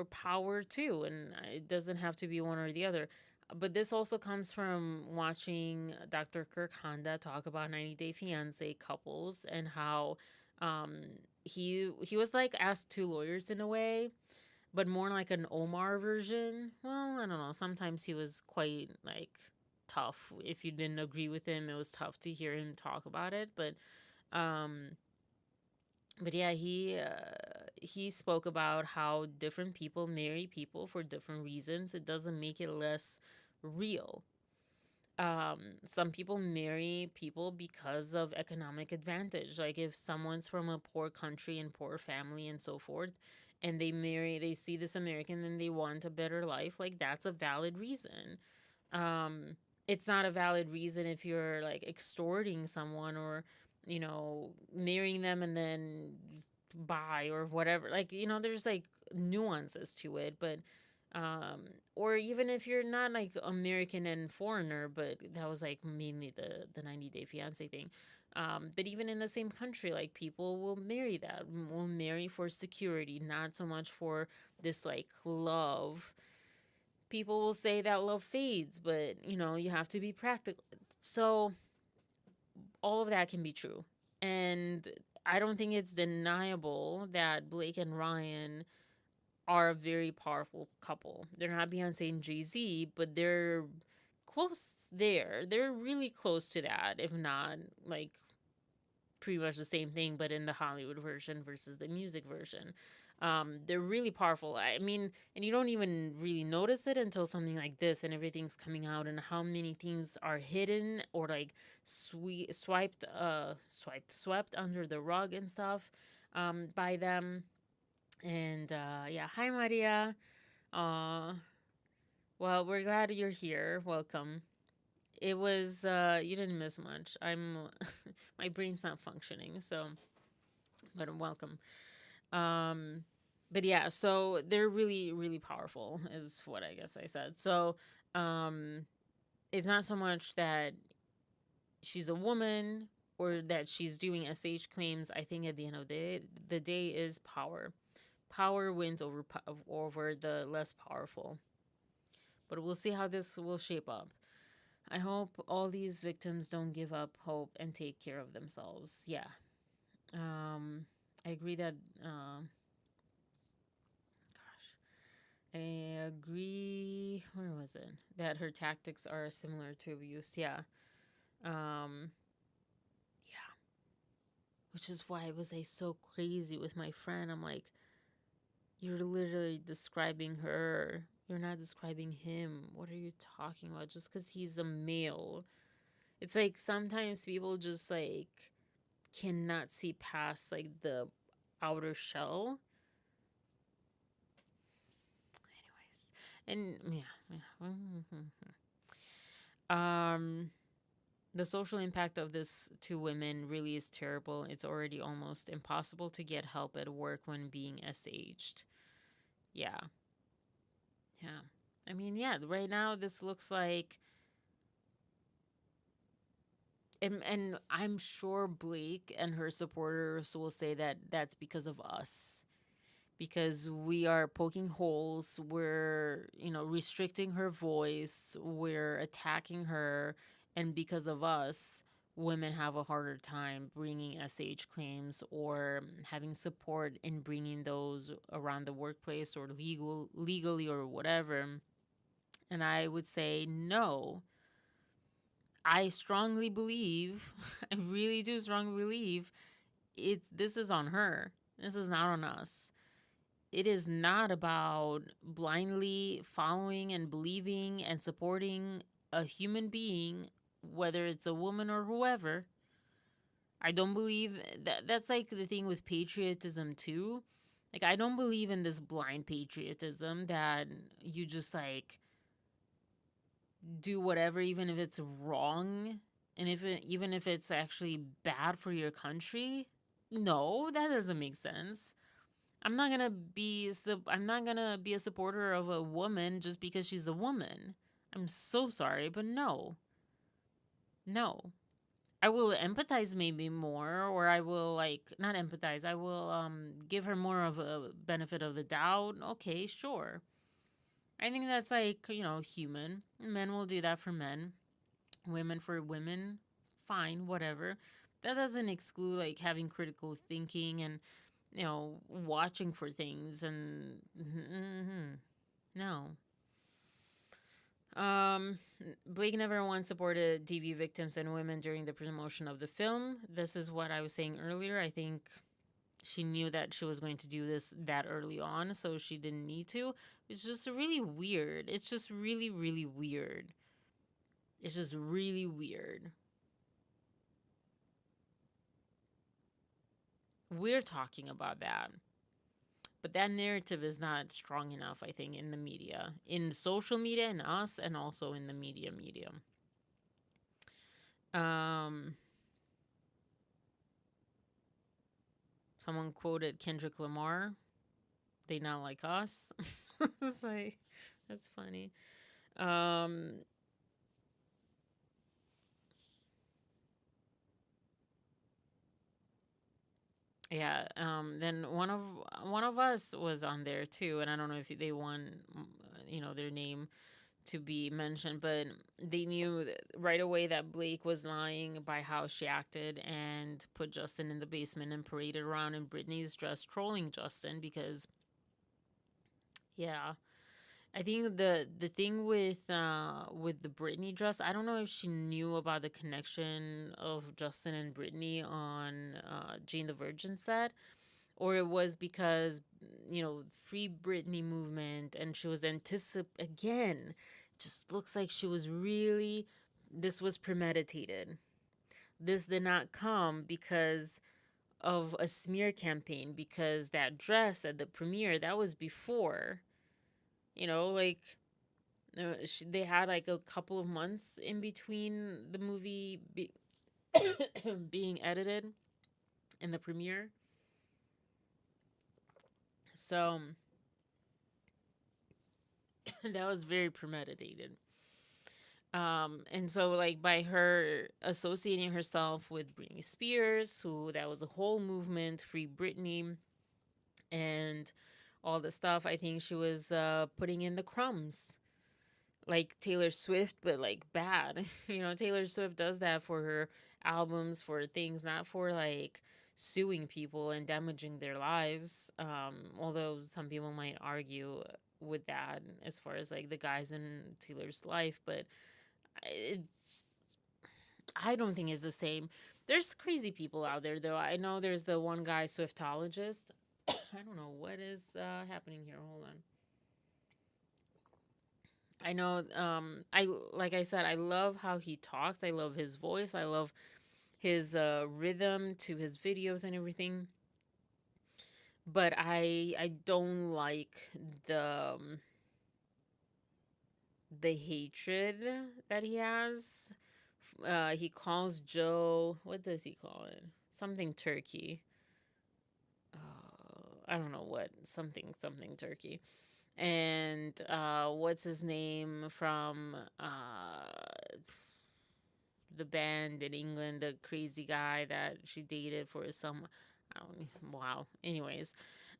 power too, and it doesn't have to be one or the other. But this also comes from watching Dr. Kirk Honda talk about 90 Day Fiancé couples and how um, he was like asked two lawyers in a way, but more like an Omar version. Well, I don't know. Sometimes he was quite like tough. If you didn't agree with him, it was tough to hear him talk about it. Um, but yeah, he spoke about how different people marry people for different reasons. It doesn't make it less real. Some people marry people because of economic advantage. Like if someone's from a poor country and poor family and so forth, and they see this American and they want a better life, like that's a valid reason. um it's not a valid reason if you're like extorting someone, or marrying them and then buy or whatever, like there's like nuances to it. But um or even if you're not like American and foreigner, but that was like mainly the 90 Day Fiance thing. But even in the same country, like people will marry will marry for security, not so much for this like love. People will say that love fades, but you have to be practical. So all of that can be true. And I don't think it's deniable that Blake and Ryan are a very powerful couple. They're not Beyonce and Jay-Z, but they're close there. They're really close to that, if not like pretty much the same thing, but in the Hollywood version versus the music version. They're really powerful. I mean, and you don't even really notice it until something like this and everything's coming out, and how many things are hidden or like swept under the rug and stuff by them. And yeah, hi Maria. Uh, well, we're glad you're here. Welcome. It was you didn't miss much. I'm my brain's not functioning, so but welcome. Um, but yeah, so they're really, really powerful, is what I guess I said. So, um, it's not so much that she's a woman or that she's doing SH claims. I think at the end of the day is power. Power wins over the less powerful. But we'll see how this will shape up. I hope all these victims don't give up hope and take care of themselves. Yeah. I agree that I agree. Where was it? That her tactics are similar to abuse. Yeah. Um, yeah. Which is why was I so crazy with my friend. I'm like, you're literally describing her. You're not describing him. What are you talking about? Just because he's a male. It's like sometimes people just like cannot see past like the outer shell. Anyways. And yeah. The social impact of this to women really is terrible. It's already almost impossible to get help at work when being SH'd. Yeah. Yeah. I mean, yeah, right now this looks like and I'm sure Blake and her supporters will say that that's because of us. Because we are poking holes, we're, restricting her voice, we're attacking her, and because of us, women have a harder time bringing SH claims or having support in bringing those around the workplace or legally or whatever. And I would say no. I strongly believe, I really do strongly believe this is on her. This is not on us. It is not about blindly following and believing and supporting a human being, whether it's a woman or whoever. I don't believe that's like the thing with patriotism too. Like I don't believe in this blind patriotism that you just like do whatever even if it's wrong and even if it's actually bad for your country. No, that doesn't make sense. I'm not gonna be a supporter of a woman just because she's a woman. I'm so sorry, but no. No. I will empathize maybe more, or I will like not empathize. I will give her more of a benefit of the doubt. Okay, sure. I think that's like, human. Men will do that for men, women for women. Fine, whatever. That doesn't exclude like having critical thinking and, watching for things and no. Um, Blake never once supported DV victims and women during the promotion of the film. This is what I was saying earlier. I think she knew that she was going to do this that early on, so she didn't need to. It's just really weird. It's just really, really weird. It's just really weird. We're talking about that. But that narrative is not strong enough, I think, in the media, in social media, and us, and also in the media. Someone quoted Kendrick Lamar. They not like us. It's like, that's funny. Yeah. Then one of us was on there too, and I don't know if they want, their name to be mentioned, but they knew right away that Blake was lying by how she acted and put Justin in the basement and paraded around in Britney's dress, trolling Justin because, yeah. I think the thing with the Britney dress, I don't know if she knew about the connection of Justin and Britney on Jane the Virgin set, or it was because, Free Britney movement, and she was again. Just looks like she was really. This was premeditated. This did not come because of a smear campaign, because that dress at the premiere, that was before. Like, they had like a couple of months in between the movie being edited and the premiere. So that was very premeditated. And so like by her associating herself with Britney Spears, who that was a whole movement, Free Britney, and all the stuff, I think she was putting in the crumbs, like Taylor Swift, but like bad. Taylor Swift does that for her albums, for things, not for like suing people and damaging their lives. Although some people might argue with that as far as like the guys in Taylor's life, but it's I don't think it's the same. There's crazy people out there though. I know there's the one guy Swiftologist. I don't know what is happening here. Hold on. I know I like I said, I love how he talks. I love his voice. I love his rhythm to his videos and everything. But I don't like the hatred that he has. He calls Joe, what does he call it? Something turkey. I don't know what, something turkey. And what's his name from the band in England, the crazy guy that she dated for some, I don't, wow. Anyways,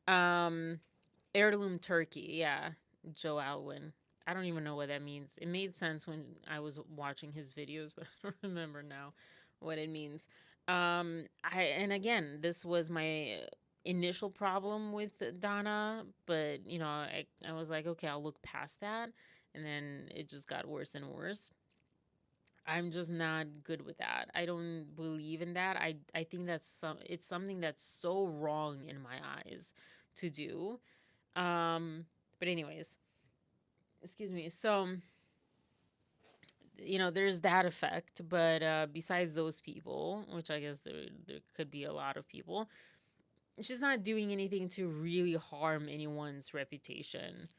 heirloom turkey, yeah, Joe Alwyn. I don't even know what that means. It made sense when I was watching his videos, but I don't remember now what it means. And again, this was my initial problem with Donna, but I was like, okay, I'll look past that, and then it just got worse and worse. I'm just not good with that. I don't believe in that. I think it's something that's so wrong in my eyes to do. But anyways, excuse me. So, there's that effect, but besides those people, which I guess there could be a lot of people, she's not doing anything to really harm anyone's reputation.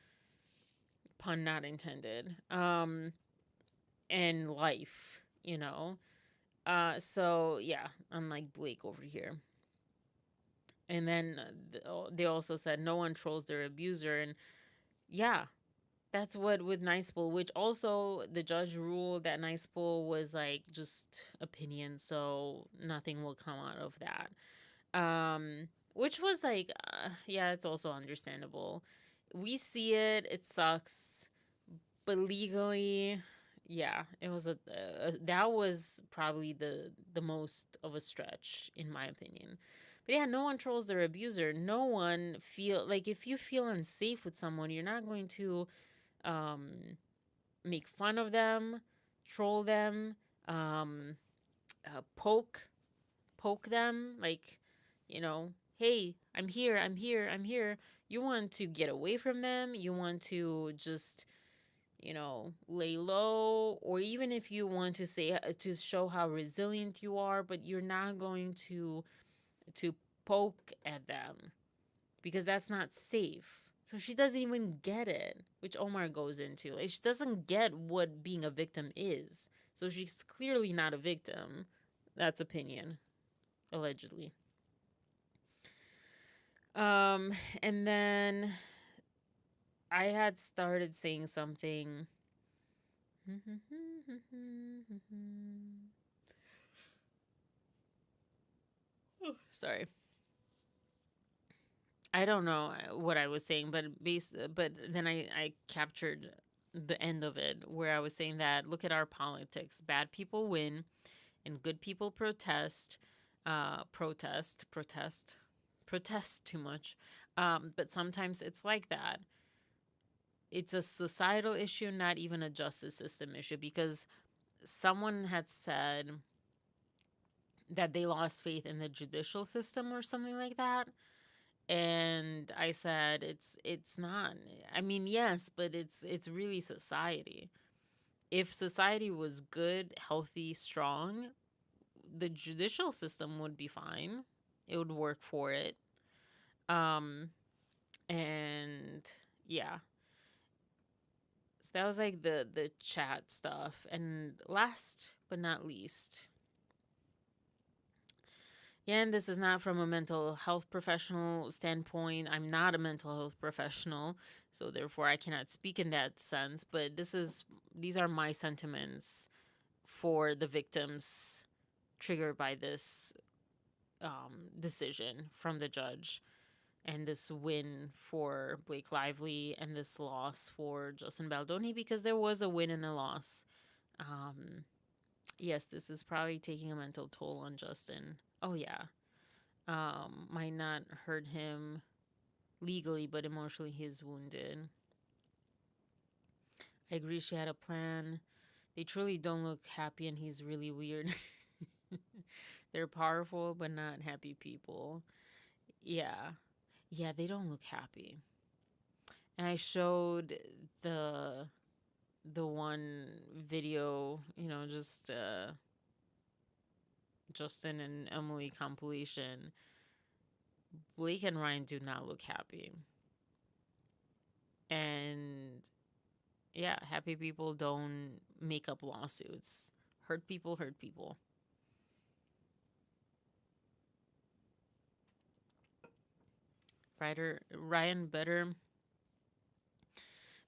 Pun not intended. And life. So yeah, unlike Blake over here. And then they also said no one trolls their abuser, and yeah, that's what with Nice Pool, which also the judge ruled that Nice Pool was like just opinion, so nothing will come out of that. Which was like, yeah, it's also understandable. We see it, it sucks. But legally, yeah, it was that was probably the most of a stretch in my opinion. But yeah, no one trolls their abuser. No one feel like, if you feel unsafe with someone, you're not going to um make fun of them, troll them, um poke them, like, hey, I'm here, I'm here, I'm here. You want to get away from them, you want to just, lay low, or even if you want to say, to show how resilient you are, but you're not going to poke at them, because that's not safe. So she doesn't even get it, which Omar goes into. Like, she doesn't get what being a victim is. So she's clearly not a victim. That's opinion, allegedly. And then I had started saying something. Sorry. I don't know what I was saying, but then I captured the end of it, where I was saying that, look at our politics. Bad people win and good people protest, protest too much. But sometimes it's like that. It's a societal issue, not even a justice system issue, because someone had said that they lost faith in the judicial system or something like that. And I said, it's not. I mean, yes, but it's really society. If society was good, healthy, strong, the judicial system would be fine. It would work for it. Um and yeah. So that was like the chat stuff. And last but not least, yeah, and this is not from a mental health professional standpoint. I'm not a mental health professional, so therefore I cannot speak in that sense. But these are my sentiments for the victims triggered by this decision from the judge, and this win for Blake Lively, and this loss for Justin Baldoni, because there was a win and a loss. Yes, this is probably taking a mental toll on Justin. Oh yeah. Might not hurt him legally, but emotionally he's wounded. I agree, she had a plan. They truly don't look happy, and he's really weird. They're powerful but not happy people. Yeah. Yeah, they don't look happy. And I showed the one video, just Justin and Emily compilation. Blake and Ryan do not look happy. And yeah, happy people don't make up lawsuits. Hurt people hurt people. Ryan better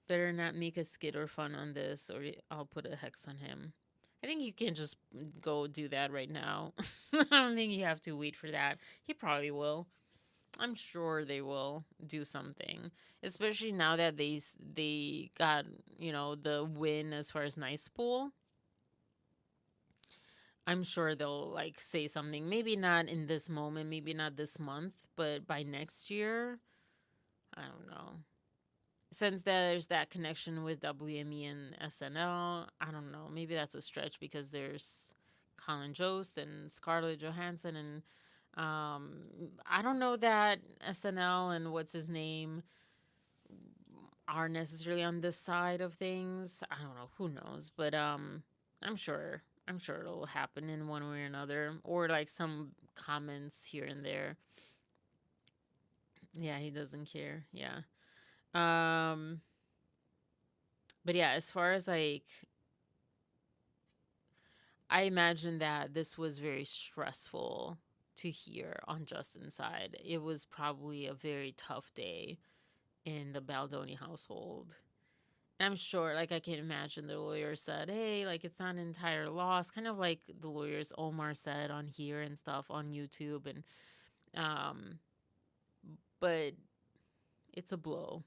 not make a skit or fun on this, or I'll put a hex on him. I think you can just go do that right now. I don't think you have to wait for that. He probably will. I'm sure they will do something, especially now that they got, the win as far as Nice Pool. I'm sure they'll like say something. Maybe not in this moment, maybe not this month, but by next year, I don't know. Since there's that connection with WME and SNL, I don't know. Maybe that's a stretch, because there's Colin Jost and Scarlett Johansson, and I don't know that SNL and what's his name are necessarily on this side of things. I don't know. Who knows? But I'm sure. I'm sure it'll happen in one way or another, or like some comments here and there. Yeah, he doesn't care. Yeah. Um, but yeah, as far as like, I imagine that this was very stressful to hear on Justin's side. It was probably a very tough day in the Baldoni household. And I'm sure, like, I can imagine the lawyer said, hey, like, it's not an entire loss. Kind of like the lawyers Omar said on here and stuff on YouTube. And, but it's a blow.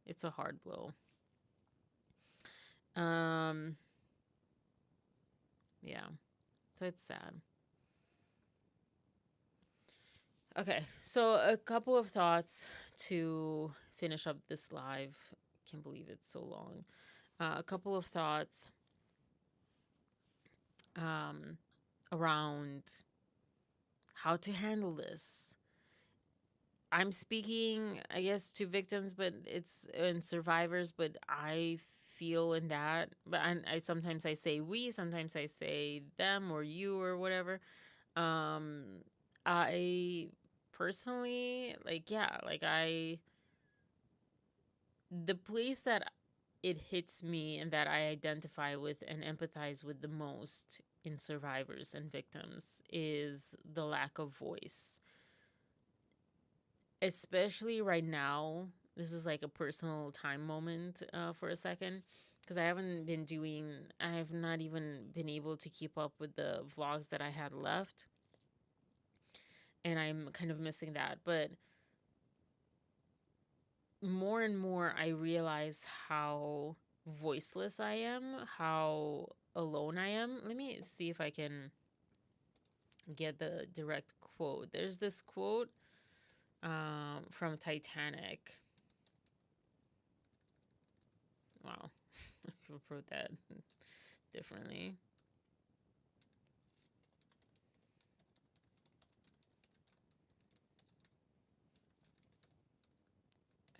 It's a hard blow. Um, yeah, so it's sad. Okay, so a couple of thoughts to finish up this live. Can't believe it's so long. A couple of thoughts um, around how to handle this. I'm speaking, I guess, to victims, but it's and survivors, but I feel in that. But I sometimes I say we, sometimes I say them or you or whatever. Um, I personally, like, yeah, like the place that it hits me and that I identify with and empathize with the most in survivors and victims is the lack of voice. Especially right now, this is like a personal time moment for a second because I have not even been able to keep up with the vlogs that I had left. And I'm kind of missing that. But more and more, I realize how voiceless I am, how alone I am. Let me see if I can get the direct quote. There's this quote from Titanic. Wow, I wrote that differently.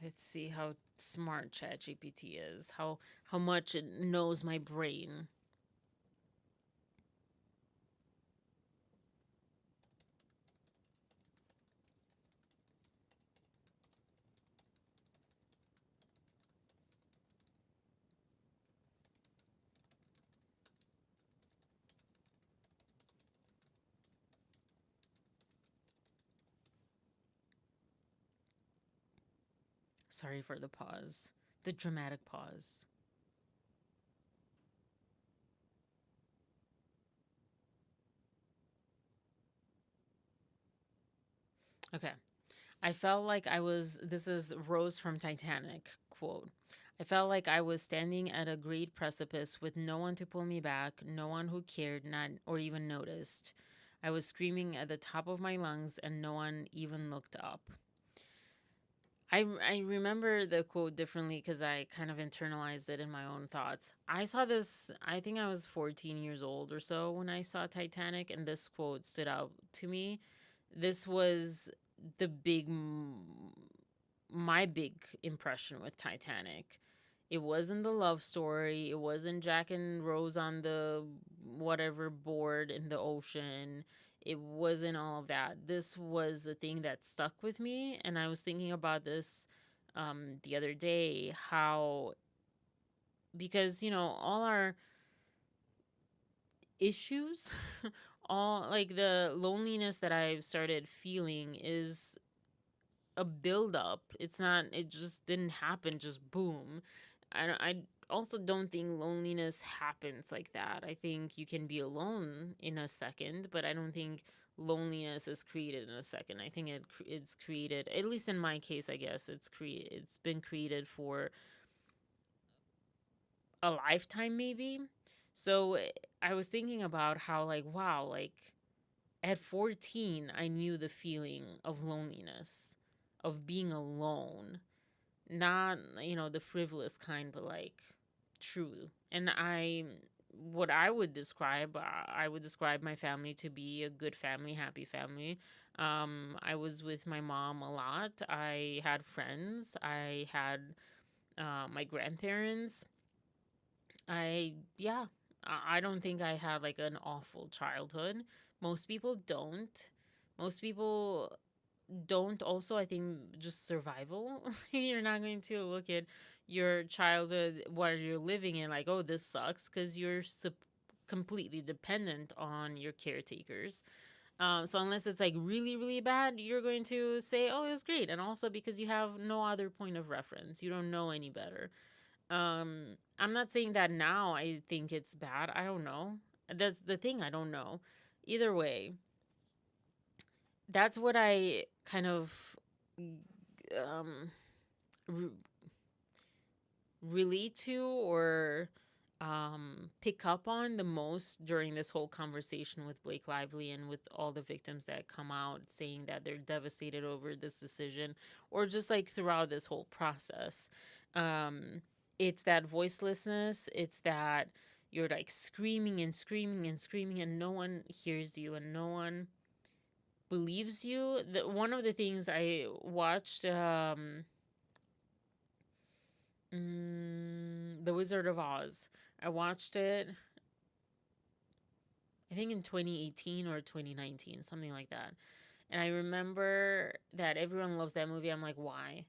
Let's see how smart ChatGPT is. How much it knows my brain. Sorry for the pause. The dramatic pause. Okay. I felt like this is Rose from Titanic quote. I felt like I was standing at a great precipice with no one to pull me back, no one who cared, not or even noticed. I was screaming at the top of my lungs and no one even looked up. I remember the quote differently because I kind of internalized it in my own thoughts. I saw this, I think I was 14 years old or so when I saw Titanic, and this quote stood out to me. This was the my big impression with Titanic. It wasn't the love story. It wasn't Jack and Rose on the whatever board in the ocean. It wasn't all of that. This was the thing that stuck with me. And I was thinking about this the other day, how, because, all our issues, all like the loneliness that I've started feeling is a buildup. It's not, it just didn't happen, just boom. I also don't think loneliness happens like that. I think you can be alone in a second, but I don't think loneliness is created in a second. I think it's created, at least in my case, I guess it's been created for a lifetime maybe. So I was thinking about how, like, wow, like at 14 I knew the feeling of loneliness, of being alone, not the frivolous kind, but like true. And what I would describe my family to be a good family, happy family. I was with my mom a lot. I had friends. I had my grandparents. Yeah, I don't think I had like an awful childhood. Most people don't. Most people don't also, I think, just survival. You're not going to look at your childhood where you're living in like, oh, this sucks, because you're completely dependent on your caretakers. So unless it's like really, really bad, you're going to say, oh, it was great. And also because you have no other point of reference, you don't know any better. I'm not saying that now I think it's bad. I don't know. That's the thing. I don't know. Either way, that's what I kind of um, re- relate to, or pick up on the most during this whole conversation with Blake Lively and with all the victims that come out saying that they're devastated over this decision, or just like throughout this whole process. It's that voicelessness, it's that you're like screaming and screaming and screaming, and no one hears you and no one believes you. One of the things I watched, The Wizard of Oz. I watched it, I think in 2018 or 2019, something like that. And I remember that everyone loves that movie. I'm like, why?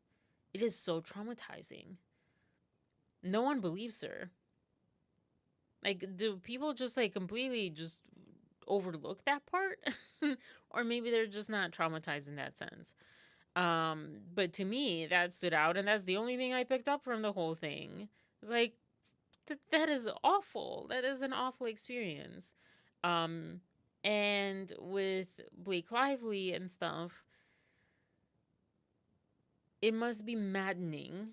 It is so traumatizing. No one believes her. Like, do people just like completely just overlook that part? Or maybe they're just not traumatized in that sense. But to me, that stood out, and that's the only thing I picked up from the whole thing. It's like, that is awful. That is an awful experience. Um, and with Blake Lively and stuff, it must be maddening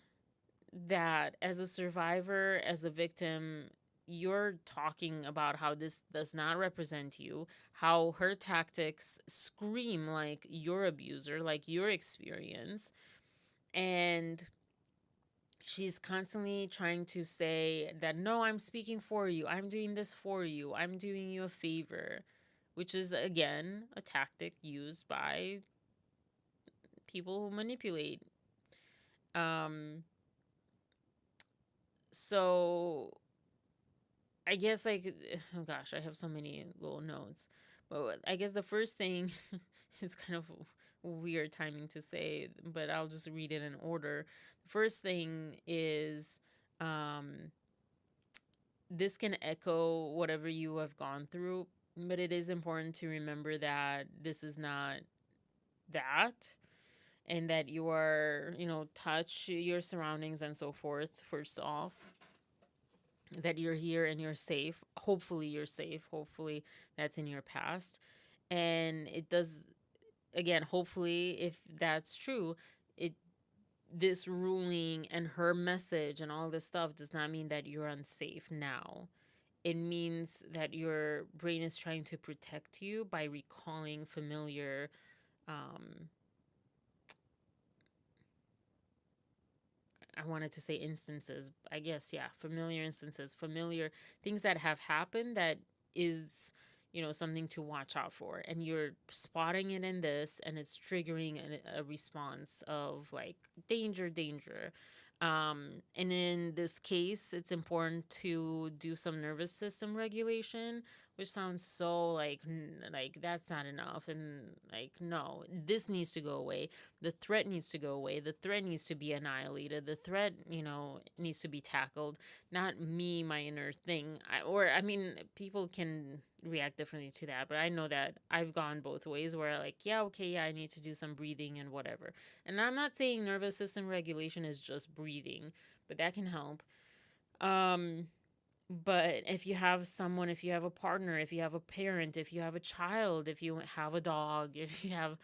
that as a survivor, as a victim, you're talking about how this does not represent you, how her tactics scream like your abuser, like your experience. And she's constantly trying to say that, no, I'm speaking for you. I'm doing this for you. I'm doing you a favor, which is, again, a tactic used by people who manipulate. Um, so I guess, like, oh gosh, I have so many little notes. But I guess the first thing is kind of weird timing to say, but I'll just read it in order. The first thing is, this can echo whatever you have gone through, but it is important to remember that this is not that, and that you are, touch your surroundings and so forth, first off. That you're here and you're safe. Hopefully, you're safe. Hopefully, that's in your past. And it does, again, hopefully, if that's true, it this ruling and her message and all this stuff does not mean that you're unsafe now. It means that your brain is trying to protect you by recalling familiar, um, I wanted to say instances, I guess, yeah, familiar instances, familiar things that have happened that is, something to watch out for. And you're spotting it in this, and it's triggering a response of like, danger, danger. And in this case, it's important to do some nervous system regulation, which sounds so like that's not enough. And like, no, this needs to go away. The threat needs to go away. The threat needs to be annihilated. The threat, needs to be tackled. Not me, my inner thing. I mean, people can react differently to that, but I know that I've gone both ways where like, yeah, okay, yeah, I need to do some breathing and whatever. And I'm not saying nervous system regulation is just breathing, but that can help. But if you have someone, if you have a partner, if you have a parent, if you have a child, if you have a dog, if you have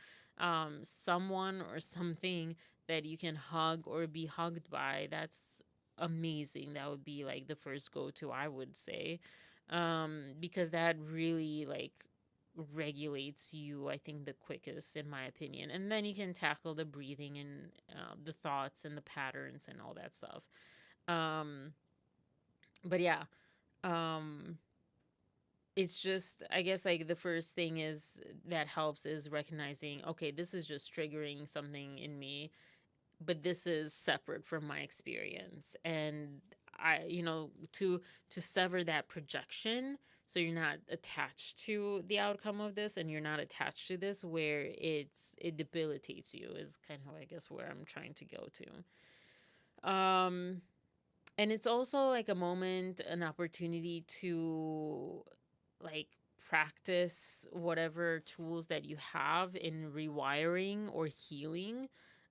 someone or something that you can hug or be hugged by, that's amazing. That would be like the first go-to, I would say. Because that really like regulates you, I think, the quickest, in my opinion. And then you can tackle the breathing and the thoughts and the patterns and all that stuff. But yeah, um, it's just, I guess, like the first thing is that helps is recognizing, okay, this is just triggering something in me, but this is separate from my experience. And to sever that projection, so you're not attached to the outcome of this, and you're not attached to this where it debilitates you, is kind of, I guess, where I'm trying to go to. And it's also like a moment, an opportunity to like practice whatever tools that you have in rewiring or healing,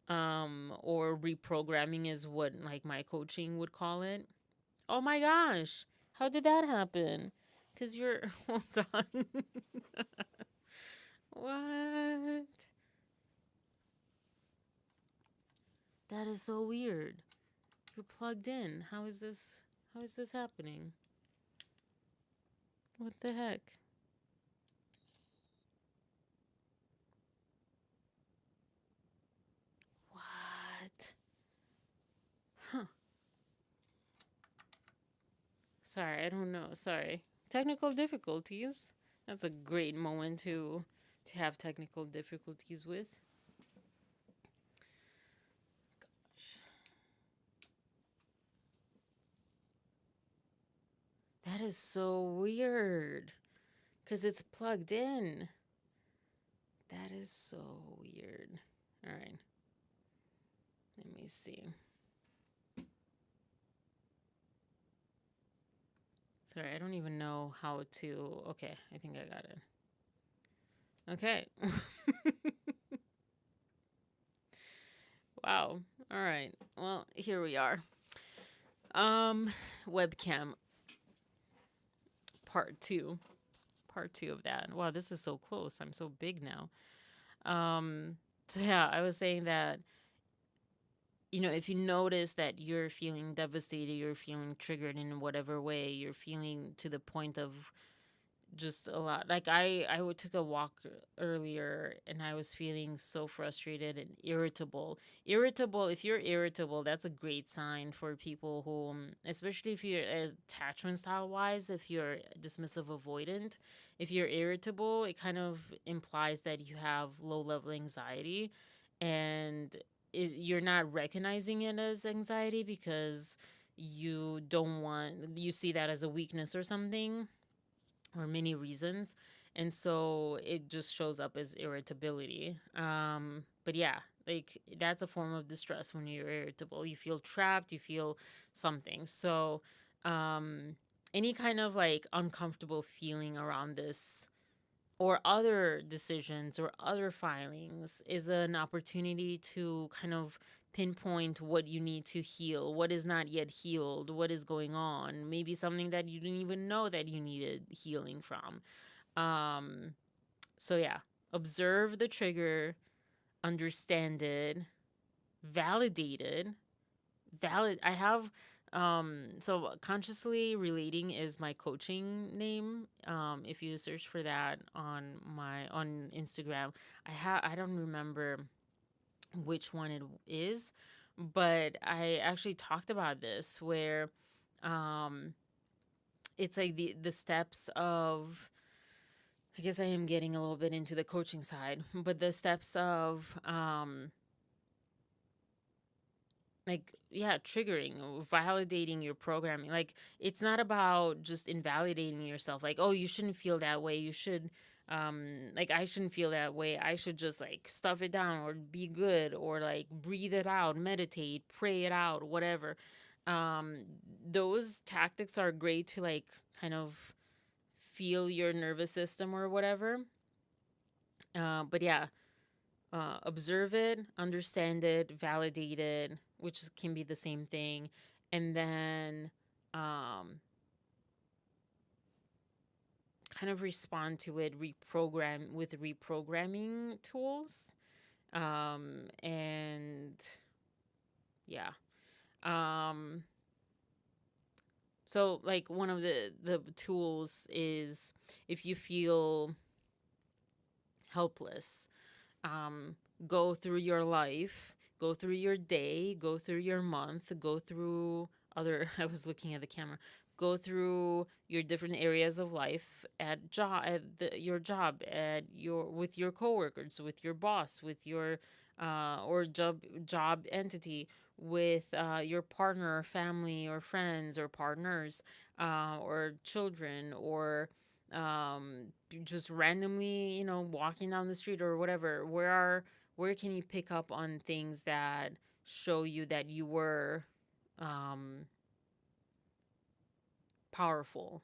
or reprogramming is what like my coaching would call it. Oh my gosh, how did that happen? Because you're hold on. What? That is so weird. You're plugged in. How is this happening? What the heck? What? Huh. Sorry, I don't know. Sorry. Technical difficulties. That's a great moment to have technical difficulties with. Gosh. That is so weird. Because it's plugged in. That is so weird. All right. Let me see. Sorry, I don't even know how to. Okay, I think I got it. Okay. Wow. All right. Well, here we are. Webcam part 2. Part 2 of that. Wow, this is so close. I'm so big now. So yeah, I was saying that, if you notice that you're feeling devastated, you're feeling triggered in whatever way, you're feeling to the point of just a lot. Like I took a walk earlier and I was feeling so frustrated and irritable. Irritable, if you're irritable, that's a great sign for people who, especially if you're attachment style wise, if you're dismissive avoidant, if you're irritable, it kind of implies that you have low level anxiety, and you're not recognizing it as anxiety because you see that as a weakness or something, or many reasons, and so it just shows up as irritability. But yeah, like that's a form of distress. When you're irritable, you feel trapped, you feel something. So any kind of like uncomfortable feeling around this or other decisions or other filings is an opportunity to kind of pinpoint what you need to heal, what is not yet healed, what is going on, maybe something that you didn't even know that you needed healing from. So yeah, observe the trigger, understand it, validate it. I have so consciously relating is my coaching name. If you search for that on Instagram, I don't remember which one it is, but I actually talked about this where um it's like the steps of, I guess I am getting a little bit into the coaching side, but the steps of like, yeah, triggering, validating your programming. Like, it's not about just invalidating yourself, like, oh, you shouldn't feel that way, you should like, I shouldn't feel that way, I should just like stuff it down or be good, or like breathe it out, meditate, pray it out, whatever. um those tactics are great to like kind of feel your nervous system or whatever. But yeah, observe it, understand it, validate it, which can be the same thing, and then kind of respond to it, reprogram with reprogramming tools. And yeah. Um, so like one of the tools is, if you feel helpless, um, go through your life, go through your day, go through your month, go through other. I was looking at the camera. Go through your different areas of life your job, at your with your coworkers, with your boss, with your or job entity, with your partner, or family, or friends, or partners, or children, or just randomly, walking down the street or whatever. Where can you pick up on things that show you that you were um powerful,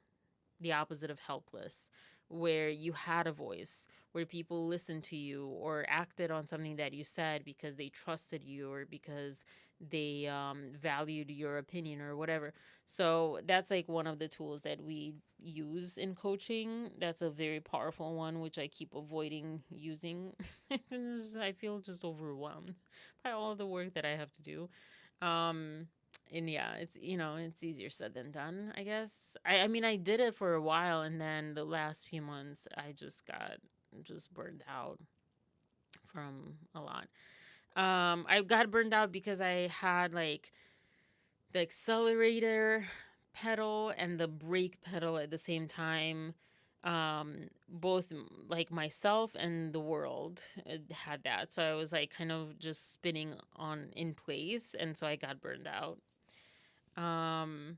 the opposite of helpless, where you had a voice, where people listened to you or acted on something that you said because they trusted you, or because they valued your opinion or whatever. So that's like one of the tools that we use in coaching. That's a very powerful one, which I keep avoiding using. I feel just overwhelmed by all the work that I have to do. And yeah, it's, it's easier said than done, I guess. I mean, I did it for a while, and then the last few months I just got just burned out from a lot. I got burned out because I had like the accelerator pedal and the brake pedal at the same time. Both like myself and the world had that, so I was like kind of just spinning on in place, and so I got burned out. um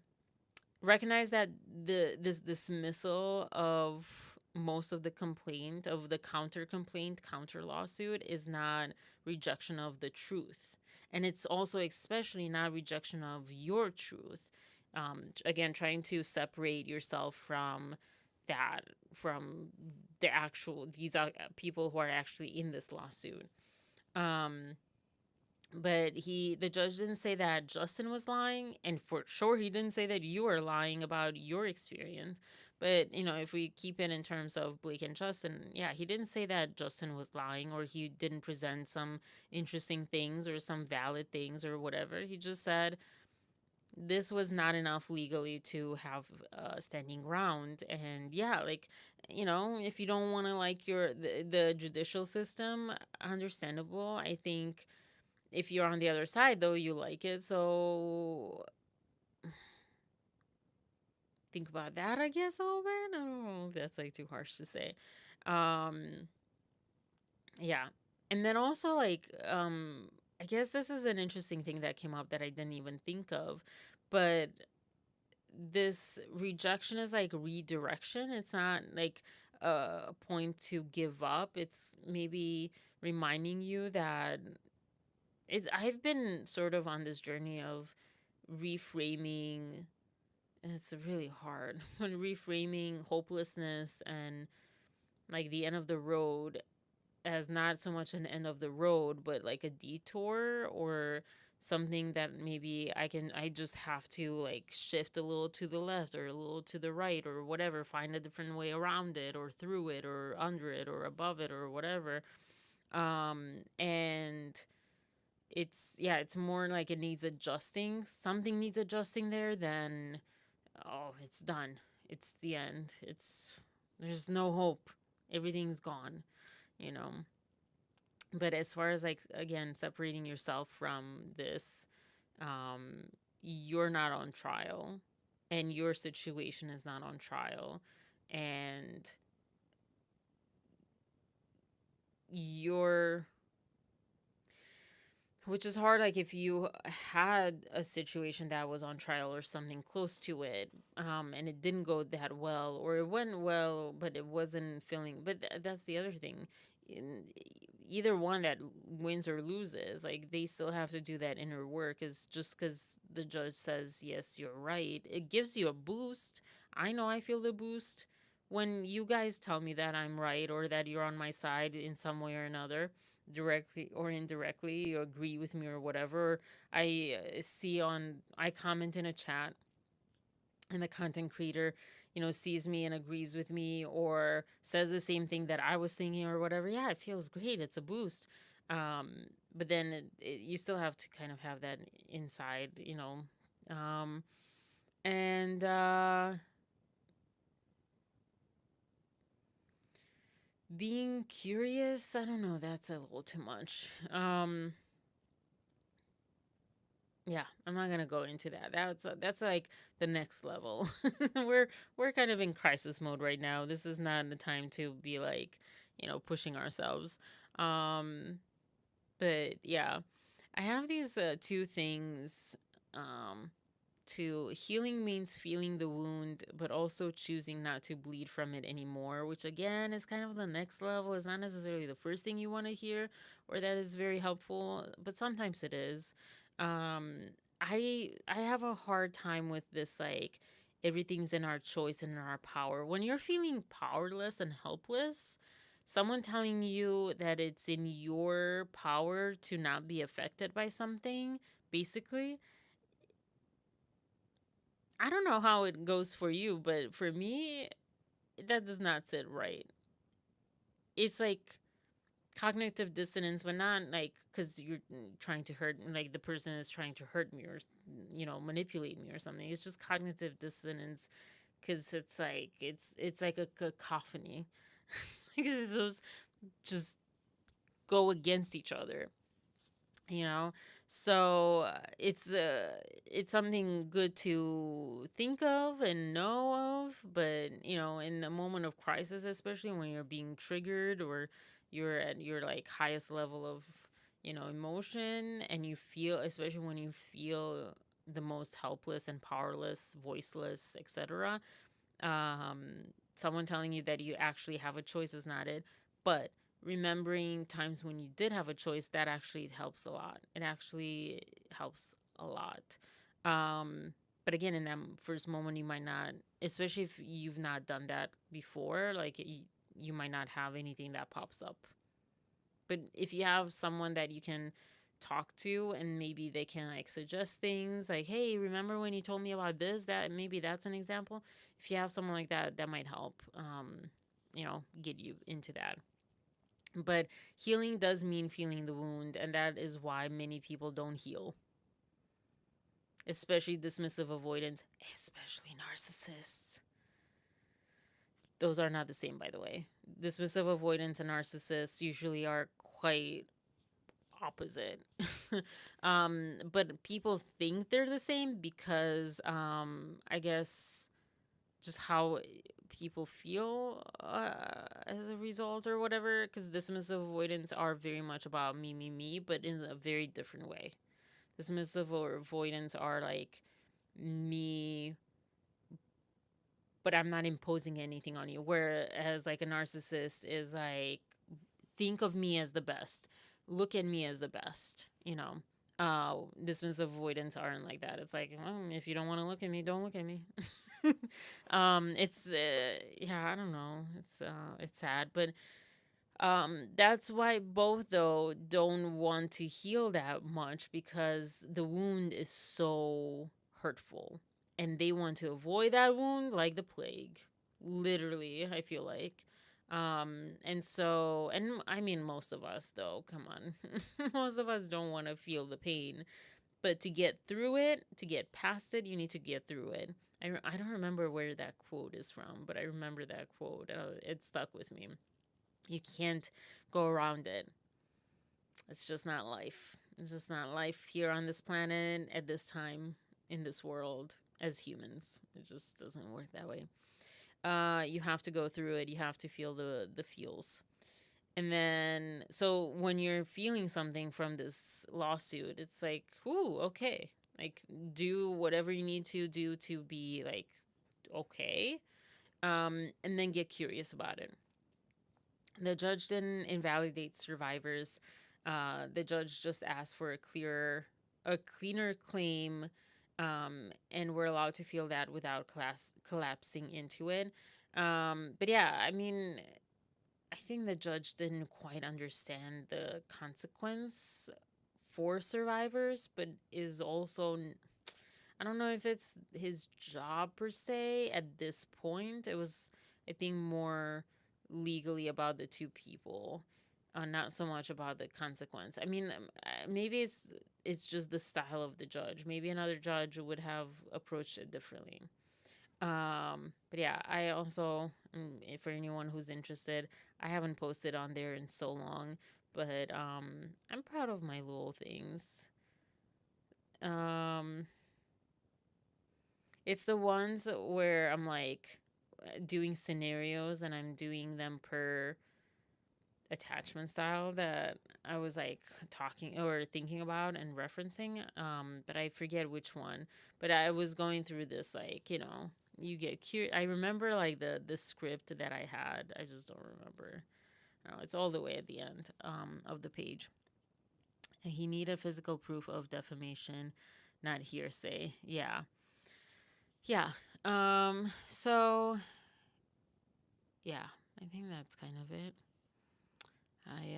Recognize that this dismissal of most of the complaint, of the counter complaint, counter lawsuit, is not rejection of the truth, and it's also especially not rejection of your truth. Again, trying to separate yourself from that, from the actual, these are people who are actually in this lawsuit. um but the judge didn't say that Justin was lying, and for sure he didn't say that you are lying about your experience. But if we keep it in terms of Blake and Justin, yeah, he didn't say that Justin was lying, or he didn't present some interesting things or some valid things or whatever. He just said this was not enough legally to have standing ground. And yeah, like, if you don't want to like the judicial system, understandable. I think if you're on the other side, though, you like it. So think about that, I guess, a little bit. I don't know if that's like too harsh to say. Um, yeah. And then also, like, I guess this is an interesting thing that came up that I didn't even think of. But this rejection is like redirection. It's not like a point to give up. It's maybe reminding you that I've been sort of on this journey of reframing. It's really hard when reframing hopelessness and like the end of the road as not so much an end of the road, but like a detour, or something that maybe I just have to like shift a little to the left or a little to the right or whatever, find a different way around it or through it or under it or above it or whatever. And it's more like it needs adjusting. Something needs adjusting there, than, oh, it's done. It's the end. There's no hope. Everything's gone, you know. But as far as like, again, separating yourself from this, you're not on trial, and your situation is not on trial, and you're, which is hard, like if you had a situation that was on trial or something close to it, and it didn't go that well, or it went well but it wasn't feeling, but that's the other thing. In either one that wins or loses, like they still have to do that inner work. Is just because the judge says yes, you're right, it gives you a boost. I know I feel the boost when you guys tell me that I'm right, or that you're on my side in some way or another, directly or indirectly, you agree with me or whatever. I comment in a chat, and the content creator, sees me and agrees with me, or says the same thing that I was thinking or whatever. Yeah, it feels great. It's a boost. But then you still have to kind of have that inside, and being curious, I don't know, that's a little too much. Yeah, I'm not gonna go into that. That's like the next level. We're kind of in crisis mode right now. This is not the time to be like, pushing ourselves. Um, but yeah, I have these two things. To healing means feeling the wound, but also choosing not to bleed from it anymore, which again is kind of the next level. It's not necessarily the first thing you want to hear, or that is very helpful, but sometimes it is. I have a hard time with this, like, everything's in our choice and in our power. When you're feeling powerless and helpless, someone telling you that it's in your power to not be affected by something, basically, I don't know how it goes for you, but for me, that does not sit right. It's like cognitive dissonance, but not like because you're trying to hurt, like the person is trying to hurt me or, manipulate me or something. It's just cognitive dissonance because it's like a cacophony. Like those just go against each other, you know. So it's something good to think of and know of, but in the moment of crisis, especially when you're being triggered or you're at your like highest level of emotion, and you feel, especially when you feel the most helpless and powerless, voiceless, etc. Someone telling you that you actually have a choice is not it, but remembering times when you did have a choice, that actually helps a lot. It actually helps a lot. But again, in that first moment, you might not, especially if you've not done that before, like you might not have anything that pops up. But if you have someone that you can talk to, and maybe they can like suggest things like, hey, remember when you told me about this, that maybe that's an example. If you have someone like that, that might help get you into that. But healing does mean feeling the wound, and that is why many people don't heal, especially dismissive avoidance, especially narcissists. Those are not the same, by the way. Dismissive avoidance and narcissists usually are quite opposite. But people think they're the same because I guess just how people feel as a result or whatever, because dismissive avoidance are very much about me, but in a very different way. Dismissive or avoidance are like me, but I'm not imposing anything on you, whereas like a narcissist is like, think of me as the best, look at me as the best, dismissive avoidance aren't like that. It's like, well, if you don't want to look at me, don't look at me. It's yeah, I don't know, it's sad, but that's why both though don't want to heal that much, because the wound is so hurtful and they want to avoid that wound like the plague, literally, I feel like. And so, and I mean, most of us though, come on, most of us don't want to feel the pain, but to get through it, to get past it, you need to get through it. I don't remember where that quote is from, but I remember that quote. It stuck with me. You can't go around it. It's just not life. It's just not life here on this planet at this time in this world as humans. It just doesn't work that way. You have to go through it. You have to feel the feels. And then, so when you're feeling something from this lawsuit, it's like, ooh, okay. Like, do whatever you need to do to be like, okay. And then get curious about it. The judge didn't invalidate survivors. The judge just asked for a cleaner claim, and we're allowed to feel that without collapsing into it. But yeah, I mean, I think the judge didn't quite understand the consequence for survivors, but is also, I don't know if it's his job per se at this point. It was, I think, more legally about the two people, not so much about the consequence. I mean, maybe it's just the style of the judge. Maybe another judge would have approached it differently. But yeah, I also, for anyone who's interested, I haven't posted on there in so long, but I'm proud of my little things. It's the ones where I'm like doing scenarios and I'm doing them per attachment style that I was like talking or thinking about and referencing, but I forget which one. But I was going through this, like, you get curious. I remember like the script that I had. I just don't remember. No, it's all the way at the end of the page. He needed physical proof of defamation, not hearsay. Yeah. Yeah. So yeah, I think that's kind of it. I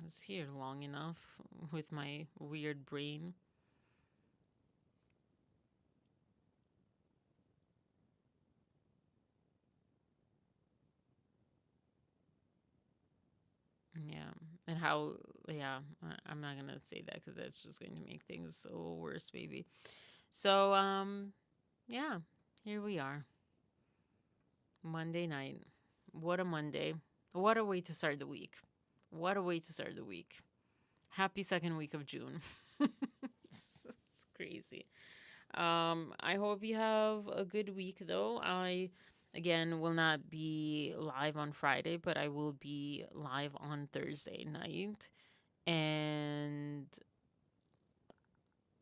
was here long enough with my weird brain. and how, yeah, I'm not gonna say that because that's just going to make things a little worse, maybe. So, yeah, here we are. Monday night. What a Monday. What a way to start the week. What a way to start the week. Happy second week of June. It's crazy. I hope you have a good week though. I again will not be live on Friday, but I will be live on Thursday night. And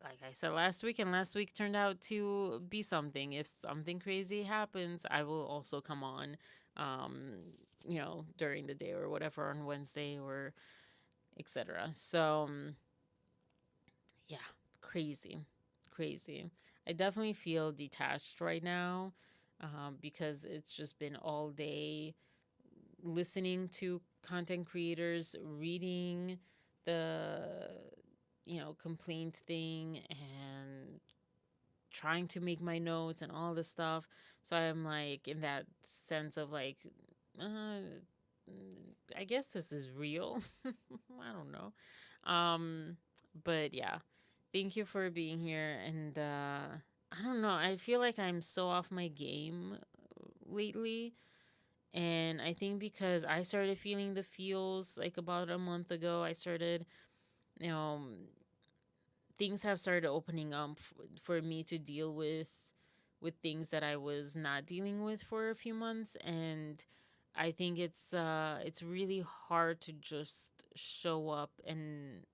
like I said last week, and last week turned out to be something. If something crazy happens, I will also come on, um, during the day or whatever on Wednesday or etc. So, yeah, crazy, crazy. I definitely feel detached right now, because it's just been all day listening to content creators, reading the complaint thing, and trying to make my notes and all this stuff. So I'm like in that sense of like, uh, I guess this is real. I don't know. But yeah, thank you for being here. And I don't know. I feel like I'm so off my game lately. And I think because I started feeling the feels like about a month ago, I started, you know, things have started opening up for me to deal with things that I was not dealing with for a few months. And I think it's really hard to just show up, and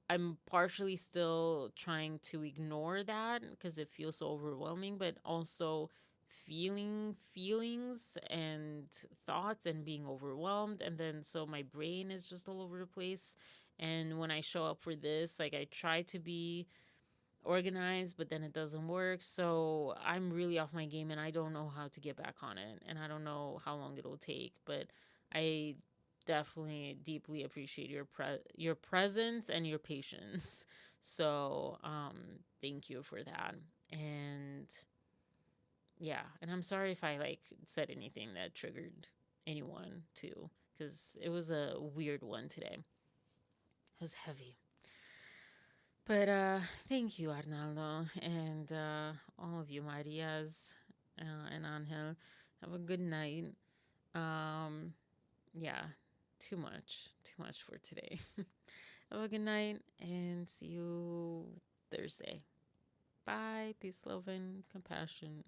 I'm partially still trying to ignore that because it feels so overwhelming, but also feeling feelings and thoughts and being overwhelmed. And then so my brain is just all over the place. And when I show up for this, like I try to be organized, but then it doesn't work. So I'm really off my game and I don't know how to get back on it. And I don't know how long it'll take, but I definitely deeply appreciate your presence and your patience. So, thank you for that. And yeah, and I'm sorry if I like said anything that triggered anyone too, cuz it was a weird one today. It was heavy. But thank you, Arnaldo, and all of you, Marias, and Angel. Have a good night. Um, yeah, too much for today. Have a good night, and see you Thursday. Bye. Peace, love, and compassion.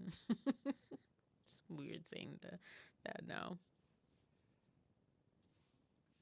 It's weird saying that now.